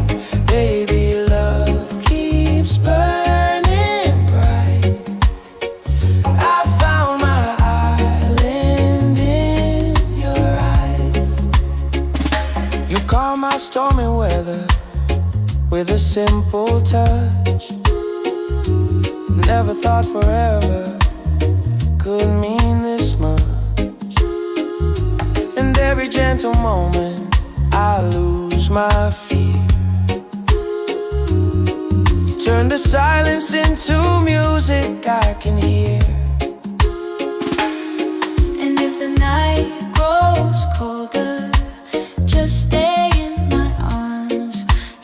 Baby, love keeps burning bright. I found my island in your eyes. You calm my stormy weather with a simple touch. Never thought forever could mean this much. And every gentle moment I lose my fear. You turn the silence into music I can hear. And if the night grows colder, just stay in my arms.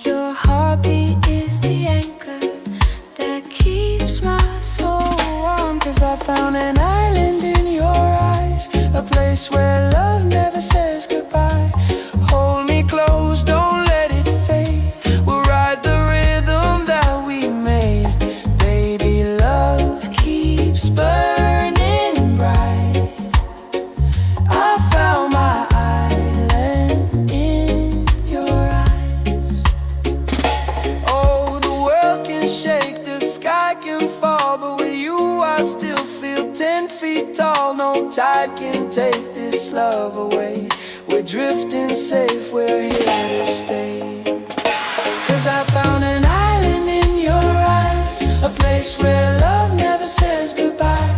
Your heartbeat is the anchor that keeps my soul warm. 'Cause I found an island in your eyes, a place where love never says goodbye. Hold me close, don't let it fade. We'll ride the rhythm that we made. Baby, love keeps burning bright. I found my island in your eyes. Oh, the world can shake, the sky can fall, but with you I still feel 10 feet tall. No tide can take this love away. We're drifting safe, we're here to stay. 'Cause I found an island in your eyes, a place where love never says goodbye.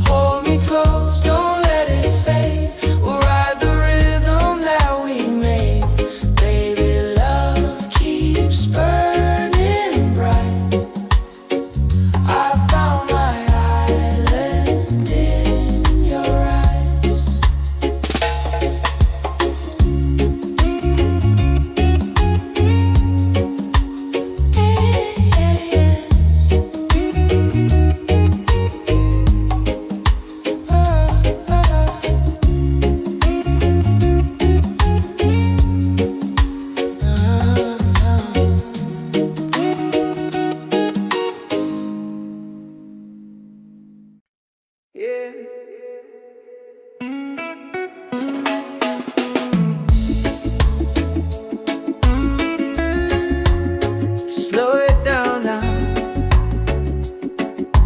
Hold me close, don't let it fade. We'll ride the rhythm that we made. Baby, love keeps burning bright. I found my island in your eyes. Yeah. Slow it down now.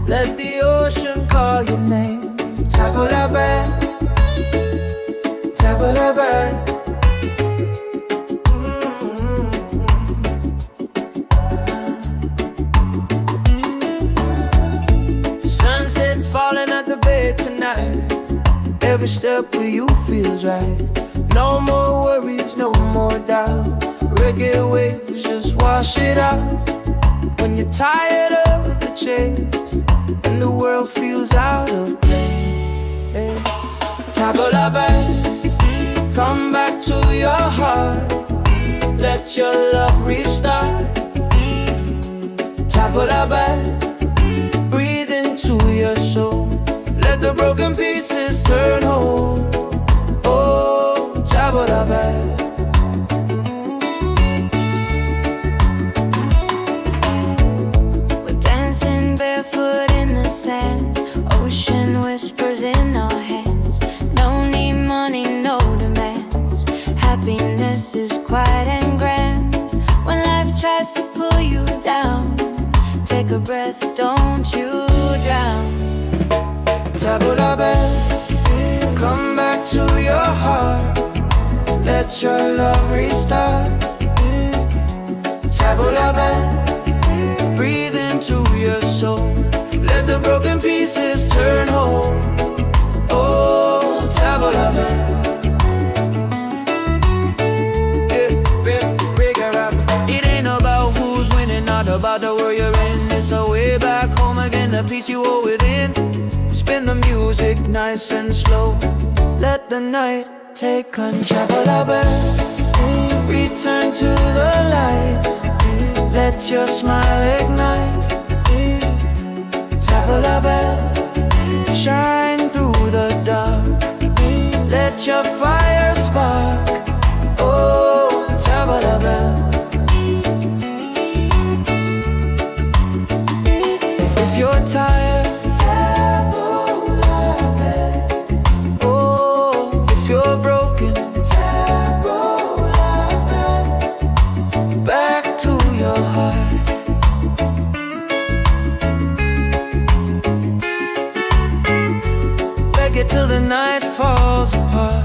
Let the ocean call your name. Table la bed, table la bed. Sunset's falling at the bay tonight. Every step with you feels right. No more worries, no more doubt. Reggae waves just wash it out. When you're tired of the chase and the world feels out of place, table la bed, come back to your heart. Let your love restart. Table la bed, breathe into your soul. Let the broken pieces turn whole. Oh, table la bed. We're dancing barefoot in the sand, ocean whispers in our hands. No need money, no demands. Happiness is quiet and grand. When life tries to pull you down, take a breath, don't you drown. Table la bed, come back to your heart. Let your love restart. Table la bed, breathe into your soul. Let the broken pieces turn whole. Oh, table la bed. the peace you hold within. Spin the music nice and slow. Let the night take control. Return to the light. Let your smile ignite. Tabla bell, shine through the dark. Let your fire spark. Oh, tabla bell. If you're tired, tabla bell. Oh, if you're broken, tabla bell. Back to your heart. Reggae till the night falls apart.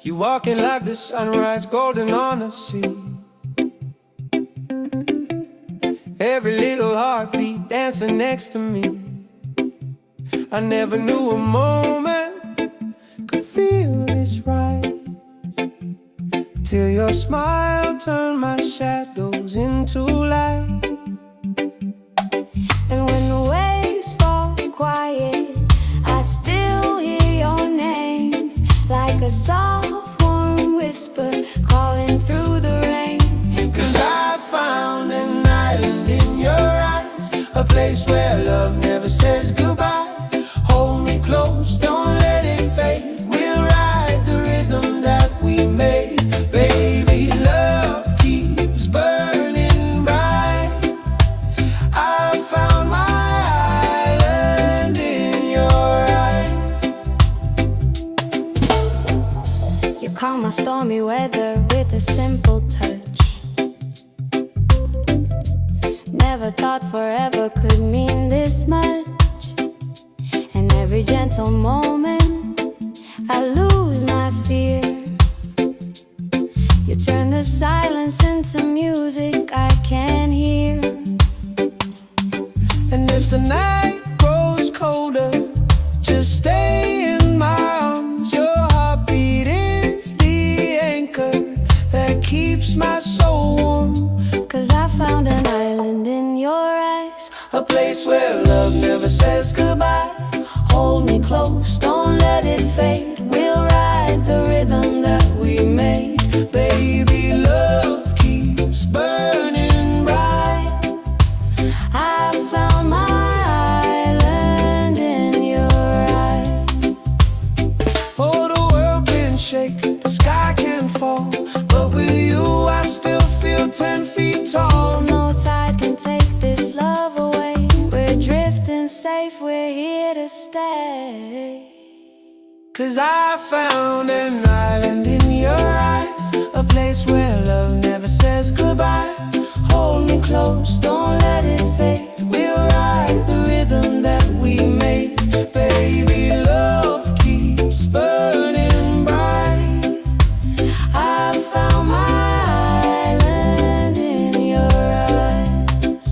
You walking like the sunrise, golden on the sea. Every little heartbeat dancing next to me. I never knew a moment could feel this right, till your smile turned my shadows into light. And when the waves fall quiet, I still hear your name, like a soft warm whisper calling through the rain. 'Cause I found an island in your eyes, a place where love never says goodbye. Hold me close, don't let it fade. We'll ride the rhythm that we made. Baby, love keeps burning bright. I found my island in your eyes. You calm my stormy weather with a simple touch. Never thought forever could mean this much. And every gentle moment I lose my fear. You turn the silence into music I can hear. And if the night grows colder, just stay in my arms. Your heartbeat is the anchor that keeps my soul warm. 'Cause I found an island in your eyes, A place where love never says goodbye. hold me close, don't let it fade. We'll ride the rhythm that we made. Baby, love keeps burning bright. I found my island in your eyes. Oh, the world can shake, the sky can fall, but with you I still feel 10 feet tall. No tide can take this love away. We're drifting safe, we're here to stay. 'Cause I found an island in your eyes, a place where love never says goodbye. Hold me close, don't let it fade. We'll ride the rhythm that we made. Baby, love keeps burning bright. I found my island in your eyes.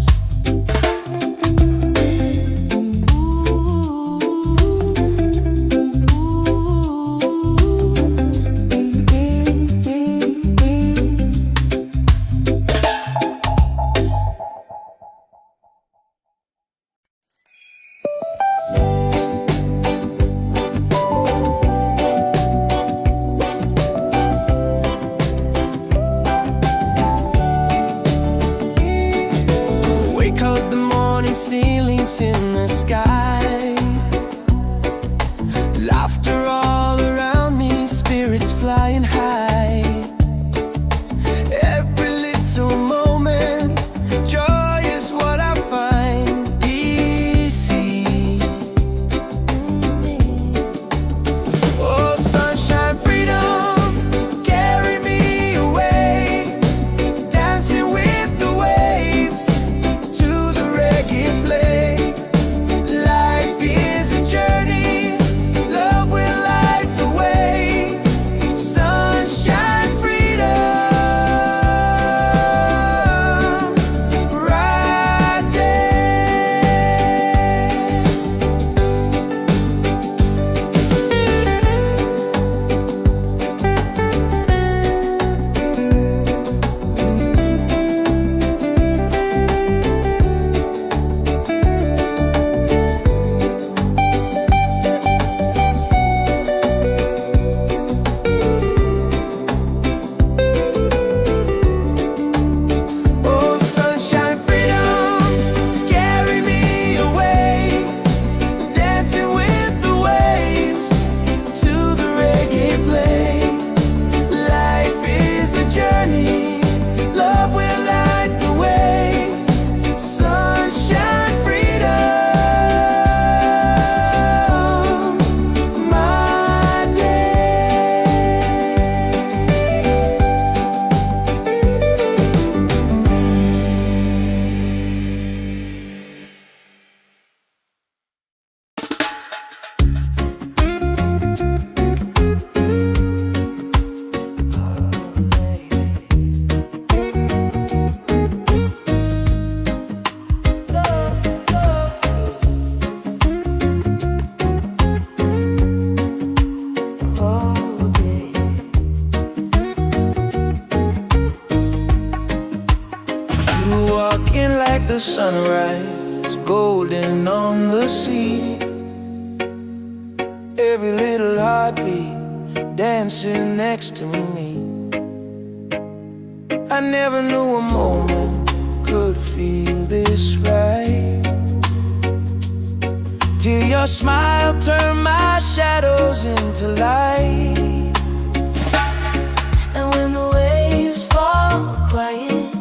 Wake up, the morning ceilings in the sky. Laughter all around me, spirits flying high. Every little moment, joy is what I find. Easy. Oh, sunshine, freedom, carry me away. Dancing with the waves to the reggae play. Life like the sunrise, golden on the sea. Every little heartbeat dancing next to me. I never knew a moment could feel this right, till your smile turned my shadows into light. And when the waves fall quiet,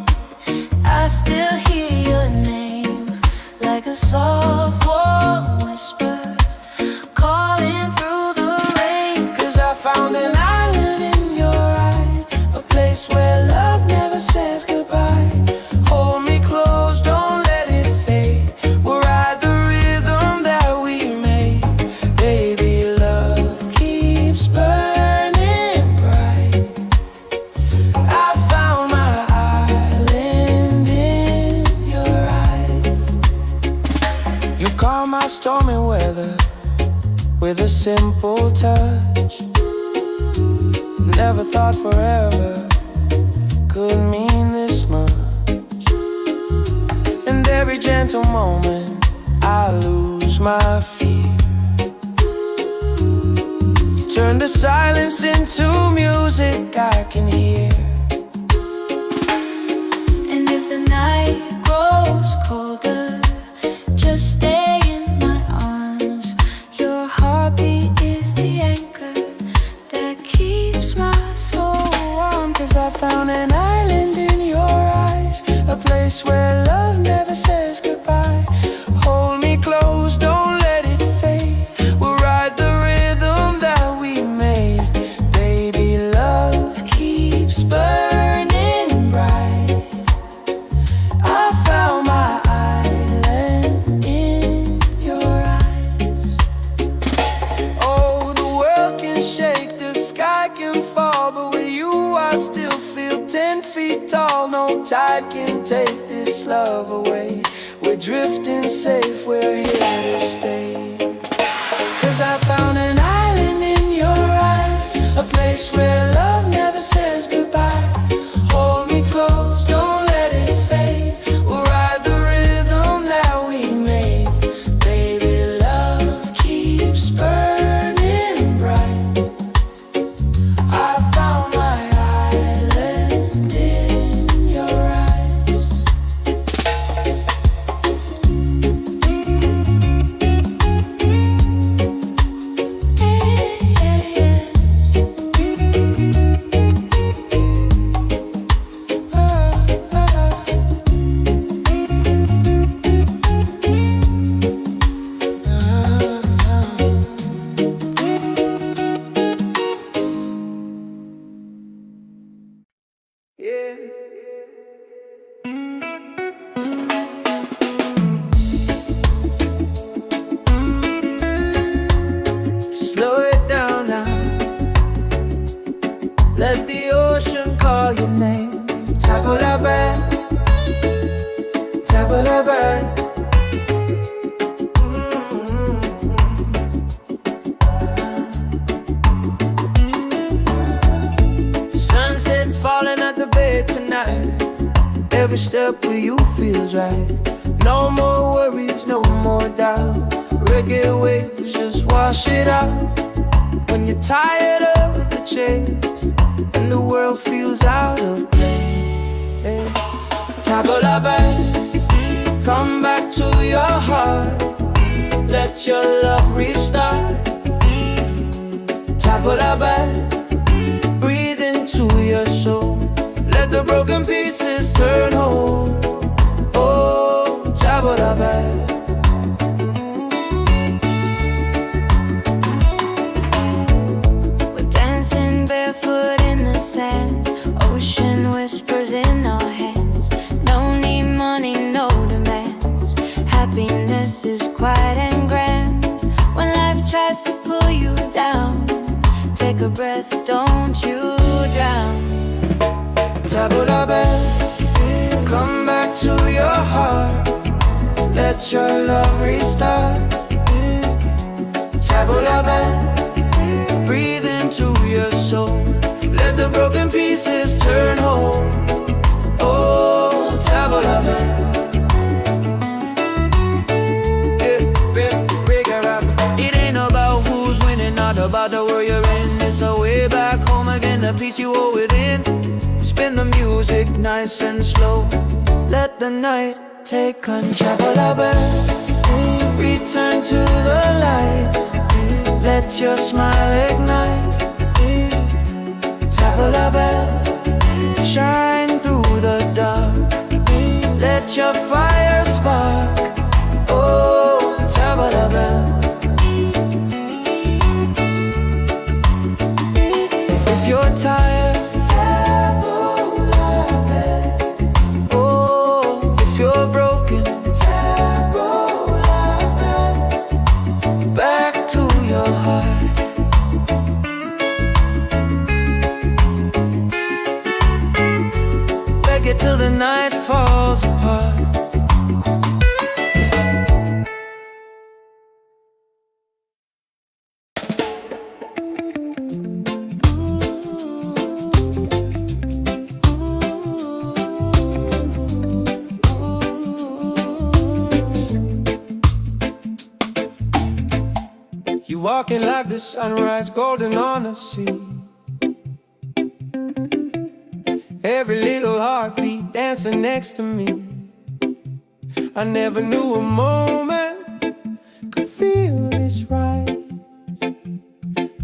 I still hear your name, like a soft warm whisper calling through the rain. 'Cause I found an island in your eyes, a place where love never says goodbye. Hold me close, don't let it fade. We'll ride the rhythm that we made. Baby, love keeps burning bright. I found my island in your eyes. You calm my stormy weather with a simple touch. Never thought forever could mean this much. And every gentle moment I lose my fear. You turn the silence into music I can hear. And if the night grows colder, just stay in my arms. Your heartbeat is the anchor that keeps my soul warm. 'Cause I found an island in your eyes, a place where love never says goodbye. Hold me close, don't let it fade. We'll ride the rhythm that we made. Baby, love keeps burning bright. I found my island in your eyes. Oh, the world can shake, the sky can fall, but with you I still feel 10 feet tall. No tide can take this love away. We're drifting safe, we're here to stay. 'Cause I found an island in your eyes, a place where love never says goodbye. Hold me close, don't let it fade. We'll ride the rhythm that we made. Baby, love keeps burning bright. I found my island in your eyes. Yeah. Slow it down now. Let the ocean call your name. Tabula bad, tabula bad. Sunset's falling at the bay tonight. Every step with you feels right. No more worries, no more doubt. Reggae waves just wash it out. When you're tired of the chase and the world feels out of place, tabula back, come back to your heart. Let your love restart. Tabula back, breathe into your soul. Let the broken pieces turn whole. Oh, tabula back. We're dancing barefoot in the sand. Ocean whispers in our hands. No need money, no demands. Happiness is quiet and grand. When life tries to pull you down, take a breath, don't you drown. Tabula back, come back to your heart. Let your love restart. Tabula back, breathe into your soul. Let the broken pieces turn whole. Oh, tabula back. a piece you owe within. Spin the music nice and slow. Let the night take control. Return to the light. Let your smile ignite. Tabla bell, shine through the dark. Let your fire spark. Oh, tabla bell. If you're tired, tabla bell. Oh, if you're broken, tabla bell. Back to your heart. Reggae till the night falls apart. You walking like the sunrise, golden on the sea. Every little heartbeat dancing next to me. I never knew a moment could feel this right,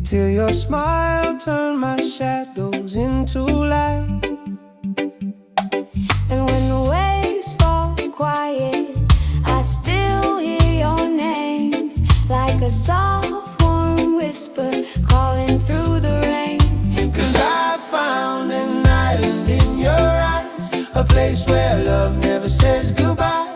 till your smile turned my shadows into light. And when the waves fall quiet, I still hear your name, like a soft warm whisper calling through the rain. 'Cause I found an island in your eyes, a place where love never says goodbye.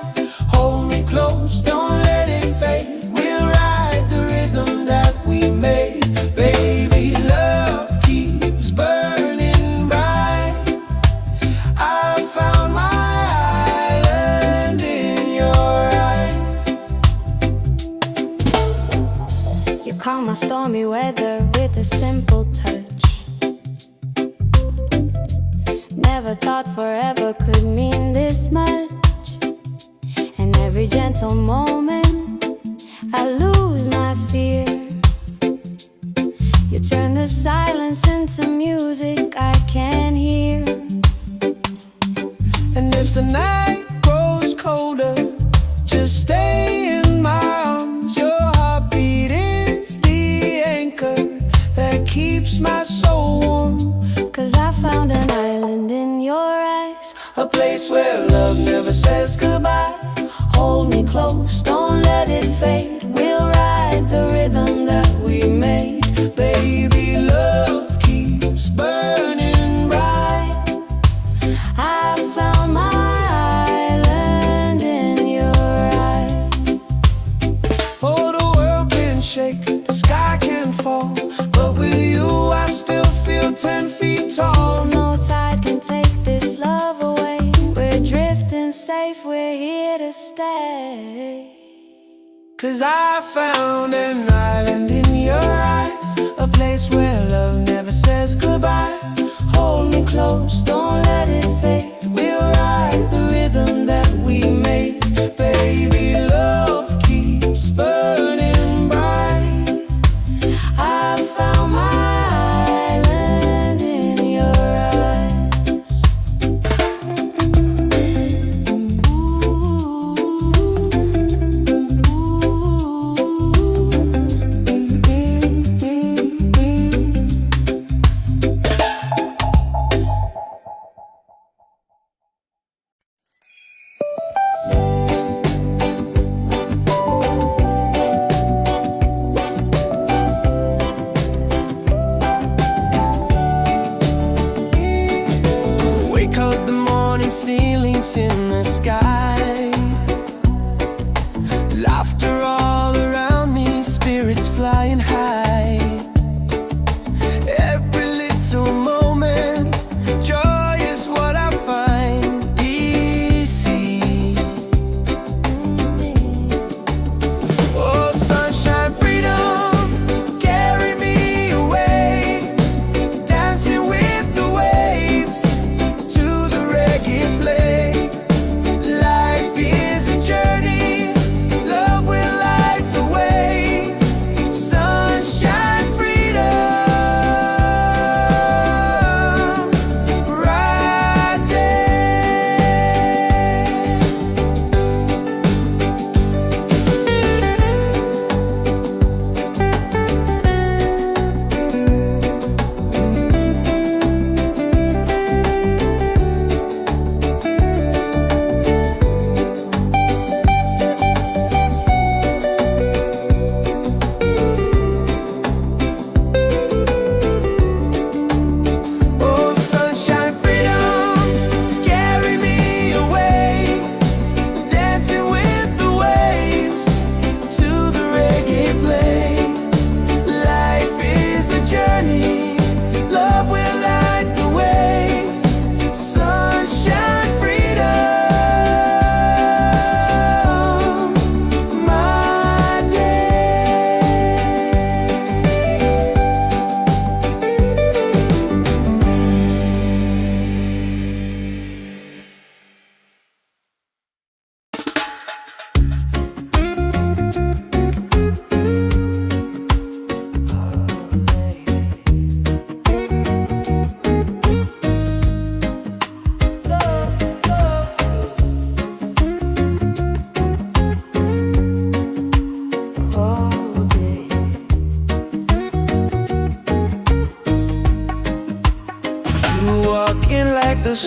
Hold me close, don't let it fade. We'll ride the rhythm that we made. Baby, love keeps burning bright. I found my island in your eyes. You calm my stormy weather with a simple touch. Never thought forever could mean this much. And every gentle moment I lose my fear. You turn the silence into music I can hear. And if the night grows colder, just stay in my arms. Your heartbeat is the anchor that keeps my soul warm. 'Cause I found an island in your eyes, A place where love never says goodbye. hold me close, don't let it fade. We'll ride the rhythm that we made. Baby, love keeps burning bright. I found my island in your eyes. Oh, the world can shake, the sky can fall, but with you I still feel 10 feet tall. No tide can take this love away. We're drifting safe, we're here to stay. 'Cause I found an island in your eyes, a place where love never says goodbye. Hold me close, don't let it fade. We'll ride the rhythm that we made. Baby, love keeps burning bright. I found my island in your eyes. Wake up the morning, ceilings in the sky. Laughter all around me, spirits flying high. Every little moment, joy is what I find easy. Oh, sunshine, freedom, carry me away. Dancing with the waves to the reggae play. Like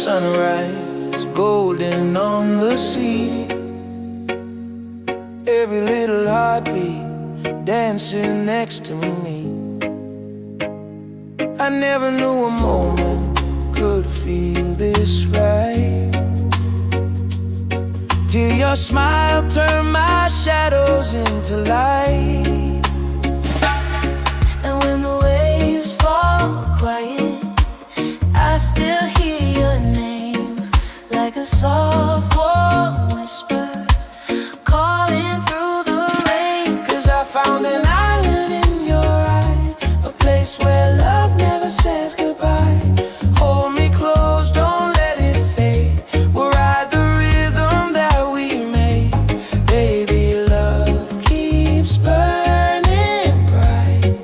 sunrise, golden on the sea. Every little heartbeat dancing next to me. I never knew a moment could feel this right, till your smile turned my shadows into light. And when the waves fall quiet, I still hear your name, like a soft warm whisper calling through the rain. 'Cause I found an island in your eyes, a place where love never says goodbye. Hold me close, don't let it fade. We'll ride the rhythm that we made. Baby, love keeps burning bright.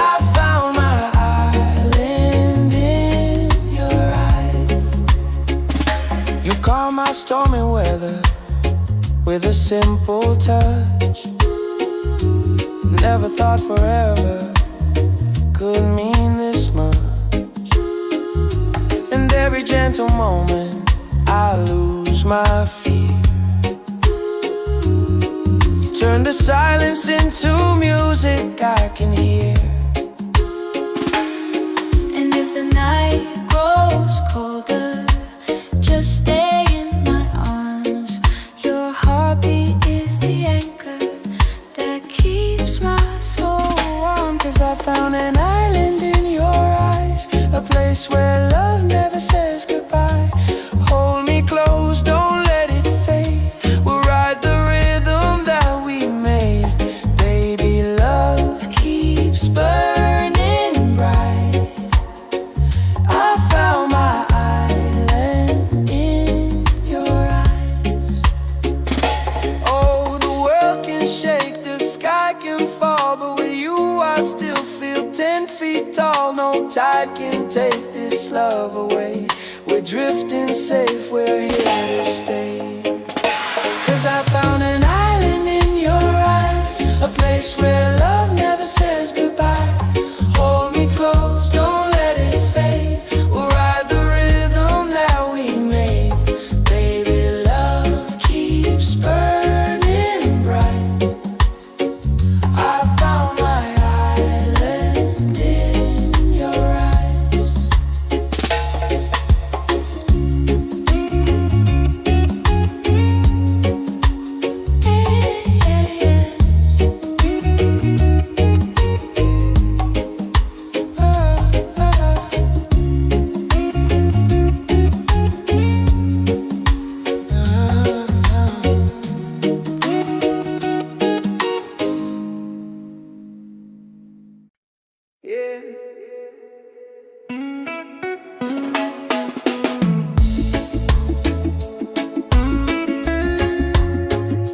I found my island in your eyes. You calm my stormy weather with a simple touch. Never thought forever could mean this much. And every gentle moment I lose my fear. You turn the silence into music I can hear. And if the night grows colder, just stay in my arms. Your heartbeat is the anchor that keeps my soul warm. 'Cause I found an island in your eyes, a place where love never says goodbye. Hold me close, don't let it fade. We'll ride the rhythm that we made. Baby, love keeps burning bright. I found my island in your eyes. Oh, the world can shake, the sky can fall, but with you I still feel 10 feet tall. No tide can take this love away. We're drifting safe, we're here to stay. 'Cause I found an island in your eyes, a place where love never says goodbye. Hold me close, don't let it fade. We'll ride the rhythm that we made. Baby, love keeps burning bright. I found my island in your eyes. Yeah.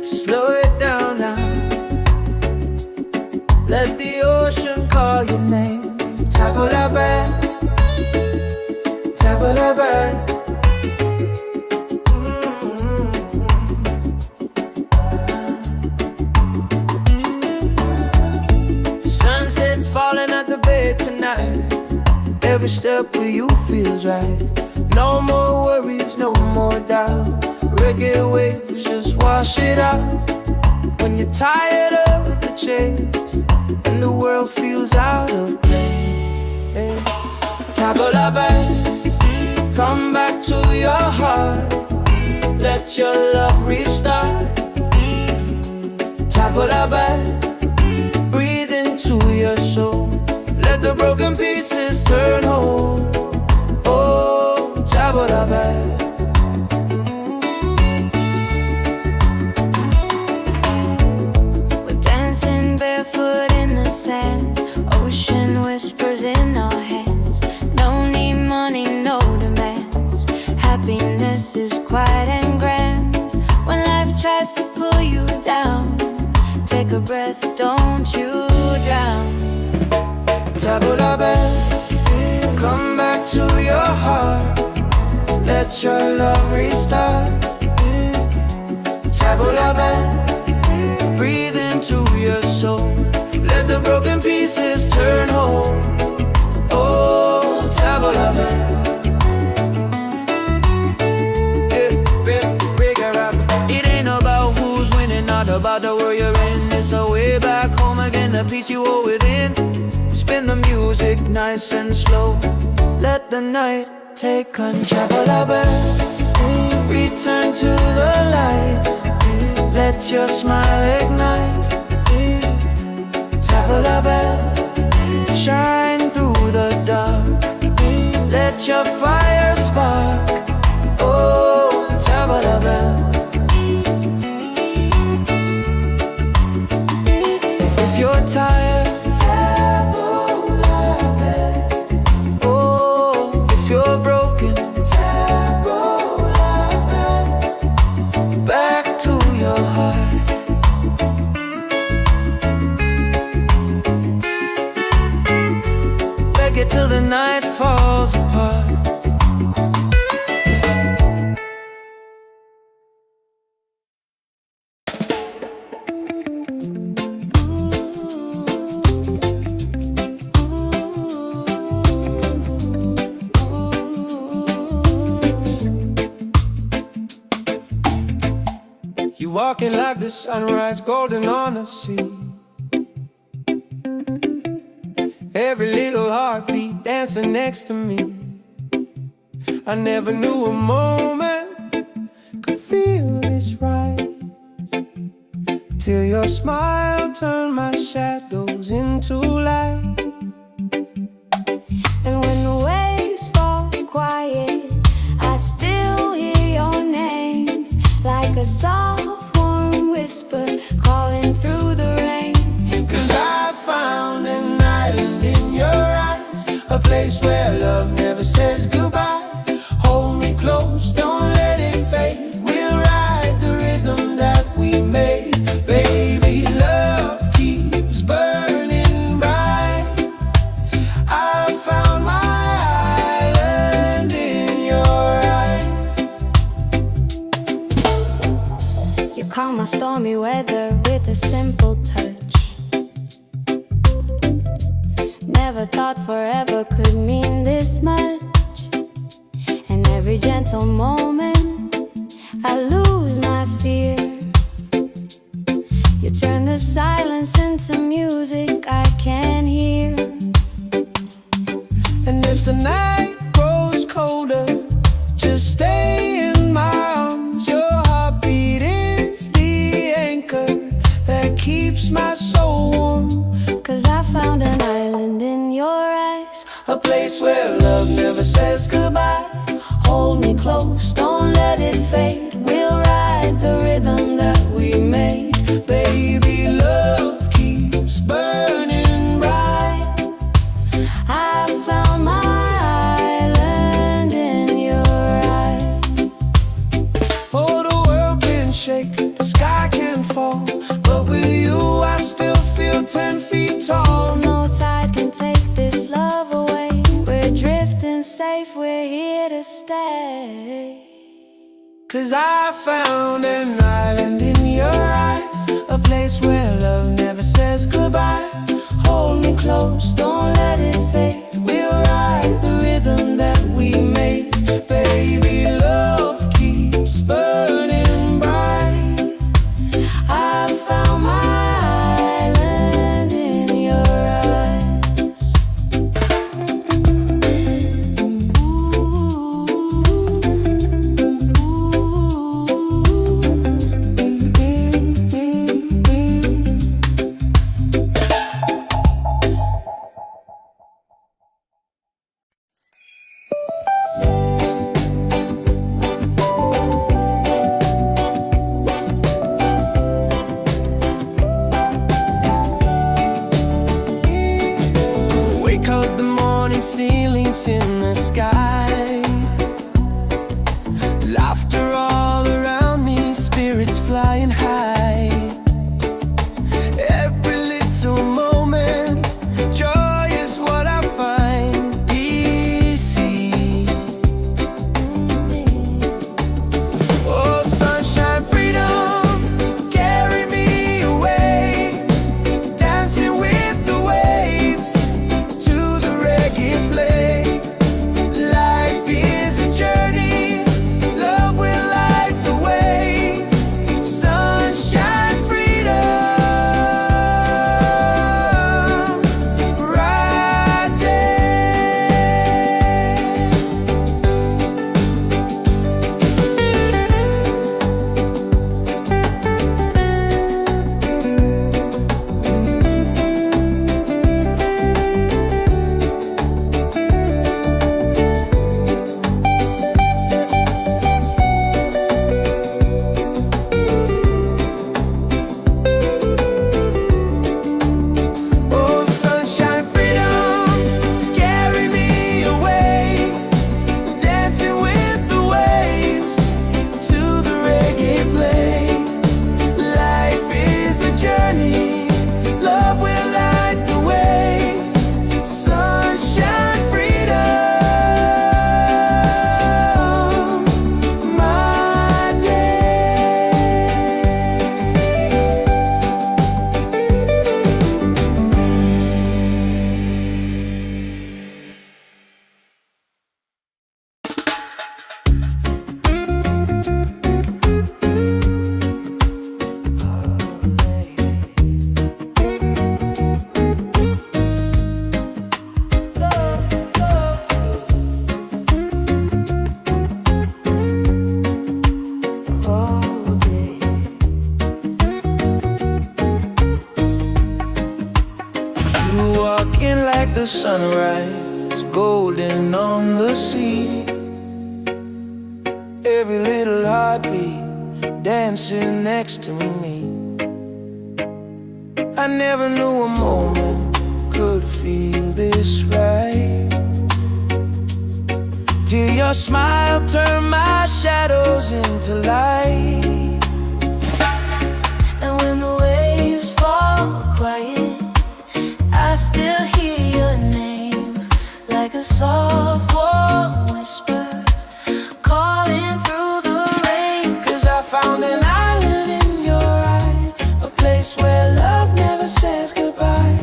Slow it down now. Let the ocean call your name. Tabula, tabula. Sunset's falling at the bay tonight. Every step with you feels right. No more worries, no more doubt. Reggae waves just wash it out. When you're tired of the chase and the world feels out of place. Tabula, come back to your heart. Let your love restart. Tabula, breathe into your soul. Let the broken pieces turn whole. Oh, tabula. We're dancing barefoot in the sand, ocean whispers in our hands. No need money, no demands. Happiness is quiet and grand. When life tries to pull you down, take a breath, don't you drown. Tabula, come back to your heart. Let your love restart. Tabula, breathe into your soul. Let the broken pieces turn whole. Oh, tabula. inner peace you hold within. Spin the music nice and slow. Let the night take control. Return to the light. Let your smile ignite. Tap la belle, shine through the dark. Let your fire spark. Oh, tap la belle. If you're tired, tap la belle. Oh, if you're broken, tap la belle. Back to your heart. Reggae till the night falls apart. You walking like the sunrise, golden on the sea. Every little heartbeat dancing next to me. I never knew a moment could feel this right, till your smile turned my shadows into light. And when the waves fall quiet, I still hear your name, like a soft warm whisper calling through the rain. 'Cause I found an island in your eyes, a place where love never says goodbye. Hold me close, don't let it fade. We'll ride the rhythm that we made. Baby, love keeps burning bright. I found my island in your eyes. You calm my stormy weather with a simple touch. Never thought forever could mean this much. And every gentle moment I lose my fear. You turn the silence into music I can hear. And if the night grows colder, just stay in my arms. Your heartbeat is the anchor that keeps my soul warm. 'Cause I found an island in your eyes, A place where love never says goodbye. Hold me close, don't let it fade. We'll ride the rhythm that we made. Baby, love keeps burning bright. I found my island in your eyes. Oh, the world can shake, the sky can fall, but with you I still feel 10 feet tall. No tide can take this love away. We're drifting safe, we're here to stay. 'Cause I found an island in your eyes, a place where love never says goodbye. Hold me close, don't let it fade. We'll ride the rhythm that we made. Baby, love keeps burning bright. I found my island in your eyes. Wake up the morning, ceilings in the sky. Laughter all around me, spirits flying high. Every little moment, joy is what I find. Easy. Oh, sunshine, freedom, carry me away. Dancing with the waves to the reggae play. Life is a journey, love sunrise, golden on the sea. Every little heartbeat dancing next to me. I never knew a moment could feel this right, till your smile turned my shadows into light. And when the waves fall quiet, I still hear your name, like a soft warm whisper calling through the rain. 'Cause I found an island in your eyes, a place where love never says goodbye.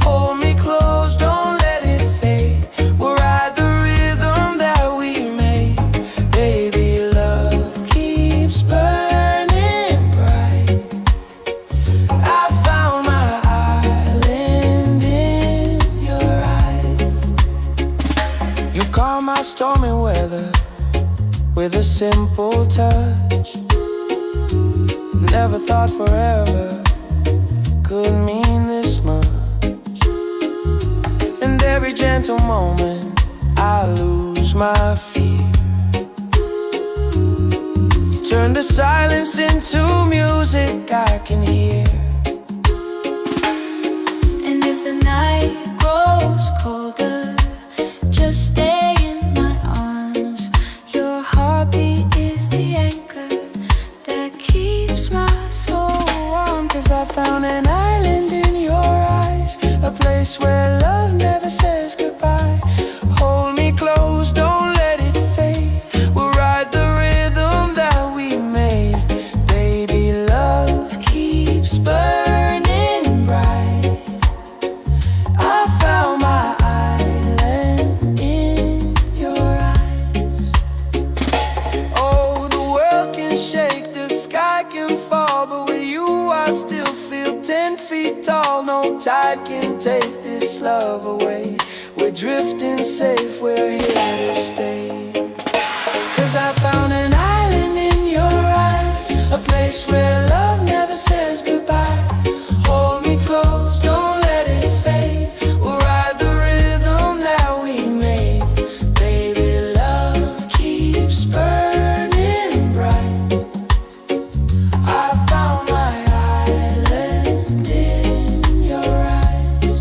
Hold me close, don't let it fade. We'll ride the rhythm that we made. Baby, love keeps burning bright. I found my island in your eyes. You calm my stormy weather with a simple touch. Never thought forever could mean this much. And every gentle moment I lose my fear. You turn the silence into music I can hear. And if the night grows colder, just stay in my arms. Your heartbeat is the anchor that keeps my soul warm. 'Cause I found an island in your eyes, a place where love never says goodbye. Hold me close, don't let it fade. We'll ride the rhythm that we made. Baby, love keeps burning bright. I found my island in your eyes. Oh, the world can shake, the sky can fall, but with you I still feel 10 feet tall. No tide can take this love away. We're drifting safe, we're here to stay. 'Cause I found an island in your eyes, a place where love never says goodbye. Hold me close, don't let it fade. We'll ride the rhythm that we made. Baby, love keeps burning bright. I found my island in your eyes.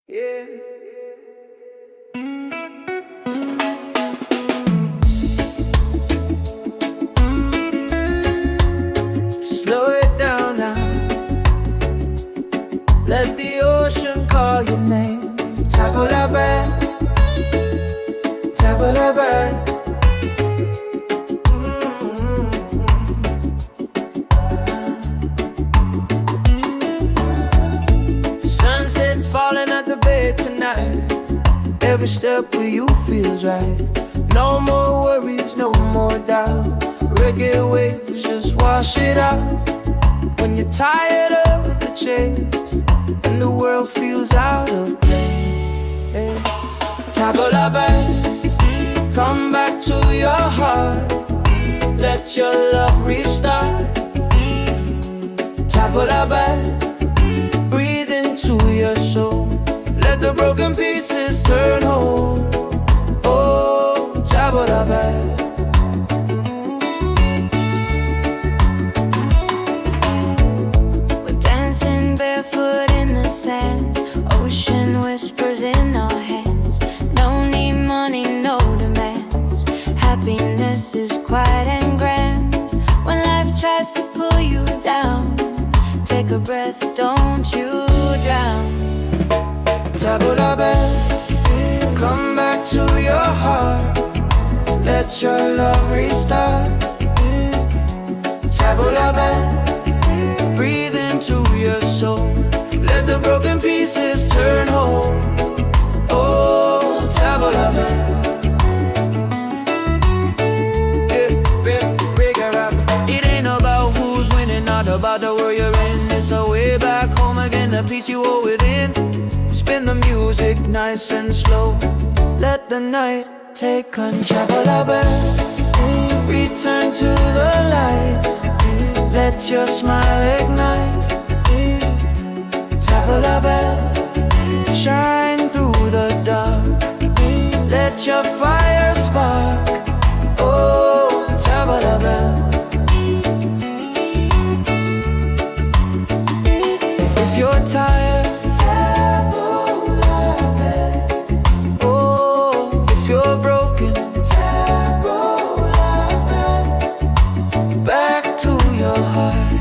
Yeah. Slow it down now. Let the ocean call your name. Table la bed, table la bed. Sunset's falling at the bay tonight. Every step with you feels right. No more worries, no more doubt. Reggae waves just wash it out. When you're tired of the chase and the world feels out of place, table la bed, come back to your heart. Let your love restart. Table la bed, breathe into your soul. Let the broken pieces turn whole. Oh, table la bed. We're dancing barefoot in the sand, ocean whispers in our hands. No need money, no demands. Happiness is quiet and grand. When life tries to pull you down, take a breath, don't you drown. Table la bed, come back to your heart. Let your love restart. Table la bed, breathe into your soul. Let the broken pieces turn whole. Oh, table la bed. about the world you're in. It's a way back home again, the peace you hold within. Spin the music nice and slow. Let the night take control. Return to the light. Let your smile ignite. Tabla bell, shine through the dark. Let your fire spark. Oh, tabla bell. If you're tired, tabla bell. Oh, if you're broken, tabla bell. Back to your heart.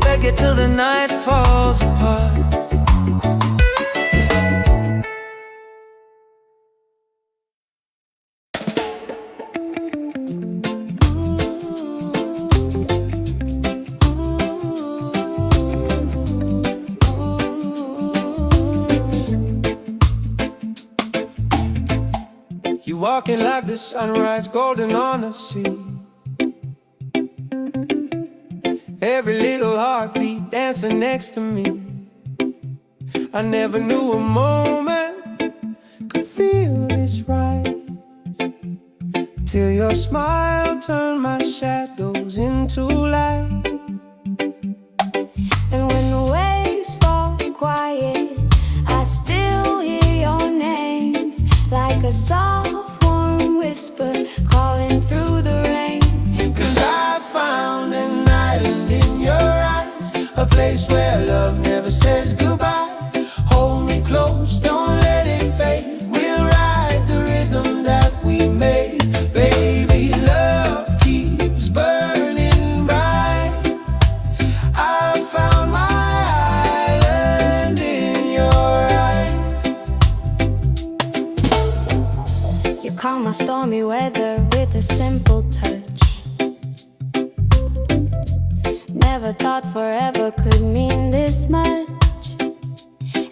Reggae till the night falls apart. You walking like the sunrise, golden on the sea. Every little heartbeat dancing next to me. I never knew a moment could feel this right, till your smile turned my shadows into light. And when the waves fall quiet, I still hear your name, like a soft warm whisper calling through the rain. 'Cause I found an island in your eyes, a place where love never says goodbye. Hold me close, don't let it fade. We'll ride the rhythm that we made. Baby, love keeps burning bright. I found my island in your eyes. You calm my stormy weather with a simple touch. Never thought forever could mean this much.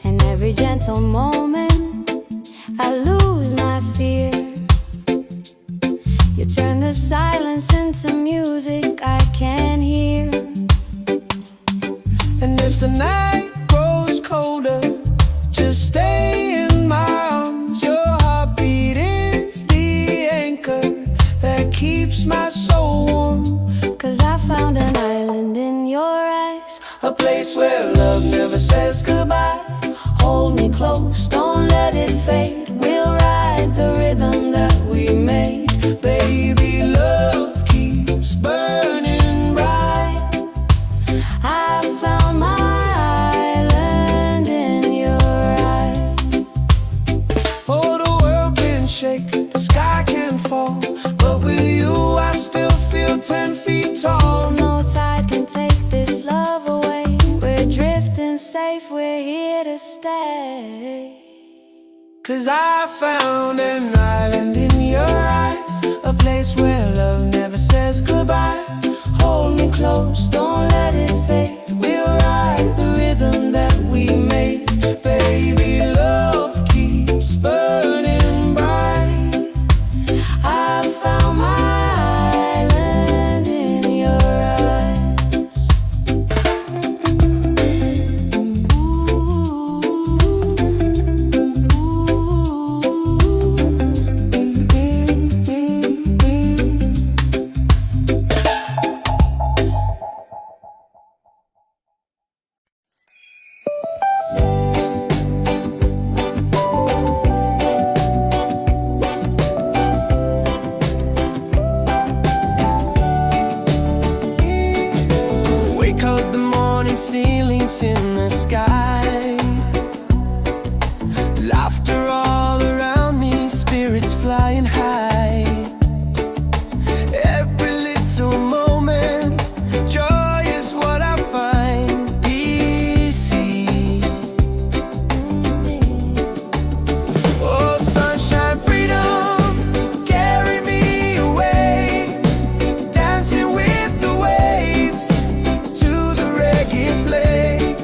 And every gentle moment I lose my fear. You turn the silence into music I can hear. And if the night grows colder, just stay in my arms. Your heartbeat is the anchor that keeps my soul warm. 'Cause I found an island in your eyes, A place where love never says goodbye. hold me close, don't let it fade. We'll ride the rhythm that we made. Baby, love keeps burning bright. I found my island in your eyes. Oh, the world can shake, the sky can fall, but with you I still feel 10 feet tall. No tide can take this love away. We're drifting safe, we're here to stay. 'Cause I found an island in your eyes, a place where love never says goodbye. Hold me close, don't let it fade. We'll ride the rhythm that we made. Baby, love keeps burning bright. I found my island in your eyes. Wake up the morning ceilings in the sky. Laughter all around me, spirits flying high. Every little moment, joy is what I find. Easy. Oh, sunshine, freedom, carry me away. Dancing with the waves to the reggae play.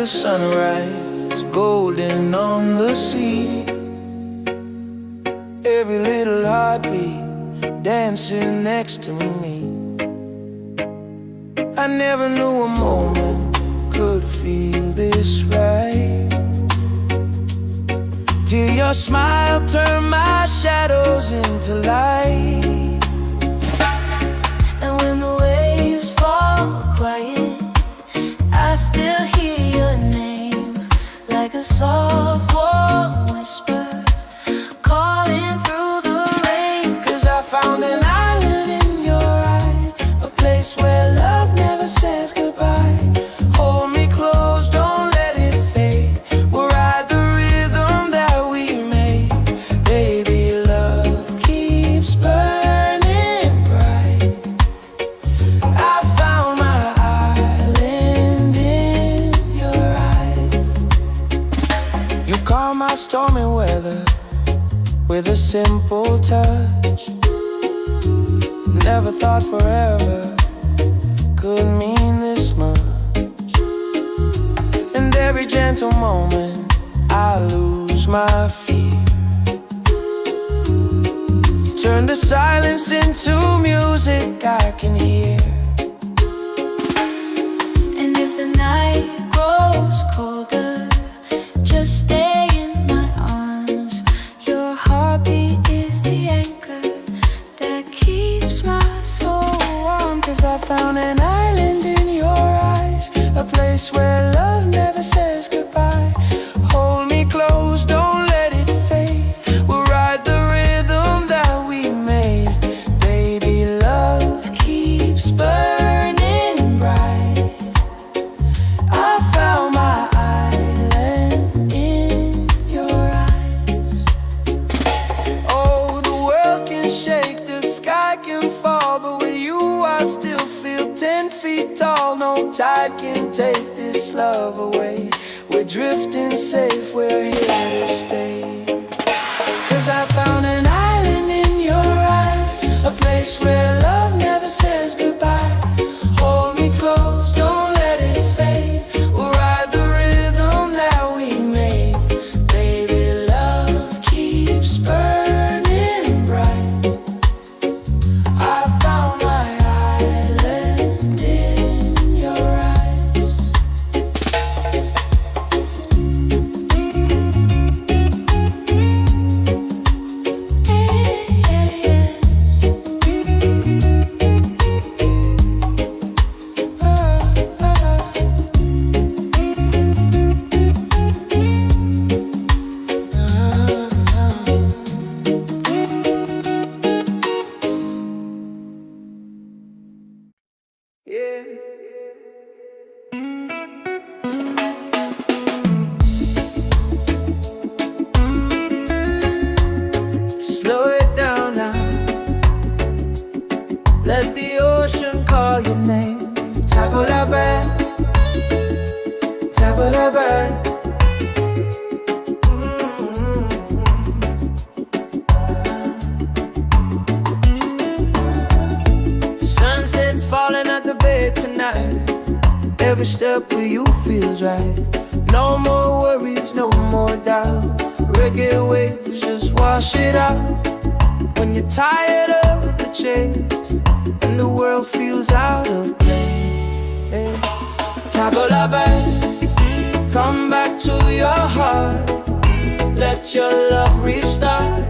the sunrise, golden on the sea. Every little heartbeat dancing next to me. I never knew a moment could feel this right, till your smile turned my shadows into light. And when the waves fall quiet, I still hear your name, like a soft warm whisper calling through the rain. 'Cause I found an island in your eyes, a place where love never says goodbye. Hold me close, don't let it fade. We'll ride the rhythm that we made. Baby, love keeps burning bright. I found my island in your eyes. You calm my stormy weather with a simple touch. Never thought forever could mean this much. And every gentle moment I lose my fear. You turn the silence into music I can hear. And if the night grows colder, just stay in my arms. Your heartbeat is the anchor that keeps my soul warm. 'Cause I found an island in your eyes, a place where love never says goodbye. Hold me close, don't let it fade. We'll ride the rhythm that we made. Baby, love keeps burning bright. I found my island in your eyes. Oh, the world can shake, the sky can fall, but with you I still feel 10 feet tall. No tide can take this love away. We're drifting safe, we're here to stay. 'Cause I found an island in your eyes, a place where love never says goodbye. Hold me close, don't let it fade. We'll ride the rhythm that we made. Baby, love keeps burning bright. I found my island in your eyes. Yeah. Slow it down now. Let the ocean call your name. Table la bed, table la bed. Sunset's falling at the bed tonight. Every step with you feels right. No more worries, no more doubt. Reggae waves just wash it out. When you're tired of the chase and the world feels out of place, table la bed, come back to your heart. Let your love restart.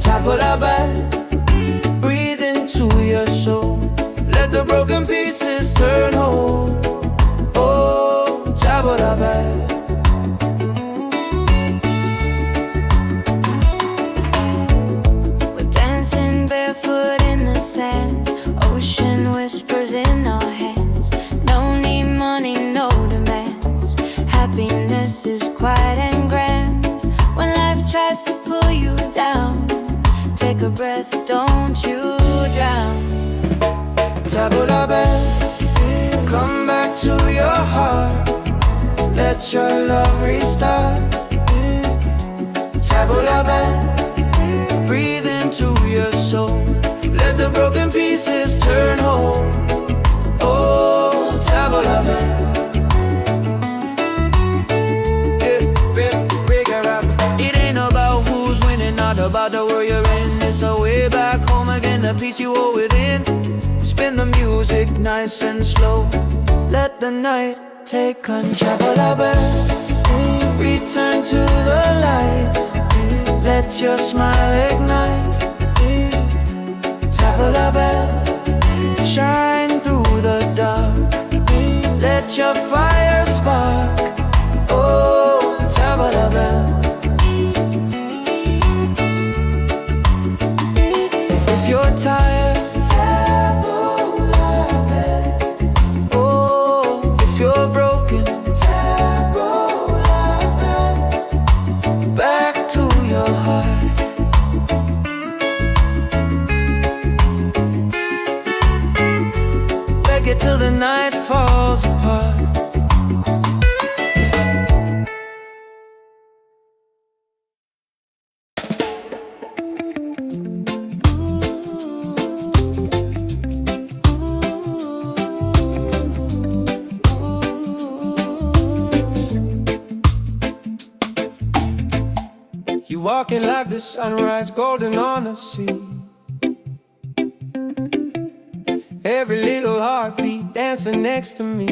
Table la bed, breathe into your soul. Let the broken pieces turn whole. Oh, table la bed. We're dancing barefoot in the sand, ocean whispers in our hands. No need money, no demands. Happiness is quiet and grand. When life tries to pull you down, take a breath, don't you drown. Table la bed, come back to your heart. Let your love restart. Table la bed, breathe into your soul. Let the broken pieces turn whole. Oh, table la bed. nice and slow. Let the night take control. Return to the light. Let your smile ignite. Tabla bell, shine through the dark. Let your fire spark. Oh, tabla bell. If you're tired, tabla bell. Oh, if you're broken, tabla bell. Back to your heart. Reggae till the night falls apart. You walking like the sunrise, golden on the sea. Every little heartbeat dancing next to me.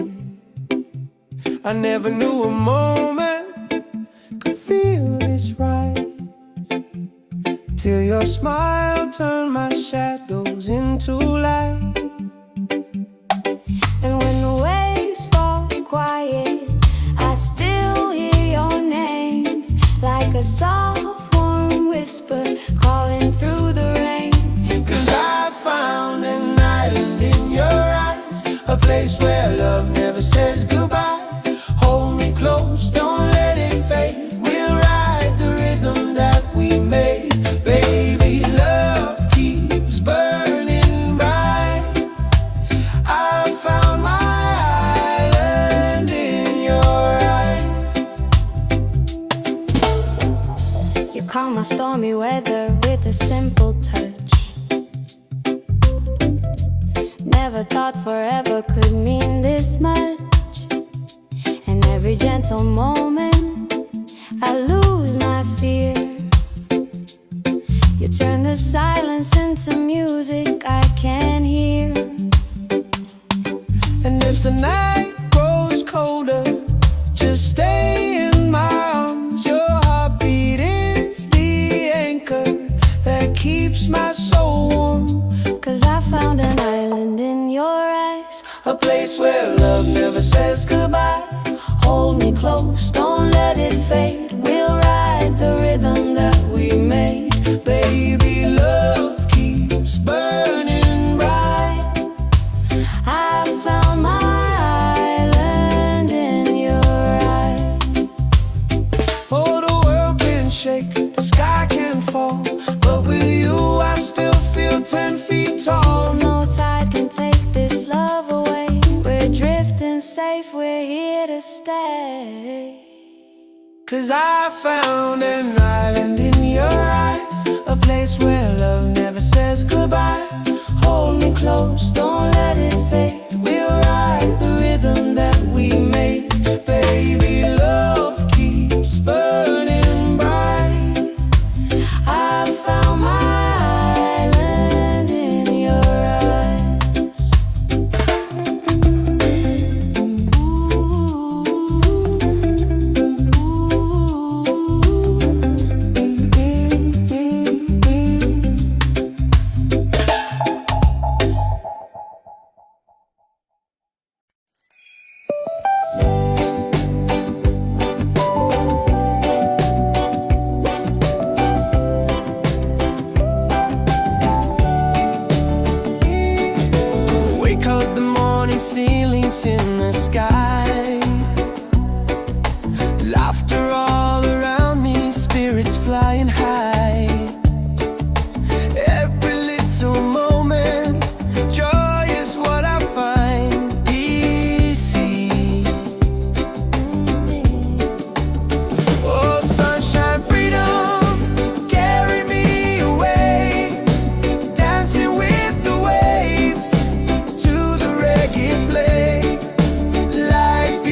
I never knew a moment could feel this right, till your smile turned my shadows into light. And when the waves fall quiet, I still hear your name, like a soft warm whisper calling through the rain. 'Cause I found an island in your eyes, a place where love never says goodbye. Hold me close, don't let it fade. We'll ride the rhythm that we made. Baby, love keeps burning bright. I found my island in your eyes. You calm my stormy weather with a simple touch. Never thought forever could mean this much. And every gentle moment I lose my fear. You turn the silence into music I can hear. And if the night grows colder, just stay in my arms. Your heartbeat is the anchor that keeps my soul warm. 'Cause I found an island in your eyes, A place where love never says goodbye. Hold me close, don't let it fade. We'll ride the rhythm that we made. Baby, love keeps burning bright. I found my island in your eyes. Oh, the world can shake, the sky can fall, but with you I still feel 10 feet tall. No tide can take this love away. We're drifting safe, we're here to stay. 'Cause I found an island in your eyes, a place where love never says goodbye. Hold me close, don't let it fade. We'll ride the rhythm that we made. Baby, love keeps burning bright. I found my island in your eyes. Wake up the morning, ceilings in the sky. Laughter all around me, spirits flying high. Every little moment, joy is what I find easy. Oh, sunshine, freedom, carry me away. Dancing with the waves to the reggae play. Life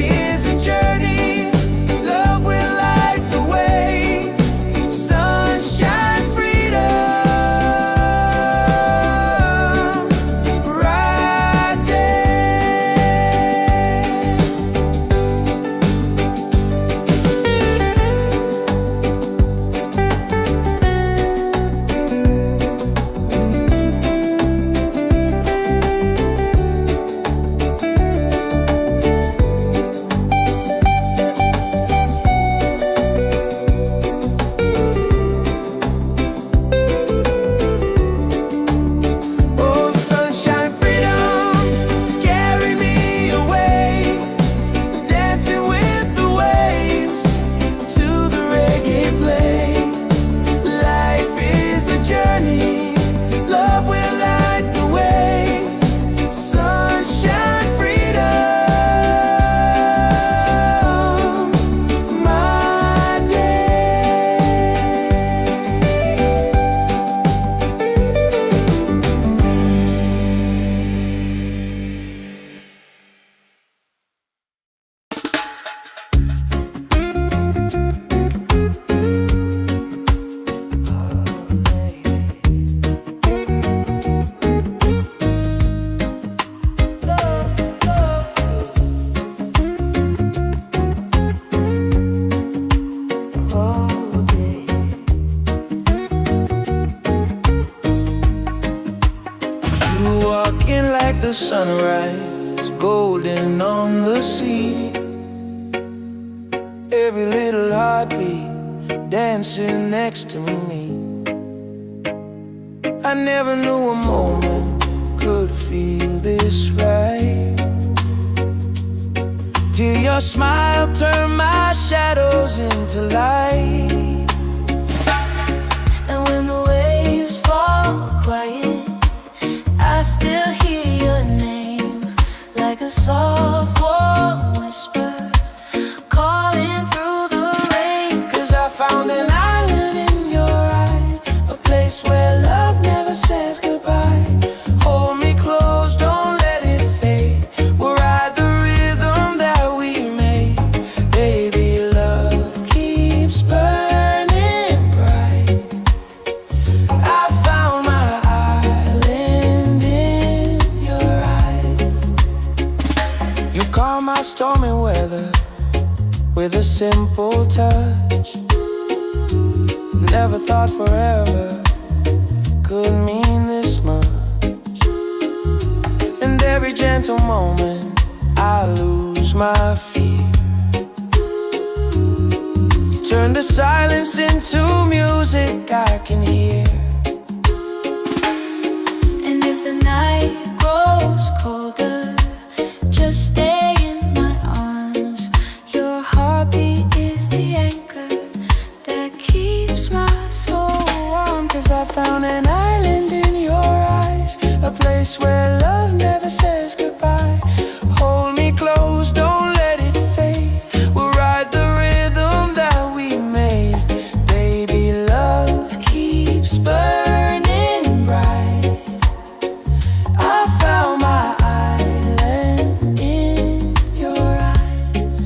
Walking like the sunrise, golden on the sea. Every little heartbeat dancing next to me. I never knew a moment could feel this right, till your smile turned my shadows into light. And when the waves fall quiet, I still hear your name, like a soft warm whisper calling through the rain. 'Cause I found an island in your eyes, a place where love never says goodbye. Hold me close, don't let it fade. We'll ride the rhythm that we made. Baby, love keeps burning bright. I found my island in your eyes. You calm my stormy weather with a simple touch. Never thought forever could mean this much. And every gentle moment I lose my fear. You turn the silence into music I can hear. And if the night grows colder, just stay in my arms. Your heartbeat is the anchor that keeps my soul warm. 'Cause I found an island in your eyes, a place where love never says goodbye. Hold me close, don't let it fade. We'll ride the rhythm that we made. Baby, love Keeps burning bright. I found my island in your eyes.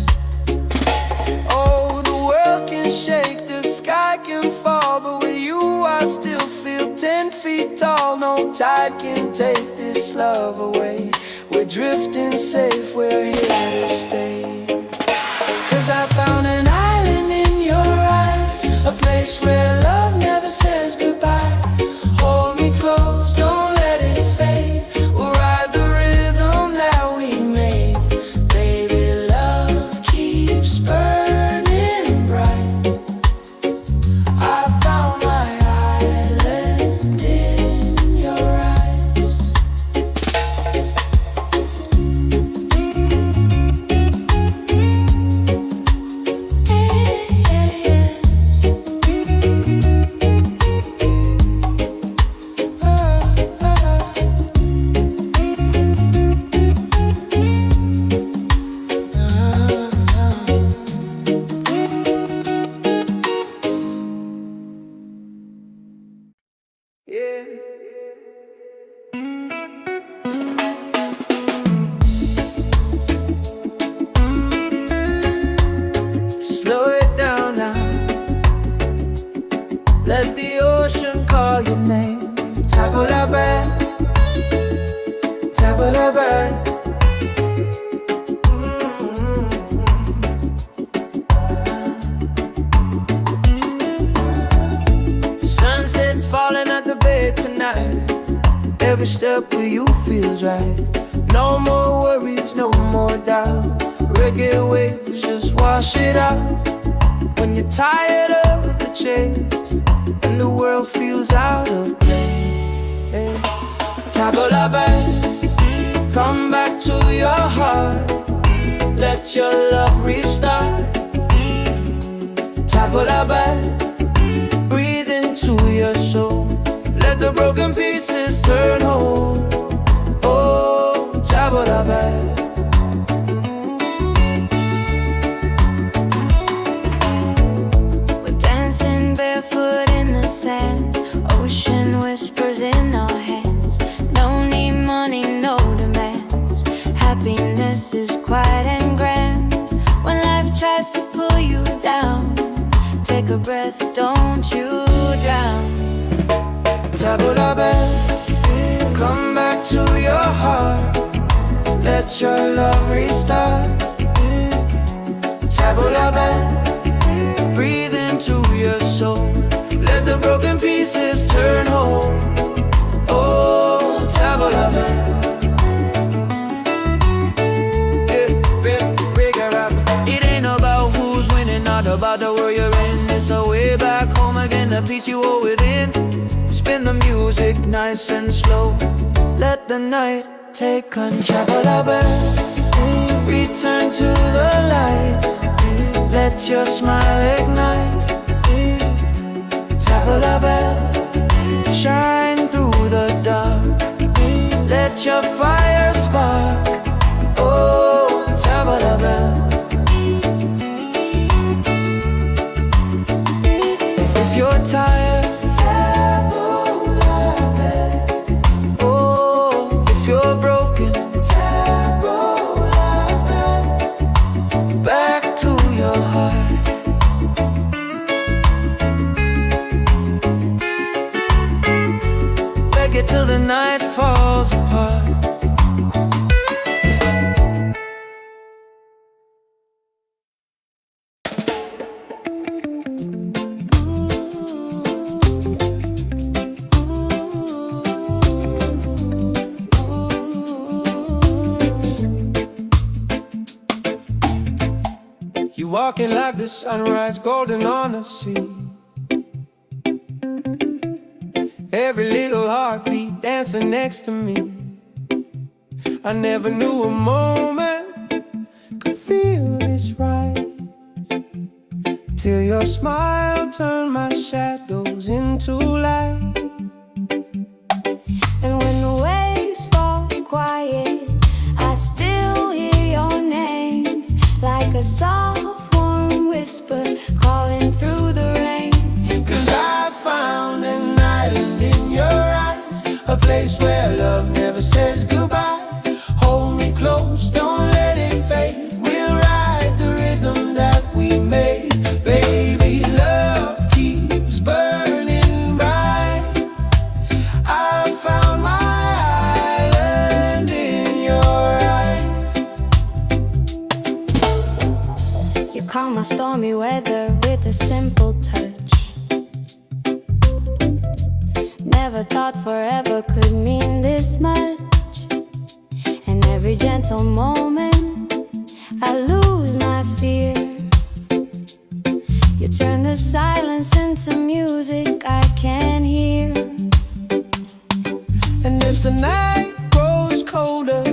Oh, the world can shake, the sky can fall, but with you I still feel 10 feet tall. No tide can take this love away. We're drifting safe, we're here to stay. 'Cause I found an island in your eyes, a place where love never says goodbye. Hold me close, don't let it fade. We'll ride the rhythm that we made. Baby, love keeps burning bright. I found my island in your eyes. Yeah. Slow it down now. Let the ocean call your name. Tabula-ba, tabula-ba. Sunset's falling at the bay tonight. Every step with you feels right. No more worries, no more doubt. Reggae waves just wash it out. When you're tired of the chase and the world feels out of place, tabula-ba, come back to your heart. Let your love restart. Tabula-ba, breathe into your soul. Let the broken pieces turn whole. Oh, tabula-ba. We're dancing barefoot in the sand. Ocean whispers in our hands. No need money, no demands. Happiness is quiet and grand. When life tries to pull you down, take a breath, don't you drown. Tabula-ba, come back to your heart. Let your love restart. Tabula-ba, breathe into your soul. Let the broken pieces turn whole. Oh, tabula-ba. peace you hold within. Spin the music nice and slow. Let the night take control. Return to the light. Let your smile ignite. Tabalabel, shine through the dark. Let your fire spark. Oh, Tabalabel. If you're tired, Tabalabel. Oh, if you're broken, Tabalabel. Back to your heart. Reggae till the night falls apart. You walking like the sunrise, golden on the sea. Every little heartbeat dancing next to me. I never knew a moment could feel this right, till your smile turned my shadows into light. And when the waves fall quiet, I still hear your name, like a soft warm whisper calling through the rain. 'Cause I found an island in your eyes, a place where love never says goodbye. Hold me close, don't let it fade. We'll ride the rhythm that we made. Baby, love keeps burning bright. I found my island in your eyes. You calm my stormy weather with a simple touch. Never thought forever could mean this much. And every gentle moment I lose my fear. You turn the silence into music I can hear. And if the night grows colder,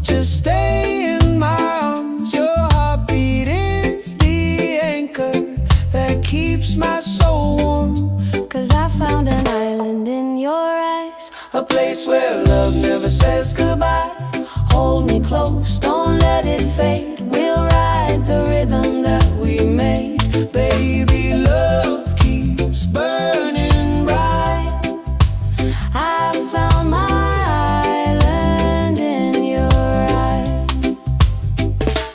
just stay in my arms. Your heartbeat is the anchor that keeps my soul warm. 'Cause I found an island in your eyes, A place where love never says goodbye. Hold me close, don't let it fade. We'll ride the rhythm that we made. Baby, love keeps burning bright. I found my island in your eyes.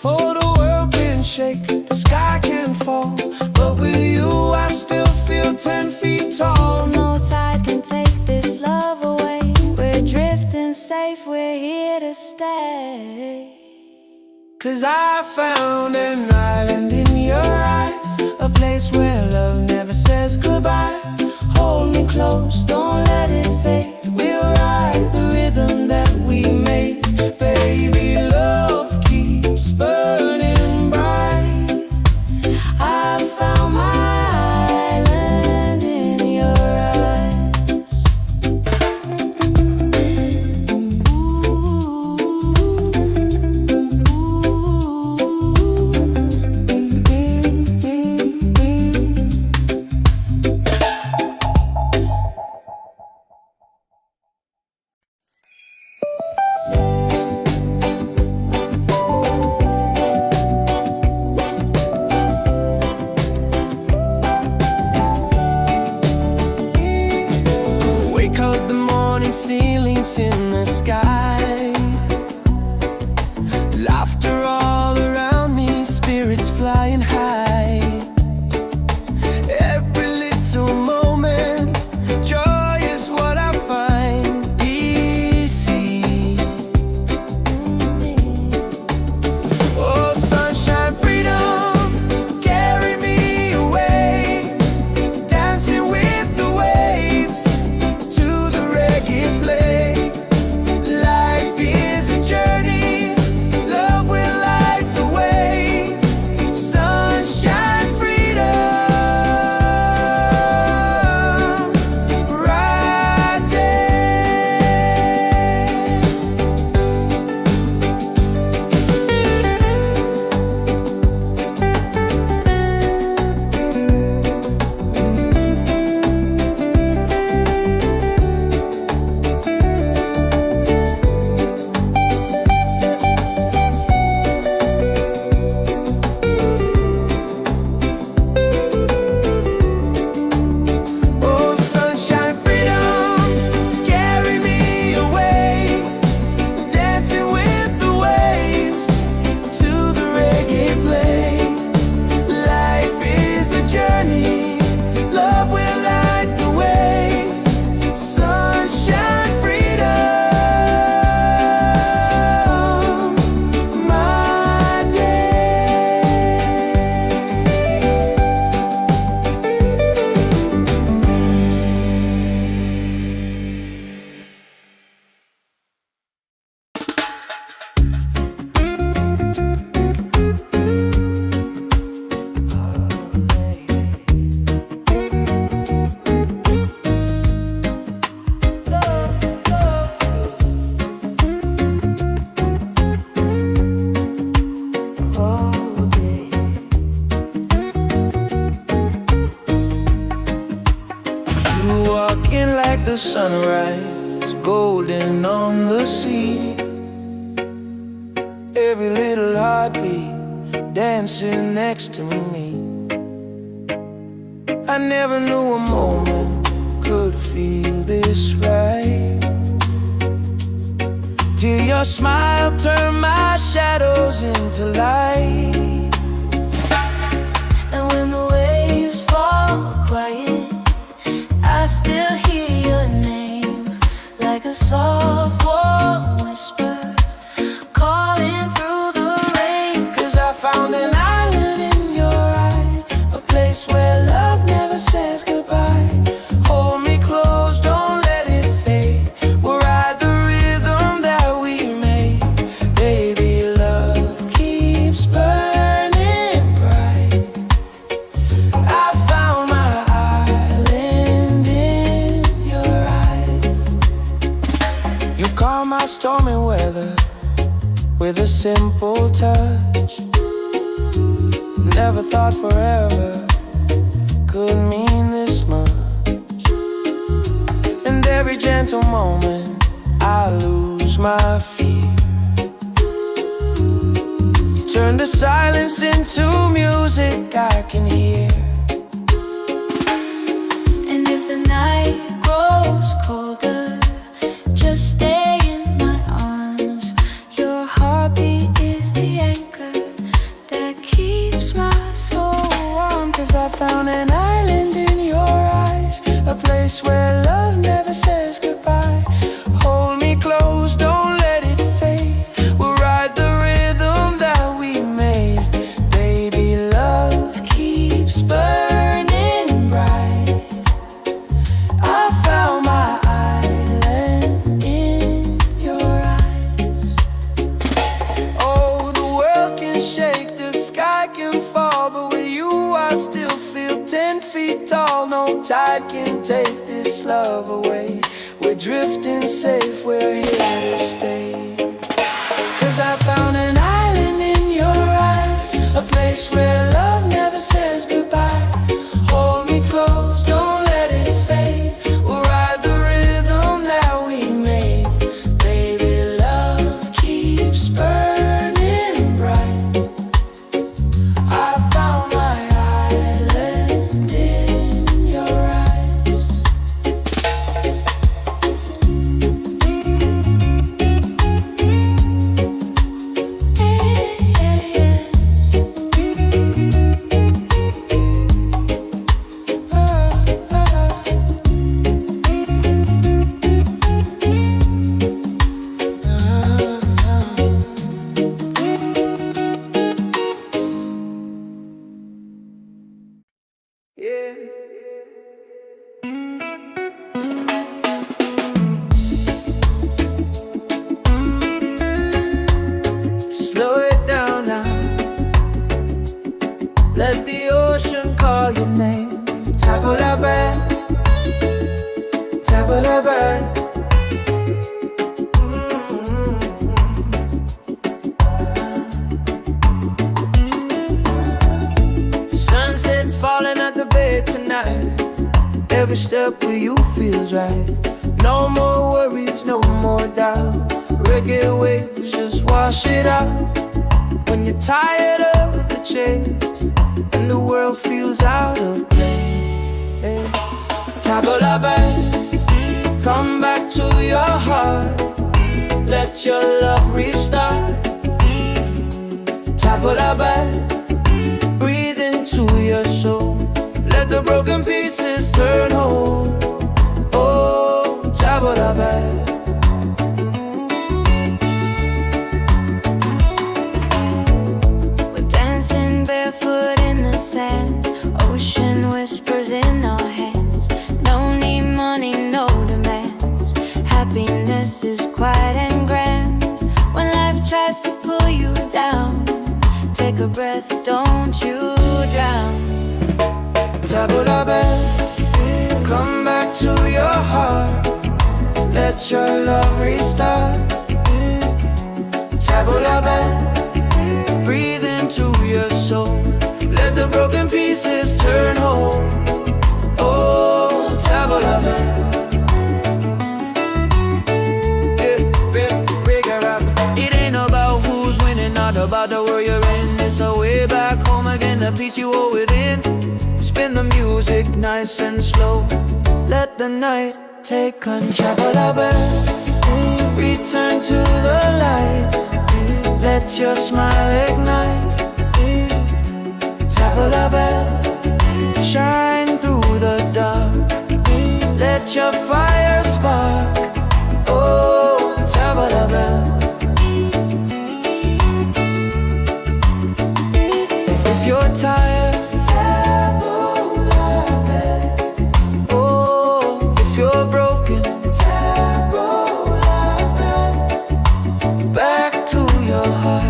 Oh, the world can shake, the sky can fall, but with you I still feel 10 feet tall. No tide can take this love away. We're drifting safe, we're here to stay. 'Cause I found an island in your eyes, a place where love never says goodbye. Hold me close, don't let it fade. We'll ride the rhythm that we made. Baby, love keeps burning bright. I found my island in your eyes. the sunrise, golden on the sea. Every little heartbeat dancing next to me. I never knew a moment could feel this right, till your smile turned my shadows into light. And when the waves fall quiet, I still hear your name, like a soft warm whisper calling through the rain. 'Cause I found an island in your eyes, a place where love never says goodbye. Hold me close, don't let it fade. We'll ride the rhythm that we made. Baby, love keeps burning bright. I found my island in your eyes. You calm my stormy weather with a simple touch. Never thought forever could mean this much. And every gentle moment I lose my fear. You turn the silence into music I can hear. And if the night grows colder, just stay in my arms. Your heartbeat is the anchor that keeps my soul warm. 'Cause I found an island in your eyes, a place where love never says goodbye. Hold me close, don't let it fade. We'll ride the rhythm that we made. Baby, love keeps burning bright. I found my island in your eyes. Oh, the world can shake, the sky can fall, but with you I still feel 10 feet tall. No tide can take this love away. We're drifting safe, we're here to stay. 'Cause I found an island in your eyes, a place where love never says goodbye. Hold me close, don't let it fade. We'll ride the rhythm that we made. Baby, love keeps burning bright. I found my island in your eyes. Yeah. Slow it down now. Let the ocean call your name. Tabulabe, tabulabe. Sunset's falling at the bay tonight. Every step with you feels right. No more worries, no more doubt. Reggae waves just wash it out. When you're tired of the chase and the world feels out of place, Tabulabe, come back to your heart. Let your love restart. Tabulabe, breathe into your soul. Let the broken pieces turn whole. Oh, Tabulabe. We're dancing barefoot in the sand, ocean whispers in our hands. No need money, no demands. Happiness is quiet and grand. When life tries to pull you down, take a breath, don't you drown. Tabulabe, come back to your heart. Let your love restart. Tabulabe, breathe into your soul. Let the broken pieces turn whole. Oh, Tabulabe. about the world you're in. It's a way back home again, the peace you hold within. Spin the music nice and slow. Let the night take control. Return to the light. Let your smile ignite. Tap the bell, shine through the dark. Let your fire spark. Oh, tap the bell. If you're tired, tap the bell. Oh, if you're broken, tap the bell. Back to your heart.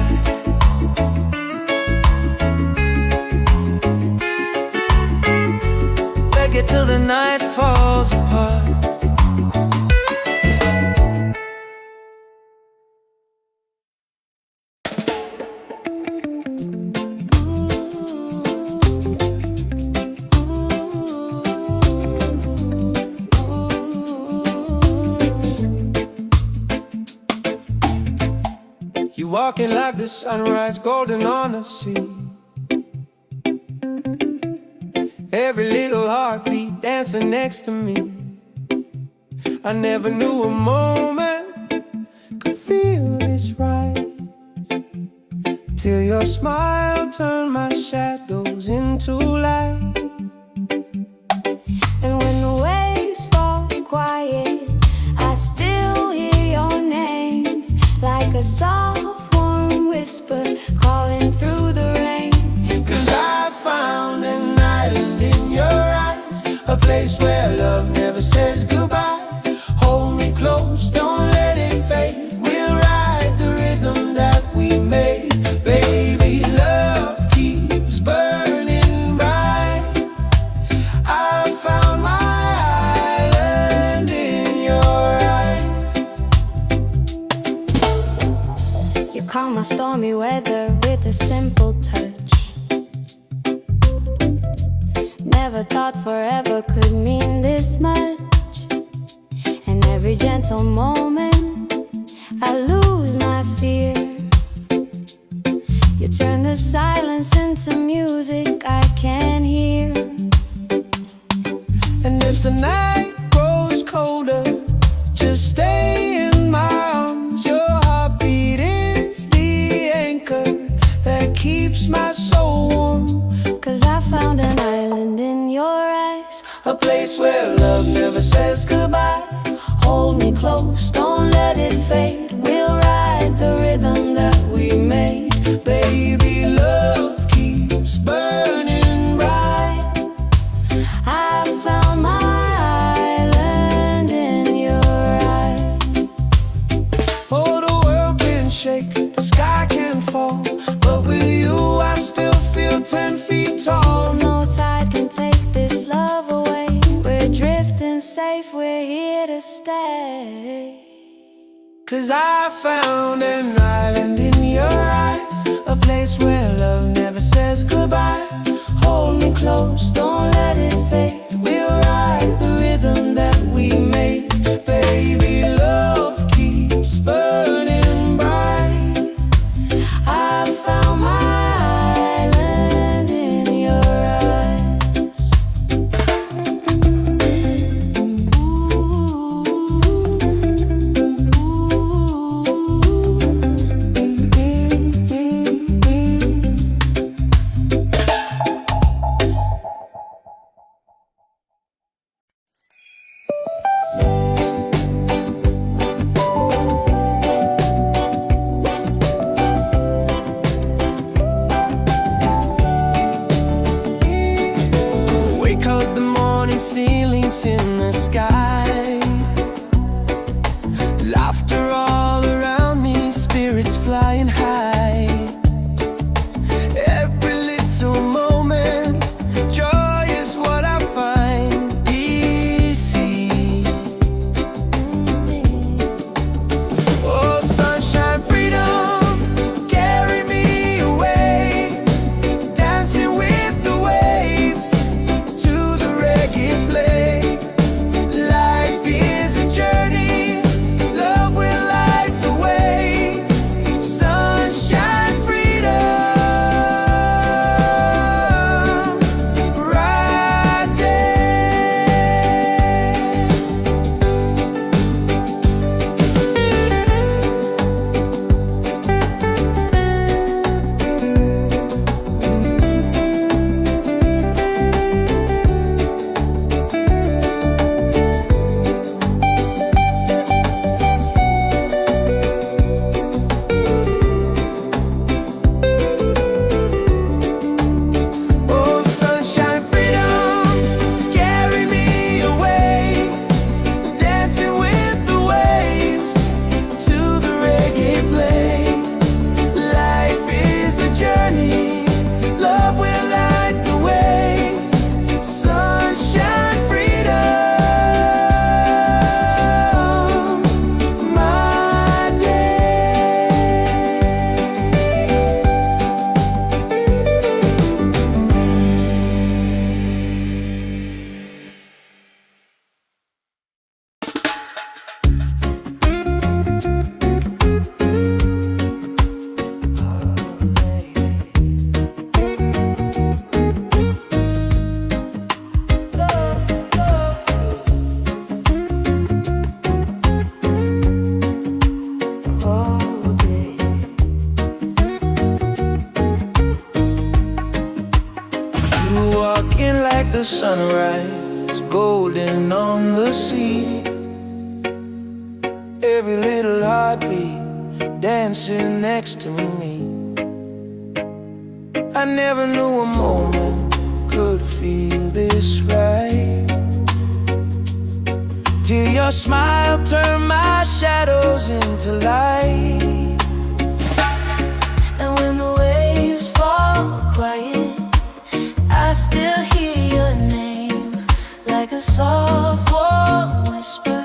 Reggae till the night falls apart. You walking like the sunrise, golden on the sea. Every little heartbeat dancing next to me. I never knew a moment could feel this right, till your smile turned my shadows into light. And when the waves fall quiet, I still hear your name, like a soft warm whisper calling through the rain. 'Cause I found an island in your eyes, a place where love never says goodbye. Hold me close, don't let it fade. We'll ride the rhythm that we made. Baby, love keeps burning bright. I found my island in your eyes. You calm my stormy weather with a simple touch. Never thought forever could mean this much. And every gentle moment I lose my fear. You turn the silence into music I can hear. And if the night grows colder, just stay in my arms. Your heartbeat is the anchor that keeps my soul warm. 'Cause I found an island in your eyes, A place where love never says goodbye. hold me close, don't let it fade. We'll ride the rhythm that we made. Baby, love keeps burning bright. I found my island in your eyes. Oh, the world can shake, the sky can fall, but with you I still feel 10 feet tall. No tide can take this love away. We're drifting safe, we're here to stay. 'Cause I found an island in your eyes, a place where love never says goodbye. Hold me close, don't let it fade. We'll ride the rhythm that we made. Baby, love keeps burning bright. I found my island in your eyes. Wake up the morning, ceilings in the sky. Laughter all around me, spirits flying high. Every little moment, joy is what I find. Easy. Oh, sunshine, freedom, carry me away. Dancing with the waves to the reggae play. Life is a journey, love will light the way. the sunrise, golden on the sea. Every little heartbeat dancing next to me. I never knew a moment could feel this right, till your smile turned my shadows into light. And when the waves fall quiet, I still hear your name, like a soft warm whisper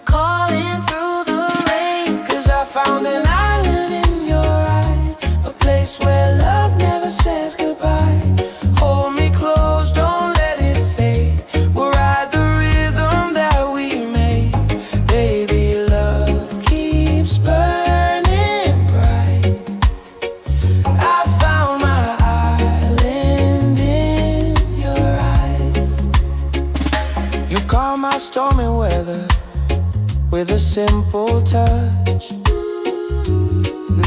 calling through the rain. 'Cause I found an island in your eyes, a place where love never says goodbye. Hold me close, don't let it fade. We'll ride the rhythm that we made. Baby, love keeps burning bright. I found my island in your eyes. You calm my stormy weather with a simple touch.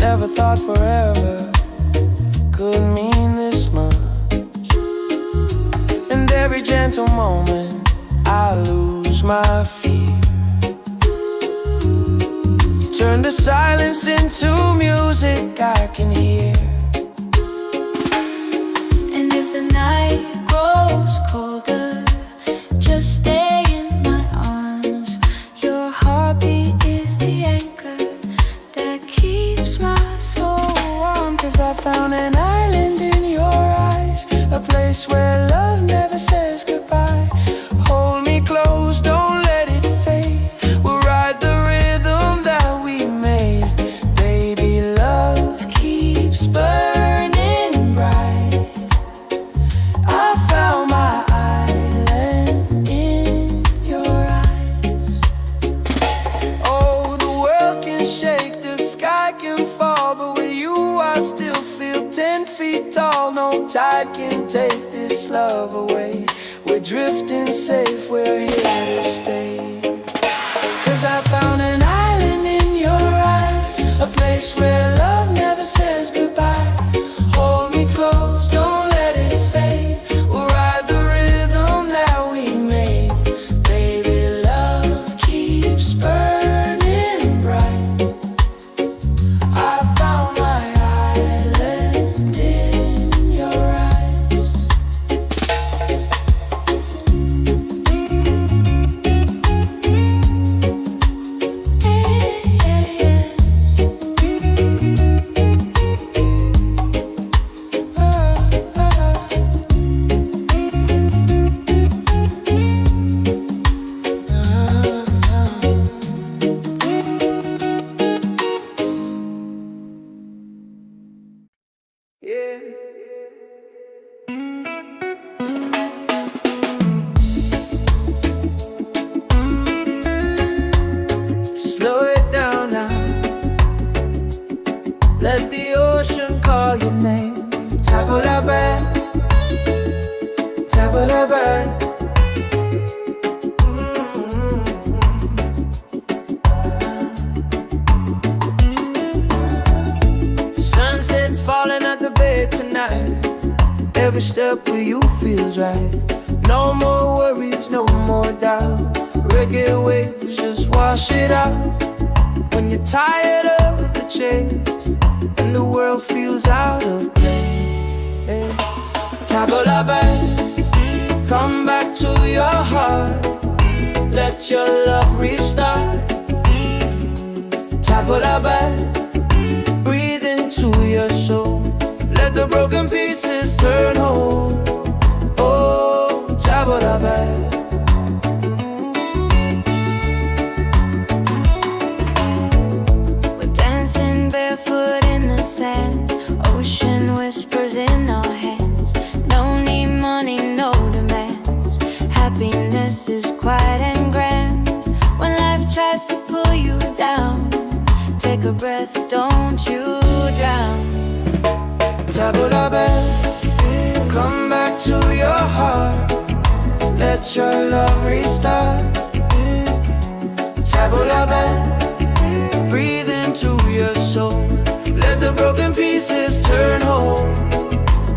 Never thought forever could mean this much. And every gentle moment I lose my fear. You turn the silence into music I can hear. And if the night grows colder, just stay in my arms. Your heartbeat is the anchor that keeps my soul warm. 'Cause I found an island in your eyes, a place where love never says goodbye. Hold me close, don't let it fade. We'll ride the rhythm that we made. Baby, love keeps burning bright. I found my island in your eyes. Oh, the world can shake, the sky can fall, but with you I still feel 10 feet tall. No tide can take this love away. We're drifting safe, we're here to stay. 'Cause I found an island in your eyes, a place where love never says goodbye. Hold me close, don't let it fade. We'll ride the rhythm that we made. Baby, love keeps burning bright. I found my island in your eyes. Yeah. Slow it down now. Let the ocean call your name. Table la bed, table la bed. Sunset's falling at the bed tonight. Every step with you feels right. No more worries, no more doubt. Reggae waves just wash it out. When you're tired of the chase and the world feels out of place, table la bed, come back to your heart. Let your love restart. Table la bed, breathe into your soul. Let the broken pieces turn whole. Oh, table la bed. We're dancing barefoot in the sand, ocean whispers in our hands. No need money, no demands. Happiness is quiet and grand. When life tries to pull you down, take a breath, don't you drown. Table la bed, come back to your heart. Let your love restart. Table la bed, breathe into your soul. Let the broken pieces turn whole.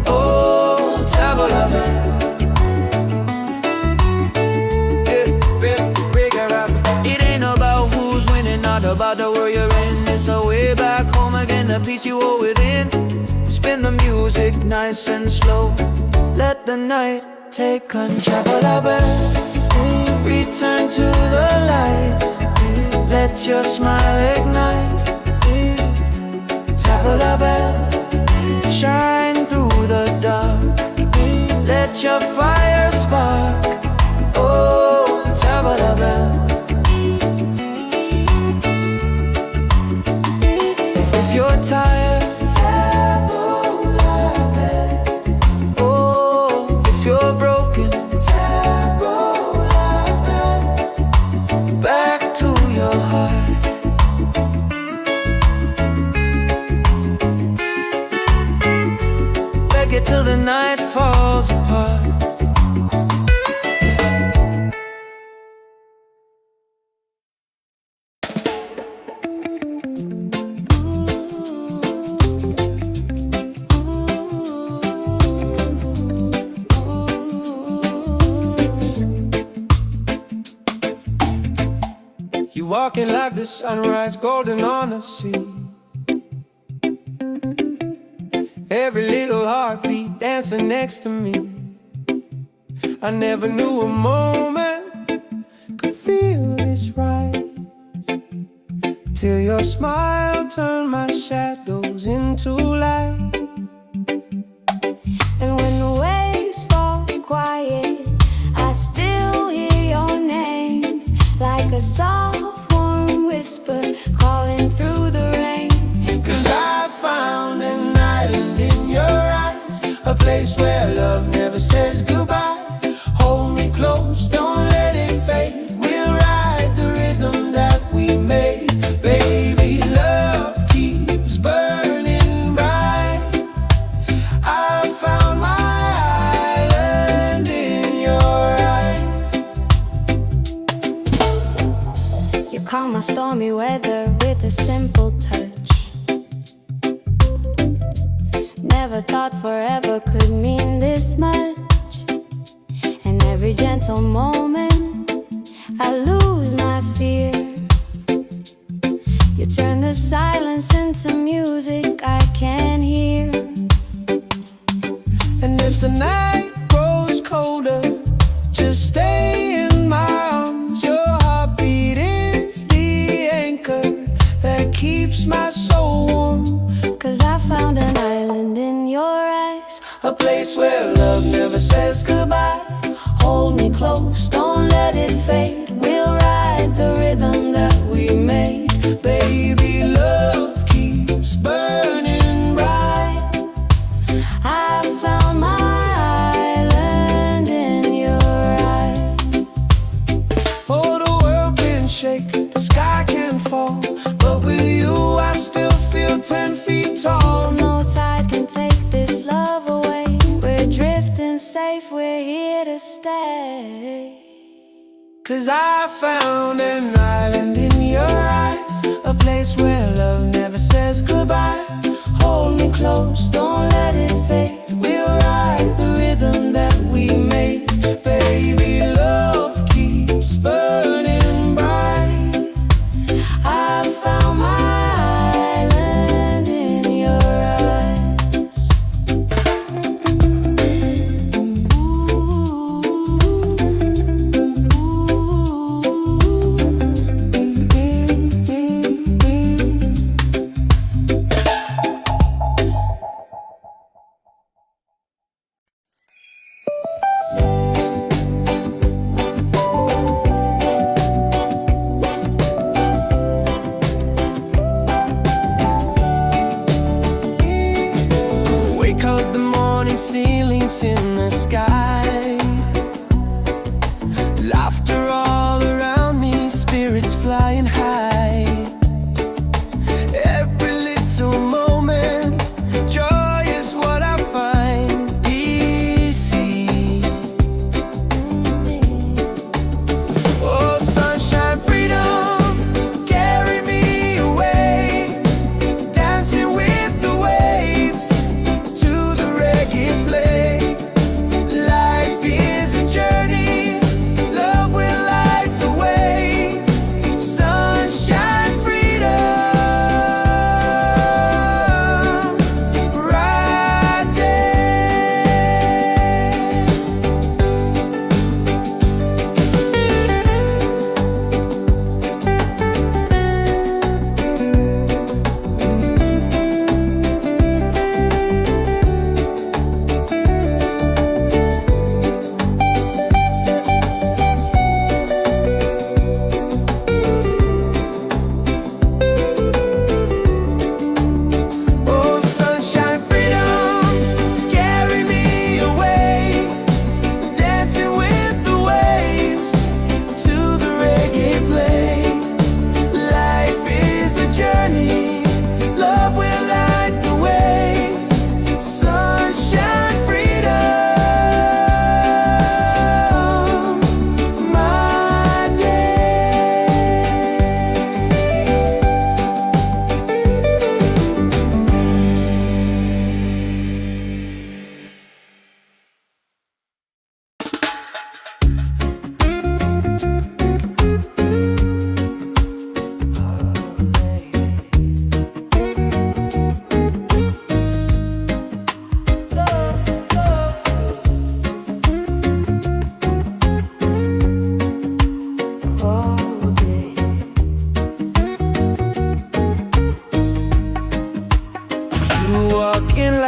Oh, table la bed. the peace you hold within. Spin the music nice and slow. Let the night take control. Return to the light. Let your smile ignite. Tabla bell, shine through the dark. Let your fire spark. Oh, tabla bell. If you're tired, tabla bell. Oh, if you're broken, tabla bell. Back to your heart. Reggae till the night falls apart. You walking like the sunrise, golden on the sea. Every little heartbeat dancing next to me. I never knew a moment could feel this right, till your smile turned my shadows into light. And when the waves fall quiet, I still hear your name, like a soft warm whisper calling through the rain. 'Cause I found an island in your eyes, a place where love never says goodbye. Hold me close, don't let it fade. We'll ride the rhythm that we made. Baby, love keeps burning bright. I found my island in your eyes. You calm my stormy weather with a simple touch. Never thought forever could mean this much. And every gentle moment I lose my fear. You turn the silence into music I can hear. And if the night grows colder, just stay in my arms. Your heartbeat is the anchor that keeps my soul warm. 'Cause I found an island in your eyes, A place where love never says goodbye. hold me close, don't let it fade. We'll ride the rhythm that we made. Baby, love keeps burning bright. I found my island in your eyes. Oh, the world can shake, the sky can fall, but with you I still feel 10 feet tall. No tide can take this love away. We're drifting safe, we're here to stay. 'Cause I found an island in your eyes, a place where love never says goodbye. Hold me close, don't let it fade. We'll ride the rhythm that we made. Baby, love keeps burning bright. I found my island in your eyes. Wake up, the morning ceilings in the sky. Laughter all around me, spirits flying high. Every little moment, joy is what I find easy. Oh, sunshine, freedom, carry me away. Dancing with the waves to the reggae play.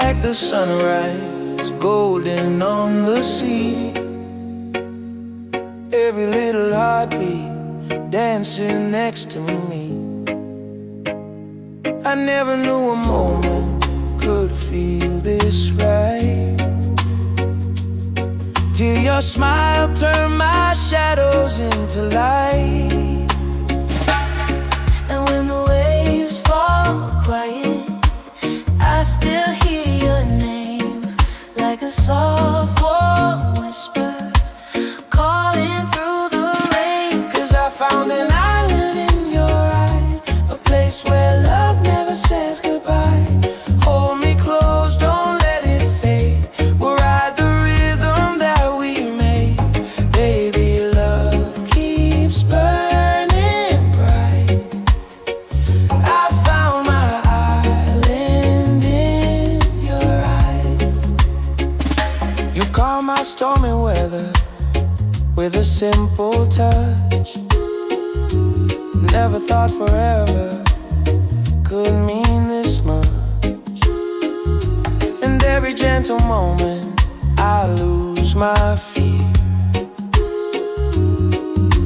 like the sunrise, golden on the sea. Every little heartbeat dancing next to me. I never knew a moment could feel this right, till your smile turned my shadows into light. And when the waves fall quiet, I still hear your name, like a soft warm whisper calling through the rain. 'Cause I found an island in your eyes, a place where love never says goodbye. Hold me close, don't let it fade. We'll ride the rhythm that we made. Baby, love keeps burning bright. I found my island in your eyes. You calm my stormy weather with a simple touch. Never thought forever could mean this much. And every gentle moment I lose my fear.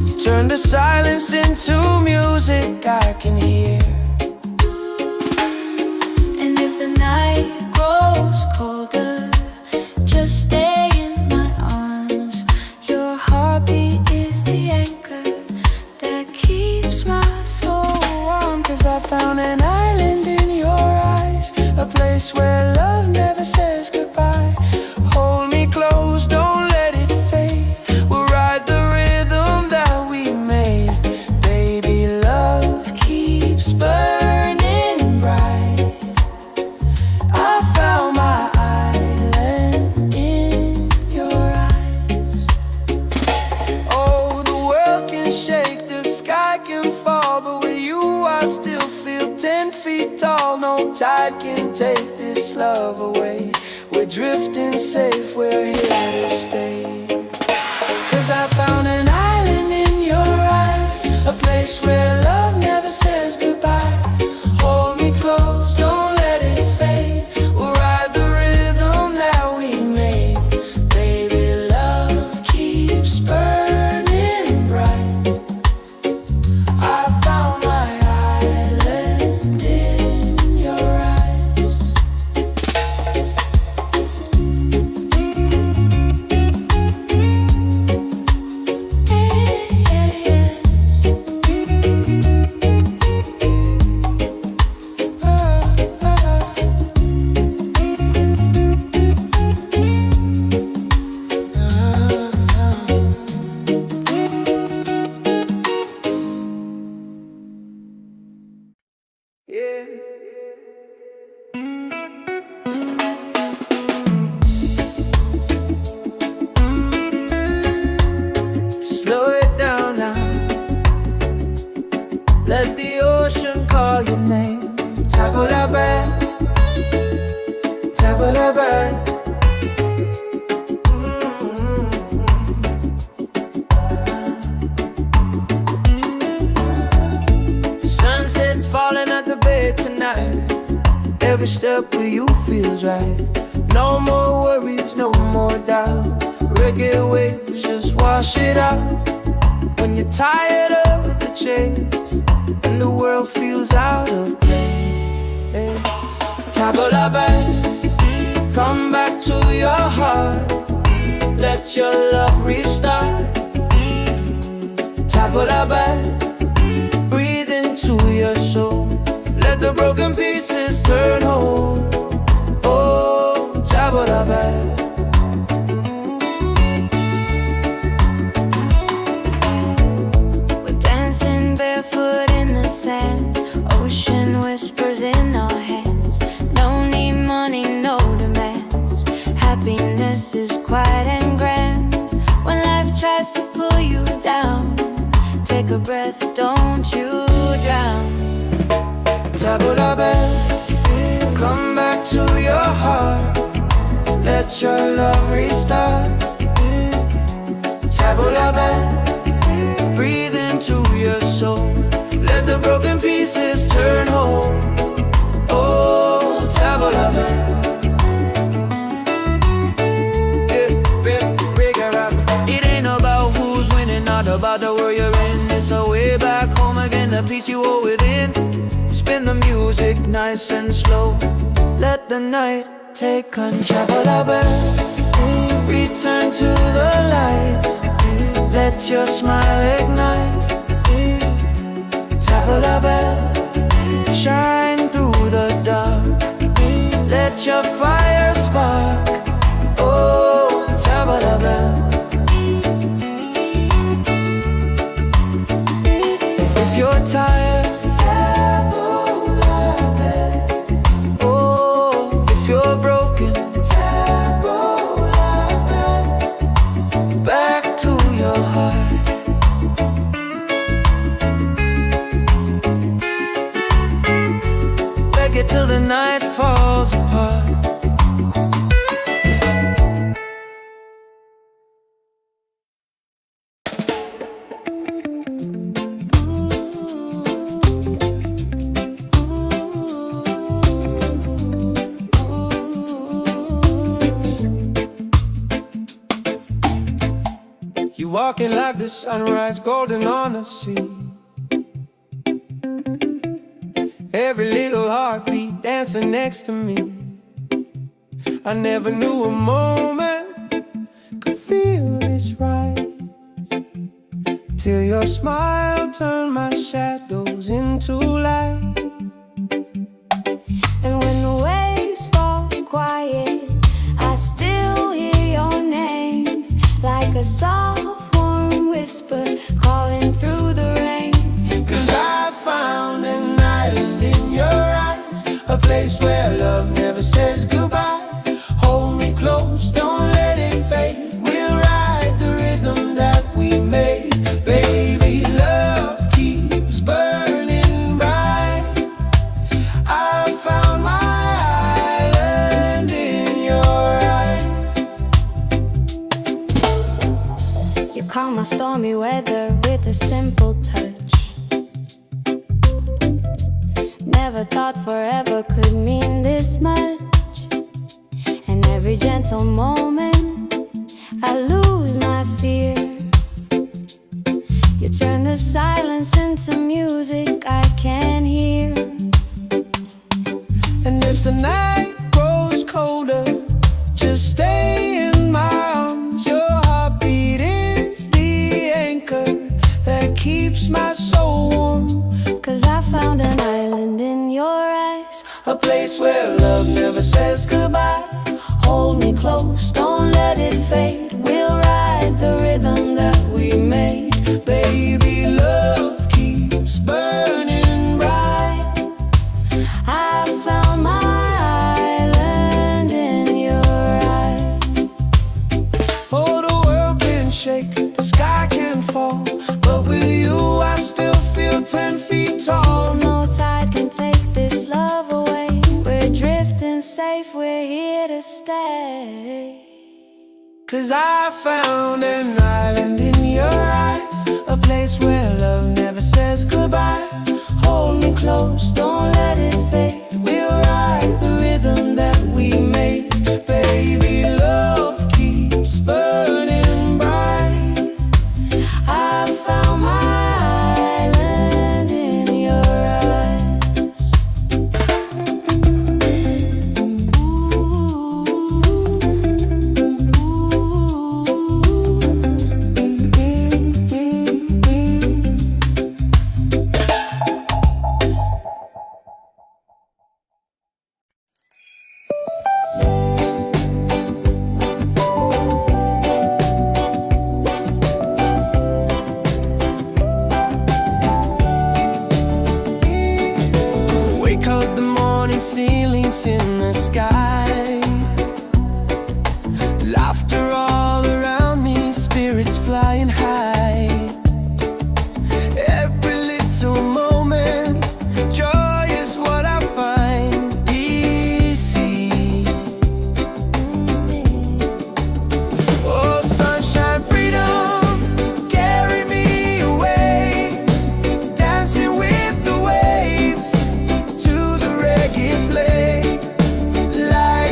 You turn the silence into music I can hear. And if the night grows colder, just stay in my arms. Your heartbeat is the anchor that keeps my soul warm. 'Cause I found an island in your eyes, a place where love never says goodbye. Hold me close, don't let it fade. We'll ride the rhythm that we made. Baby, love keeps burning bright. I found my island in your eyes. Oh, the world can shake, the sky can fall, but with you I still feel 10 feet tall. No tide can take this love away. We're drifting safe, we're here to stay. 'Cause I found an island in your eyes, a place where love never says goodbye. Hold me close, don't let it fade. We'll ride the rhythm that we made. Baby, love keeps burning bright. I found my island in your eyes. Yeah. Slow it down now. Let the ocean call your name. Tabulaban, tabulaban. Sunset's falling at the bay tonight. Every step with you feels right. No more worries, no more doubt. Reggae waves just wash it out. When you're tired of the chase and the world feels out of place, Tabulaban, come back to your heart. Let your love restart. Tabulaban, breathe into your soul. Let the broken pieces turn whole. Oh, Tabulaban. We're dancing barefoot in the sand, ocean whispers in our hands. No need money, no demands. Happiness is quiet and grand. When life tries to pull you down, take a breath, don't you drown. Tabulaban, come back to your heart. Let your love restart. Tabulaban, breathe into your soul. Let the broken pieces turn whole. Oh, Tabulaban. the peace you hold within. Spin the music nice and slow. Let the night take control. Return to the light. Let your smile ignite. Tabla shine through the dark. Let your fire spark. Oh, tabla. If you're tired, oh, if you're broken, back to your heart. Reggae till the night falls apart. You walking like the sunrise, golden on the sea. Every little heartbeat dancing next to me. I never knew a moment could feel this right, till your smile turned my shadows into light. And when the waves fall quiet, I still hear your name, like a soft warm whisper calling through the rain. 'Cause I found an island in your eyes, a place where love never says goodbye. Hold me close, don't let it fade. We'll ride the rhythm that we made. Baby, love keeps burning bright. I found my island in your eyes. You calm my stormy weather with a simple touch. Never thought forever could mean this much. And every gentle moment I lose my fear. You turn the silence into music I can hear. And if the night grows colder, just stay in my arms. Your heartbeat is the anchor that keeps my soul warm. 'Cause I found an island in your eyes, A place where love never says goodbye. hold me close, don't let it fade. We'll ride the rhythm that we made. Baby, love keeps burning bright. I found my island in your eyes. Oh, the world can shake, the sky can fall, but with you I still feel 10 feet tall. No tide can take this love away. We're drifting safe, we're here to stay. 'Cause I found an island in your eyes, a place where love never says goodbye. Hold me close, don't let it fade. We'll ride the rhythm that we made. Baby, love keeps burning bright. I found my island in your eyes. Wake up the morning, ceilings in the sky. Laughter all around me, spirits flying high. Every little moment, joy is what I find easy. Oh, sunshine, freedom, carry me away. Dancing with the waves to the reggae play. Light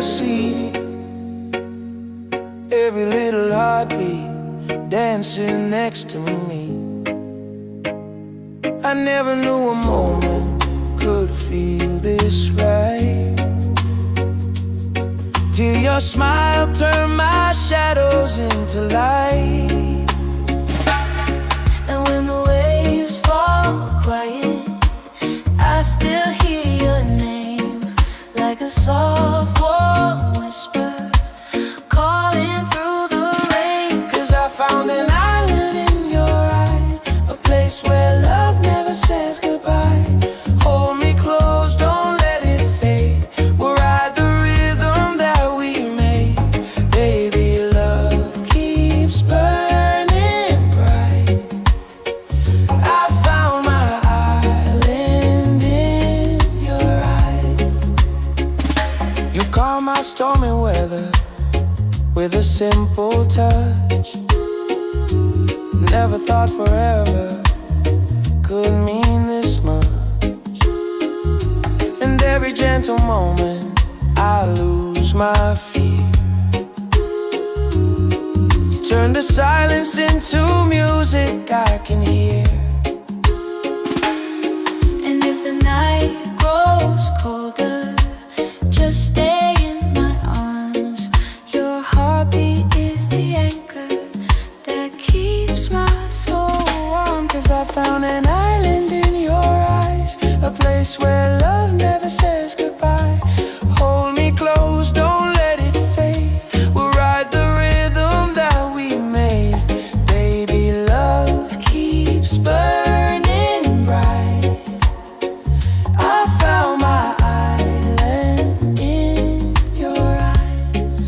see. Every little heartbeat dancing next to me. I never knew a moment could feel this right, till your smile turned my shadows into light. And when the waves fall quiet, I still hear your name, like a soft warm whisper calling through the rain. 'Cause I found an island in your eyes, a place where love never says goodbye. Hold me close, don't let it fade. We'll ride the rhythm that we made. Baby, love keeps burning bright. I found my island in your eyes. You calm my stormy weather with a simple touch. Never thought forever could mean this much. And every gentle moment I lose my fear. You turn the silence into music I can hear. And if the night grows colder, just stay in my arms. Your heartbeat is the anchor that keeps my soul warm. 'Cause I found an island in your eyes, a place where love never says goodbye. Hold me close, don't let it fade. We'll ride the rhythm that we made. Baby, love keeps burning bright. I found my island in your eyes.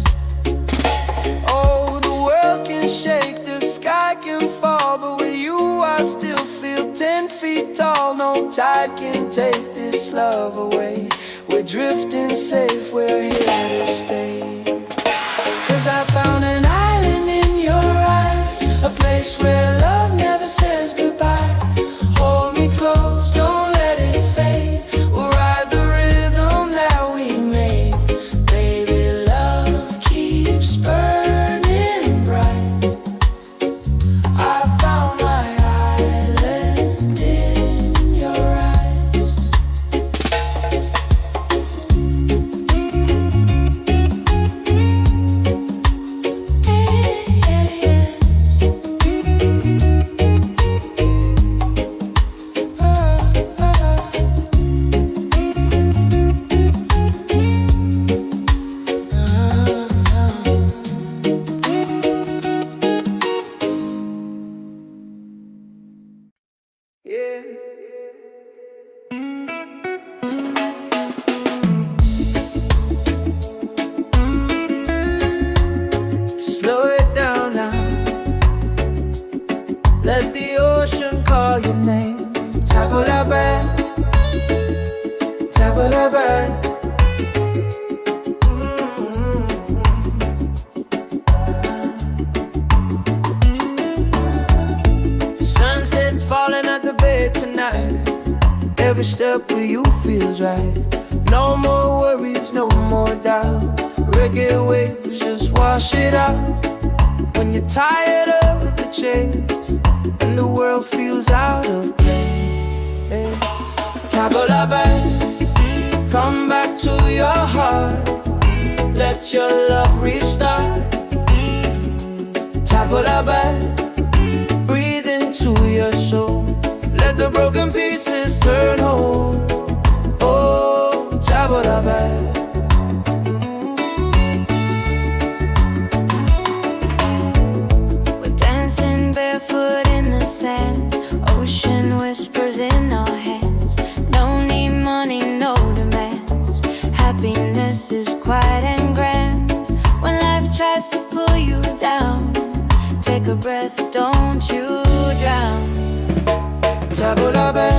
Oh, the world can shake, the sky can fall, but with you I still feel 10 feet tall. No tide can take this love away. We're drifting safe, we're here to stay. 'Cause I found an island in your eyes, a place where love never says goodbye. Hold me close, don't let it fade. We'll ride the rhythm that we made. Baby, love keeps burning bright. I found my island in your eyes. Yeah. Slow it down now. Let the ocean call your name. Tabula-ba, tabula-ba. Sunset's falling at the bay tonight. Every step with you feels right. No more worries, no more doubt. Reggae waves just wash it out. When you're tired of the chase and the world feels out of place, Tabula-ba, come back to your heart. Let your love restart. Tabula-ba, breathe into your soul. Let the broken pieces turn whole. Oh, Tabula-ba. We're dancing barefoot in the sand, ocean whispers in our hands. No need money, no demands. Happiness is quiet and grand. When life tries to pull you down, take a breath, don't you drown. Tabula-ba,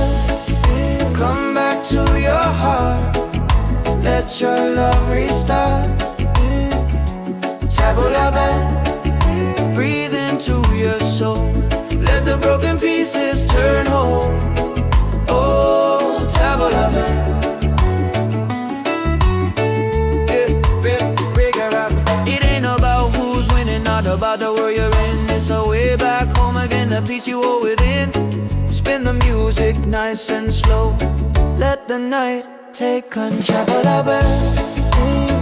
come back to your heart. Let your love restart. Tabula-ba, breathe into your soul. Let the broken pieces turn whole. Oh, Tabula-ba. Yeah, yeah. matter where you're in, it's a way back home again, the peace you hold within. Spin the music nice and slow, let the night take control.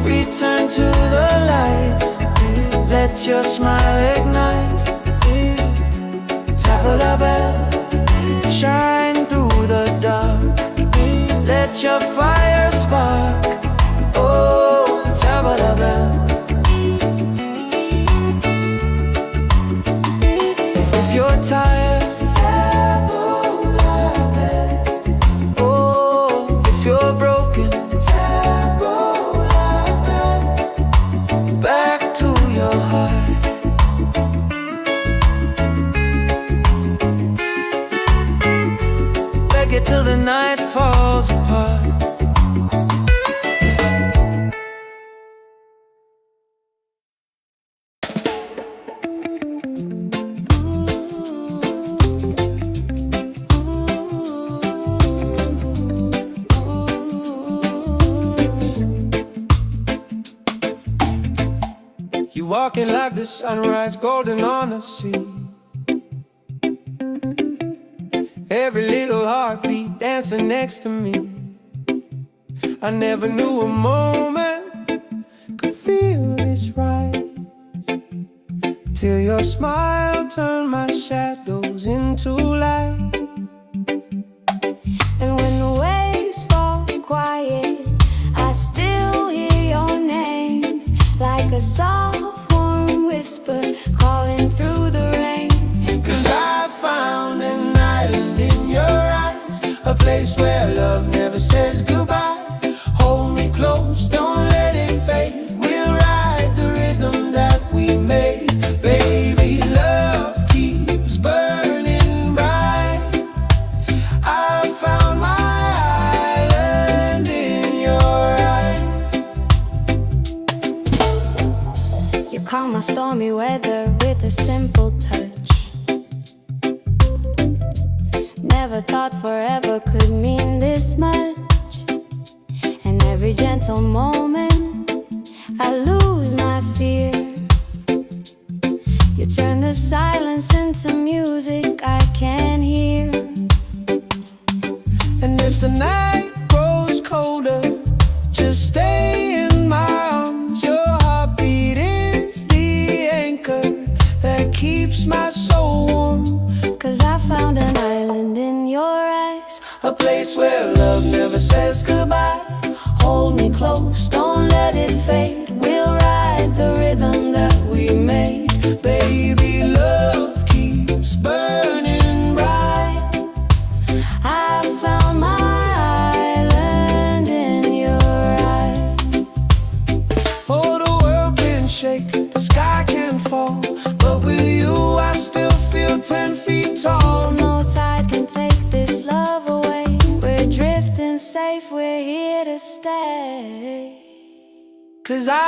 Return to the light, let your smile ignite. Tap the bell, shine through the dark, let your fire spark. Oh, tap the bell. If you're tired, tap the bell. Oh, if you're broken, tap the bell. Back to your heart. Reggae till the night falls apart. You walking like the sunrise, golden on the sea. Every little heartbeat dancing next to me. I never knew a moment could feel this right, till your smile turned my shadows into light. And when the waves fall quiet, I still hear your name, like a soft warm whisper calling through the rain. 'Cause I found an island in your eyes, a place where love never says goodbye. Hold me close, don't let it fade. We'll ride the rhythm that we made. Baby, love keeps burning bright. I found my island in your eyes. You calm my stormy weather with a simple touch. Never thought forever could mean this much. And every gentle moment I lose my fear. You turn the silence into music I can hear. And if the night grows colder, just stay in my arms. Your heartbeat is the anchor that keeps my soul warm. 'Cause I found an island in your eyes, A place where love never says goodbye. Hold me close, don't let it fade. We'll ride the rhythm that we made. Baby, love keeps burning bright. I found my island in your eyes. Oh, the world can shake, the sky can fall, but with you I still feel 10 feet tall. No tide can take this love away. We're drifting safe, we're here to stay. 'Cause I